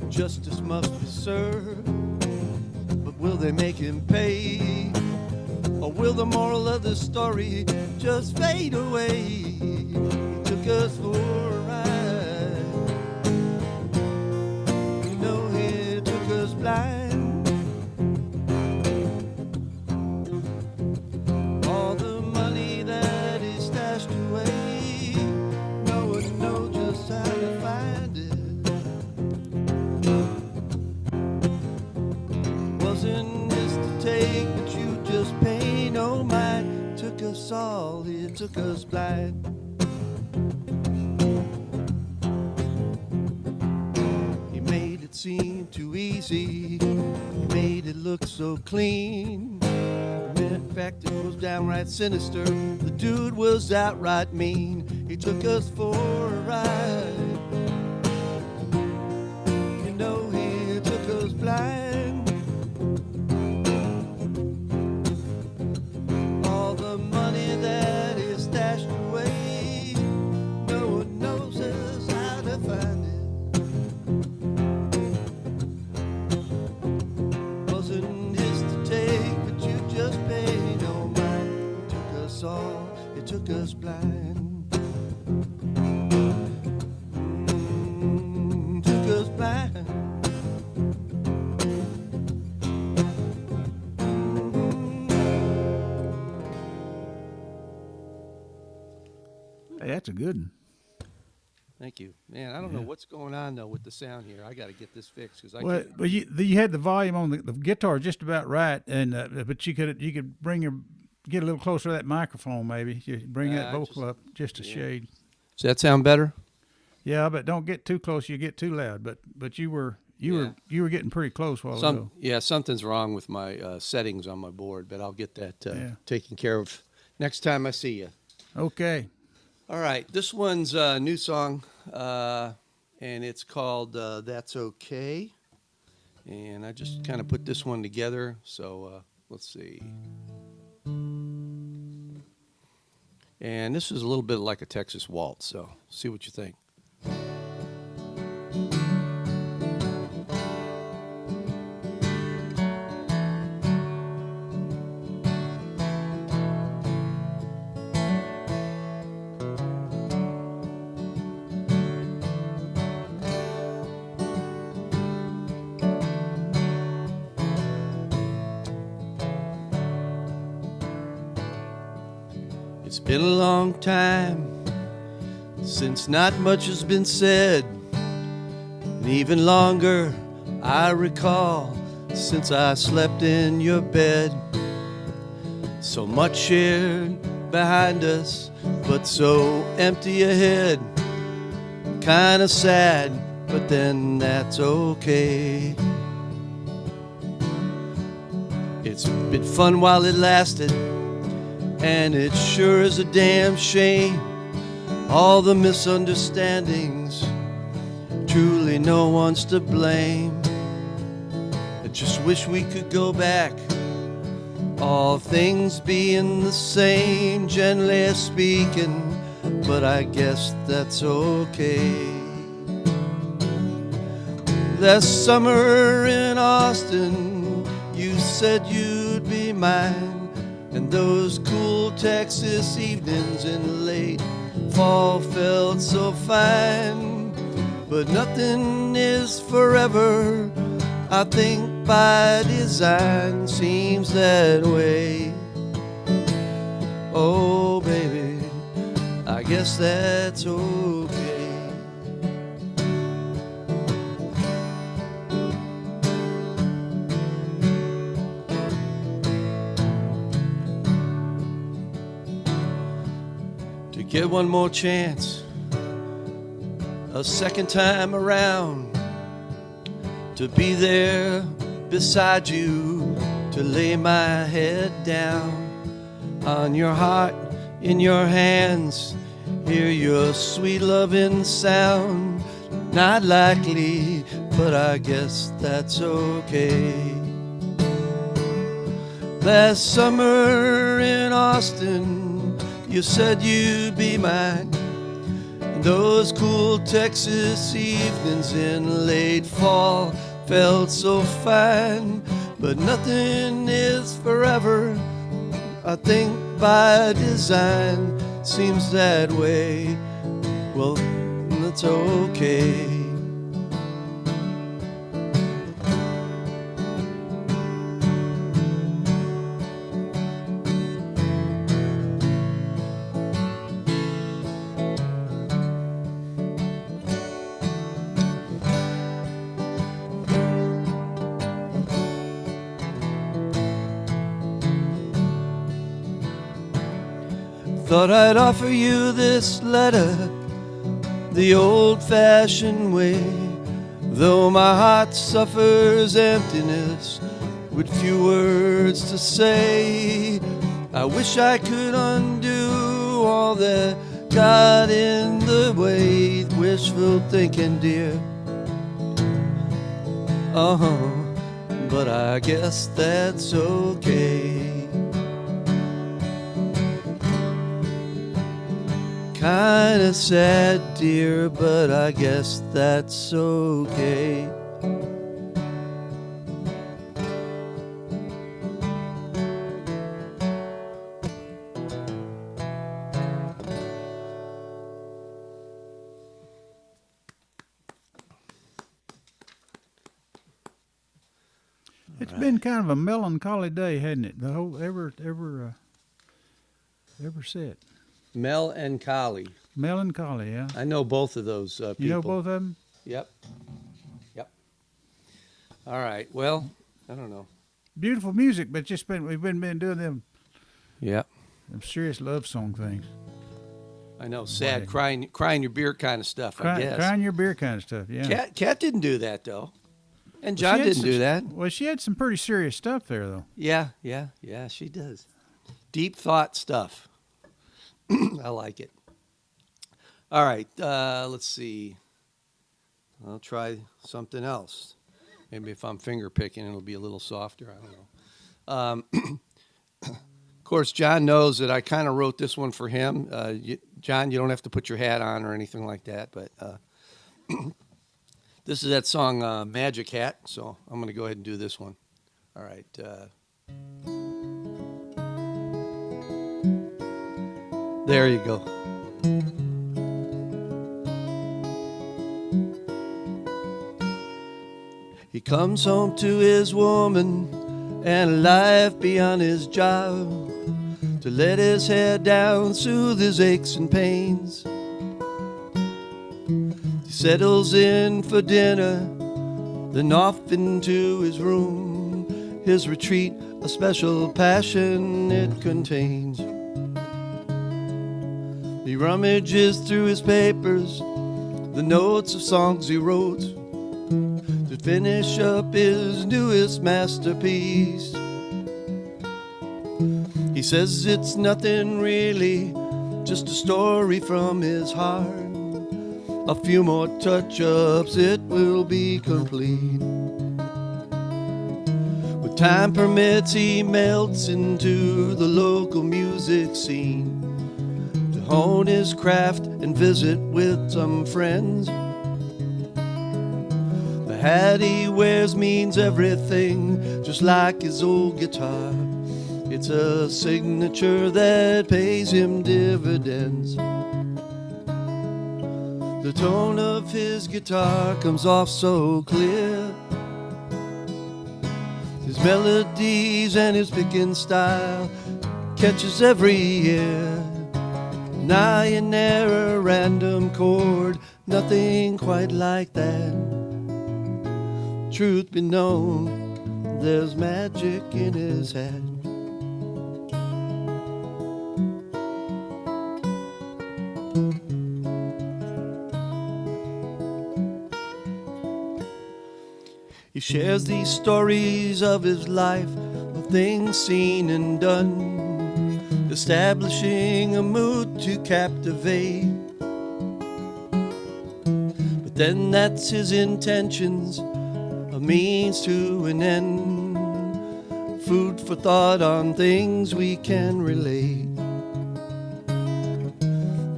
Justice must be served, but will they make him pay? Or will the moral of the story just fade away? He took us for a ride. You know he took us blind. All the money that he stashed away, no one knows just how to find it. Wasn't his to take, but you just pay no mind. Took us all, he took us blind. He made it seem too easy, he made it look so clean. In fact, it was downright sinister. The dude was outright mean. He took us for a ride. You know, he took us blind. All the money that he stashed away, no one knows us how to find it. Wasn't his to take, but you just pay no mind. It took us all, it took us blind. Took us blind. Hey, that's a good one. Thank you, man. I don't know what's going on though with the sound here. I got to get this fixed because I Well, can't. but you had the volume on the guitar just about right, and but you could bring get a little closer to that microphone maybe. You bring that vocal up just a shade. Does that sound better? Yeah, but don't get too close. You get too loud. But you were getting pretty close while ago. Yeah, something's wrong with my settings on my board, but I'll get that taken care of next time I see you. Okay. All right, this one's a new song, and it's called That's Okay. And I just kind of put this one together, so let's see. And this is a little bit like a Texas waltz, so see what you think. It's been a long time since not much has been said, and even longer I recall since I slept in your bed. So much shared behind us, but so empty ahead. Kinda sad, but then that's okay. It's been fun while it lasted, and it sure is a damn shame. All the misunderstandings, truly no one's to blame. I just wish we could go back, all things being the same, generally speaking, but I guess that's okay. Last summer in Austin, you said you'd be mine. And those cool Texas evenings in late fall felt so fine. But nothing is forever, I think by design seems that way. Oh baby, I guess that's okay. Get one more chance, a second time around, to be there beside you, to lay my head down on your heart, in your hands, hear your sweet loving sound. Not likely, but I guess that's okay. Last summer in Austin, you said you'd be mine. And those cool Texas evenings in late fall felt so fine. But nothing is forever, I think by design. Seems that way, well, that's okay. Thought I'd offer you this letter the old-fashioned way, though my heart suffers emptiness with few words to say. I wish I could undo all that got in the way. Wishful thinking, dear. But I guess that's okay. Kinda sad, dear, but I guess that's okay. It's been kind of a melancholy day, hasn't it? The whole ever set. Mel and Collie. Melancholy, yeah. I know both of those people. You know both of them? Yep. All right. Well, I don't know. Beautiful music, but we've been doing them Yep. serious love song things. I know. Sad, crying your beer kind of stuff, I guess. Crying your beer kind of stuff, yeah. Cat didn't do that, though. And John didn't do that. Well, she had some pretty serious stuff there, though. Yeah, she does. Deep thought stuff. I like it. All right, let's see. I'll try something else. Maybe if I'm finger picking, it'll be a little softer. I don't know. Of course, John knows that I kind of wrote this one for him. John, you don't have to put your hat on or anything like that, but this is that song Magic Hat, so I'm going to go ahead and do this one. All right. There you go. He comes home to his woman and a life beyond his job, to let his head down, soothe his aches and pains. He settles in for dinner, then off into his room, his retreat, a special passion it contains. He rummages through his papers, the notes of songs he wrote, to finish up his newest masterpiece. He says it's nothing really, just a story from his heart. A few more touch-ups, it will be complete. With time permits, he melts into the local music scene, to hone his craft and visit with some friends. The hat he wears means everything, just like his old guitar. It's a signature that pays him dividends. The tone of his guitar comes off so clear, his melodies and his picking style catches every ear. Nigh and ne'er a random chord, nothing quite like that. Truth be known, there's magic in his hat. He shares these stories of his life, of things seen and done, establishing a mood to captivate. But then that's his intentions, a means to an end. food for thought on things we can relate.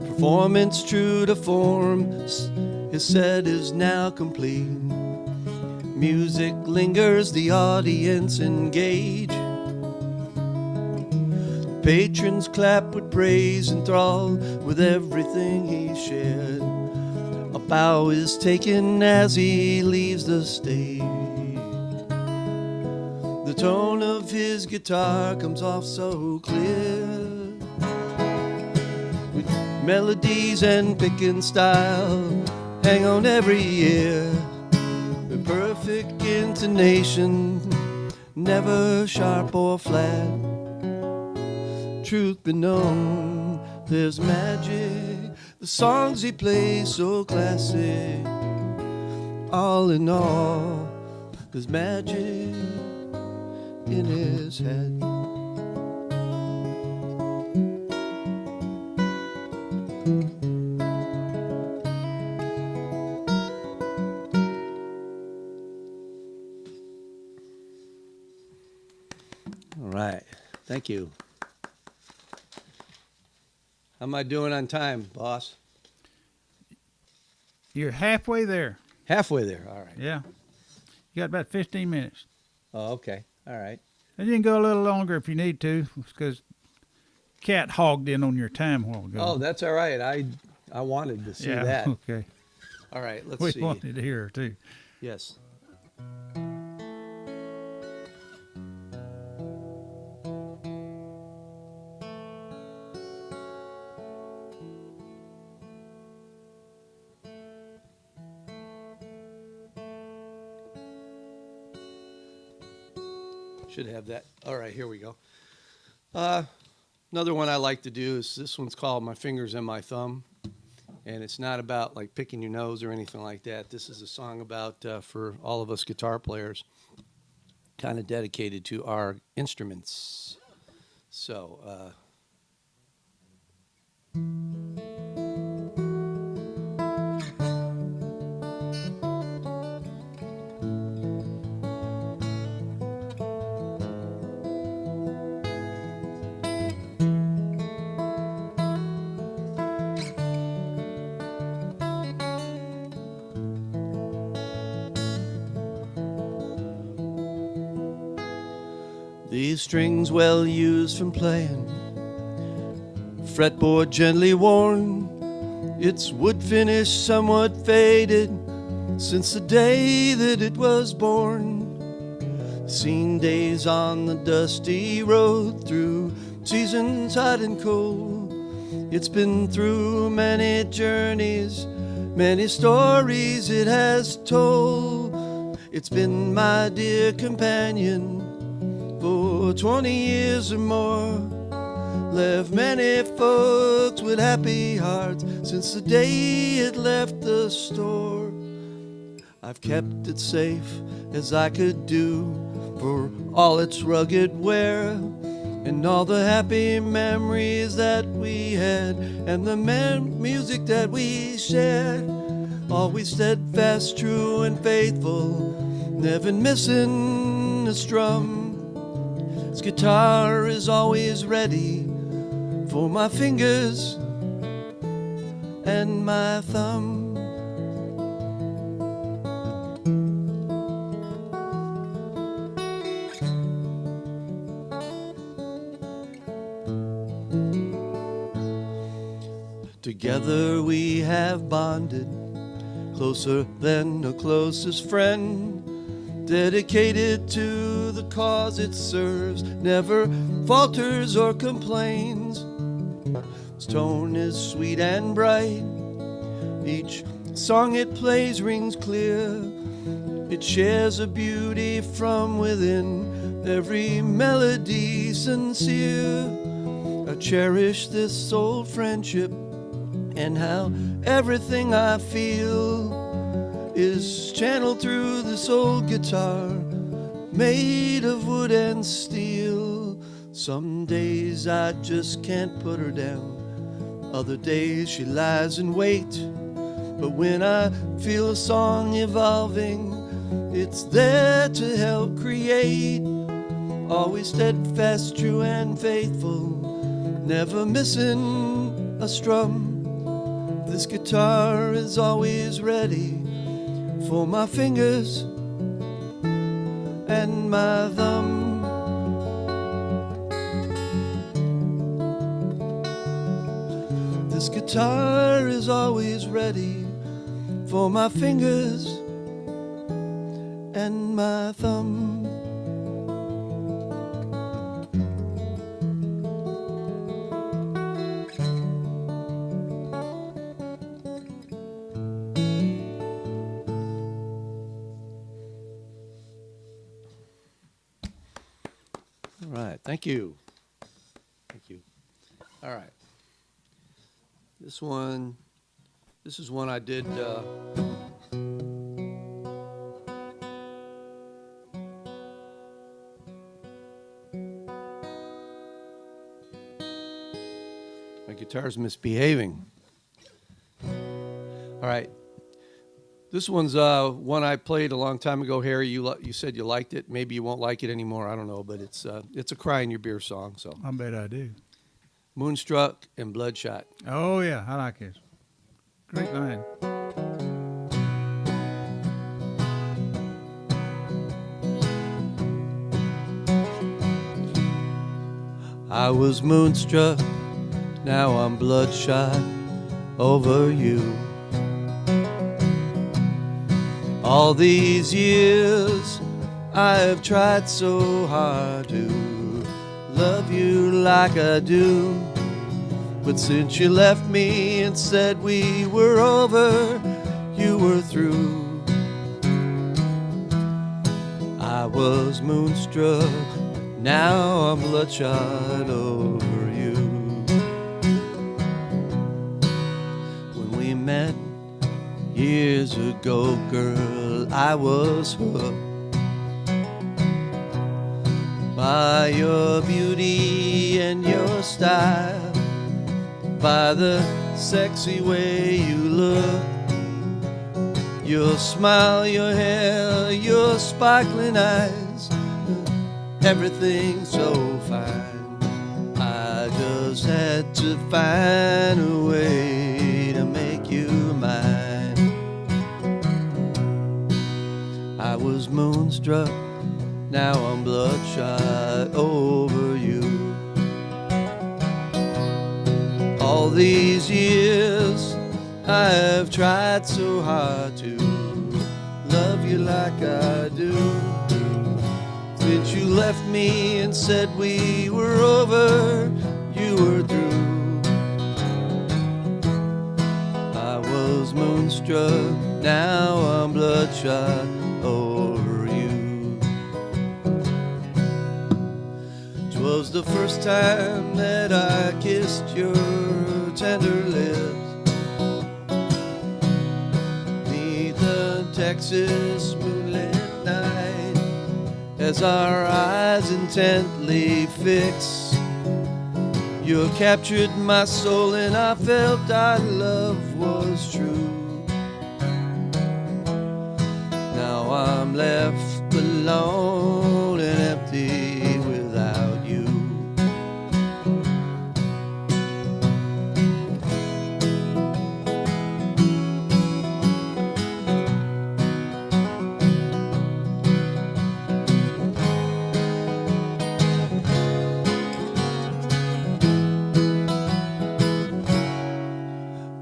Performance true to form, his set is now complete. Music lingers, the audience engage. Patrons clap with praise, enthralled with everything he shared. A bow is taken as he leaves the stage. The tone of his guitar comes off so clear, with melodies and picking style hang on every ear. The perfect intonation, never sharp or flat. Truth be known, there's magic. The songs he plays so classic. All in all, there's magic in his head. All right, thank you. How am I doing on time, boss? You're halfway there. Halfway there, all right. Yeah. You got about 15 minutes. Oh, okay, all right. And you can go a little longer if you need to, because Cat hogged in on your time a while ago. Oh, that's all right. I wanted to see that. Okay. All right, let's We see. wanted to hear her too. Yes. Should have that. All right, here we go. Another one I like to do is this one's called My Fingers and My Thumb. And it's not about like picking your nose or anything like that. This is a song about, for all of us guitar players, kind of dedicated to our instruments. So, these strings well used from playing, fretboard gently worn, its wood finish somewhat faded since the day that it was born. Seen days on the dusty road through seasons hot and cold. It's been through many journeys, many stories it has told. It's been my dear companion for 20 years or more. Left many folks with happy hearts since the day it left the store. I've kept it safe as I could do for all its rugged wear, and all the happy memories that we had, and the music that we shared. Always steadfast, true and faithful, never missing a strum. His guitar is always ready for my fingers and my thumb. Together we have bonded, closer than a closest friend, dedicated to the cause it serves, never falters or complains. Its tone is sweet and bright, each song it plays rings clear. It shares a beauty from within, every melody sincere. I cherish this old friendship, and how everything I feel is channeled through this old guitar, made of wood and steel. Some days I just can't put her down, other days she lies in wait. But when I feel a song evolving, it's there to help create always steadfast, true and faithful, never missing a strum. This guitar is always ready for my fingers and my thumb. This guitar is always ready for my fingers and my thumb. All right, thank you. Thank you. All right. This is one I did my guitar's misbehaving. All right. This one's one I played a long time ago, Harry. You said you liked it. Maybe you won't like it anymore. I don't know, but it's a Cry in Your Beer song. So I bet I do. Moonstruck and Bloodshot. Oh, yeah, I like this. Great line. I was moonstruck, now I'm bloodshot over you. All these years I've tried so hard to love you like I do, but since you left me and said we were over, you were through. I was moonstruck, now I'm bloodshot over you. When we met years ago, girl, I was hooked by your beauty and your style, by the sexy way you look, your smile, your hair, your sparkling eyes, everything so fine. I just had to find a way to make you mine. I was moonstruck, now I'm bloodshot over you. All these years I've tried so hard to love you like I do. Since you left me and said we were over, you were through. I was moonstruck, now I'm bloodshot over you. 'Twas the first time that I kissed your tender lips, neath the Texas moonlit night, as our eyes intently fix. You captured my soul and I felt our love was true. Now I'm left alone and empty without you.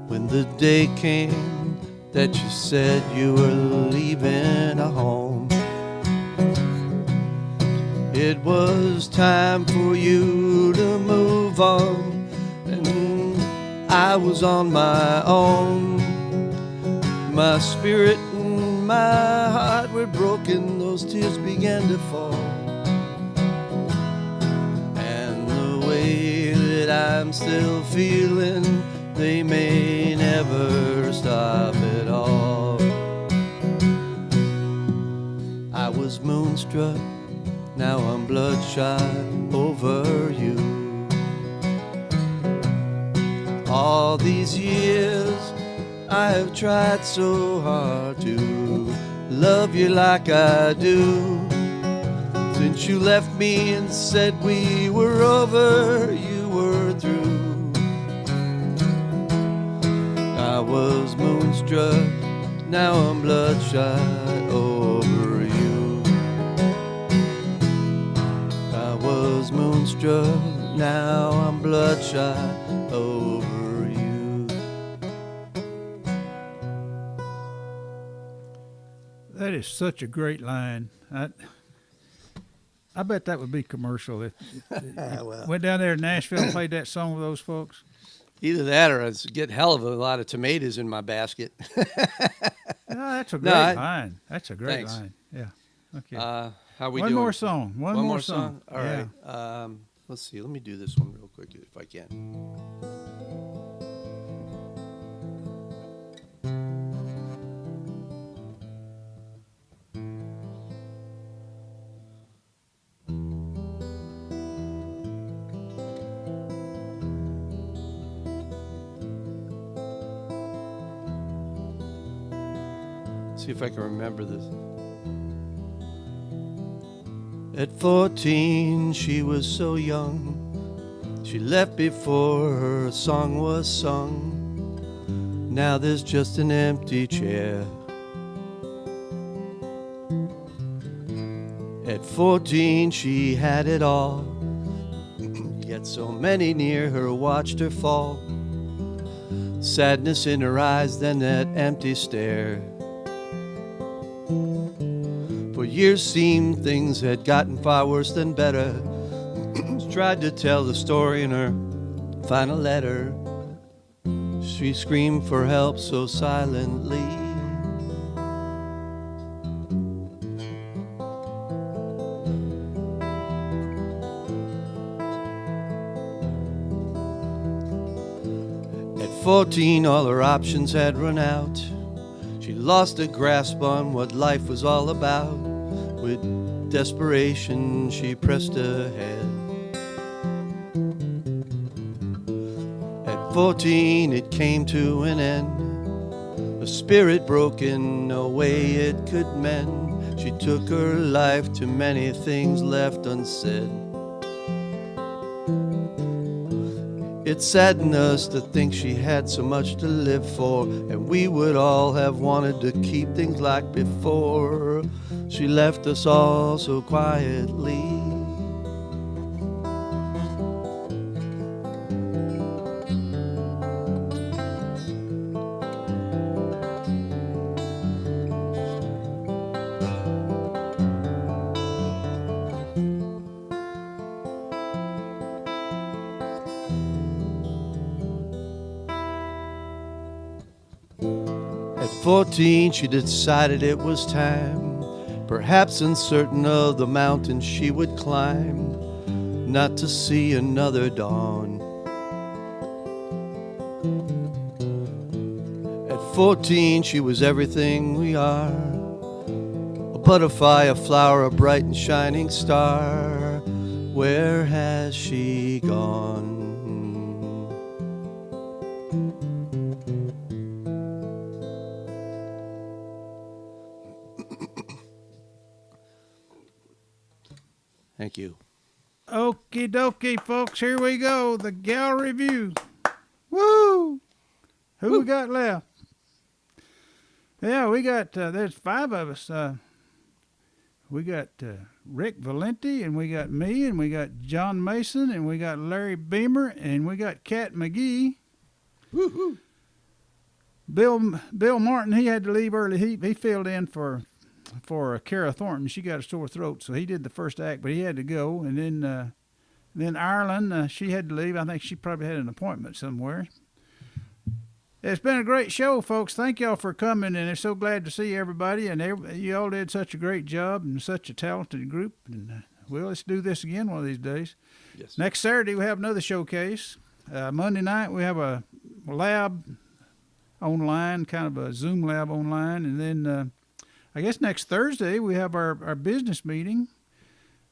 When the day came that you said you were leaving a home, it was time for you to move on, and I was on my own. My spirit and my heart were broken, those tears began to fall, and the way that I'm still feeling, they may never stop at all. I was moonstruck, now I'm bloodshot over you. All these years I have tried so hard to love you like I do. Since you left me and said we were over, you were through. I was moonstruck, now I'm bloodshot over you. I was moonstruck, now I'm bloodshot over you. That is such a great line. I bet that would be commercial if Well, went down there in Nashville and played that song with those folks. either that or I'd get hell of a lot of tomatoes in my basket. No, that's a great line. That's a great Thanks. line. Yeah. Okay. How we One doing? more song. One more song. All Yeah. right. Let's see. Let me do this one real quick if I can. See if I can remember this. At 14, she was so young. She left before her song was sung. Now there's just an empty chair. At 14, she had it all. Yet so many near her watched her fall. Sadness in her eyes, then that empty stare. For years seemed things had gotten far worse than better. Tried to tell the story in her final letter. She screamed for help so silently. At 14, all her options had run out. She lost a grasp on what life was all about. With desperation, she pressed ahead. At 14, it came to an end. A spirit broken, no way it could mend. She took her life to many things left unsaid. It saddened us to think she had so much to live for, and we would all have wanted to keep things like before. She left us all so quietly. At 14, she decided it was time, perhaps uncertain of the mountain she would climb, not to see another dawn. At 14, she was everything we are, a butterfly, a flower, a bright and shining star. Where has she gone? Thank you. Okie dokie, folks. Here we go. The gal review. Woo! Who we got left? Yeah, we got, there's 5 of us. We got Rick Valente, and we got me, and we got John Mason, and we got Larry Beamer, and we got Cat McGee. Woo-hoo. Bill Martin, he had to leave early. He filled in for Kara Thornton. She got a sore throat, so he did the first act, but he had to go. And then Ireland, she had to leave. I think she probably had an appointment somewhere. It's been a great show, folks. Thank y'all for coming, and I'm so glad to see everybody. And you all did such a great job and such a talented group. And well, let's do this again one of these days. Yes. Next Saturday we have another showcase. Monday night we have a lab online, kind of a Zoom lab online, and then I guess next Thursday we have our business meeting.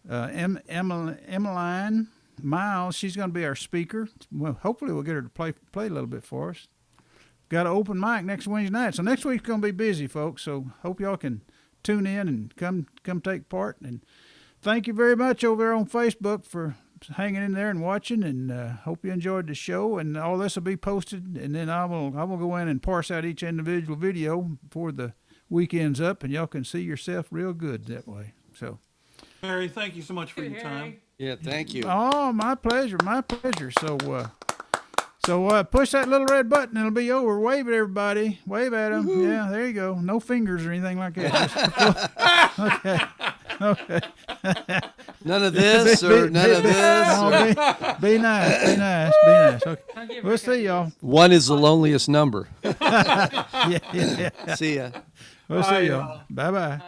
Emmeline Miles, she's going to be our speaker. Well, hopefully we'll get her to play a little bit for us. Got an open mic next Wednesday night, so next week's going to be busy, folks. So hope y'all can tune in and come take part. And thank you very much over there on Facebook for hanging in there and watching, and hope you enjoyed the show. And all this will be posted, and then I will go in and parse out each individual video before the weekend's up, and y'all can see yourself real good that way. So, Harry, thank you so much for your time. Yeah, thank you. oh, my pleasure, my pleasure. So, push that little red button, and it'll be over. Wave at everybody. Wave at them. Woo-hoo. Yeah, there you go. No fingers or anything like that. Okay. None of this or none of this. No, be nice. Okay. We'll see y'all. One is the loneliest number. Yeah. See ya. We'll see y'all. Bye-bye.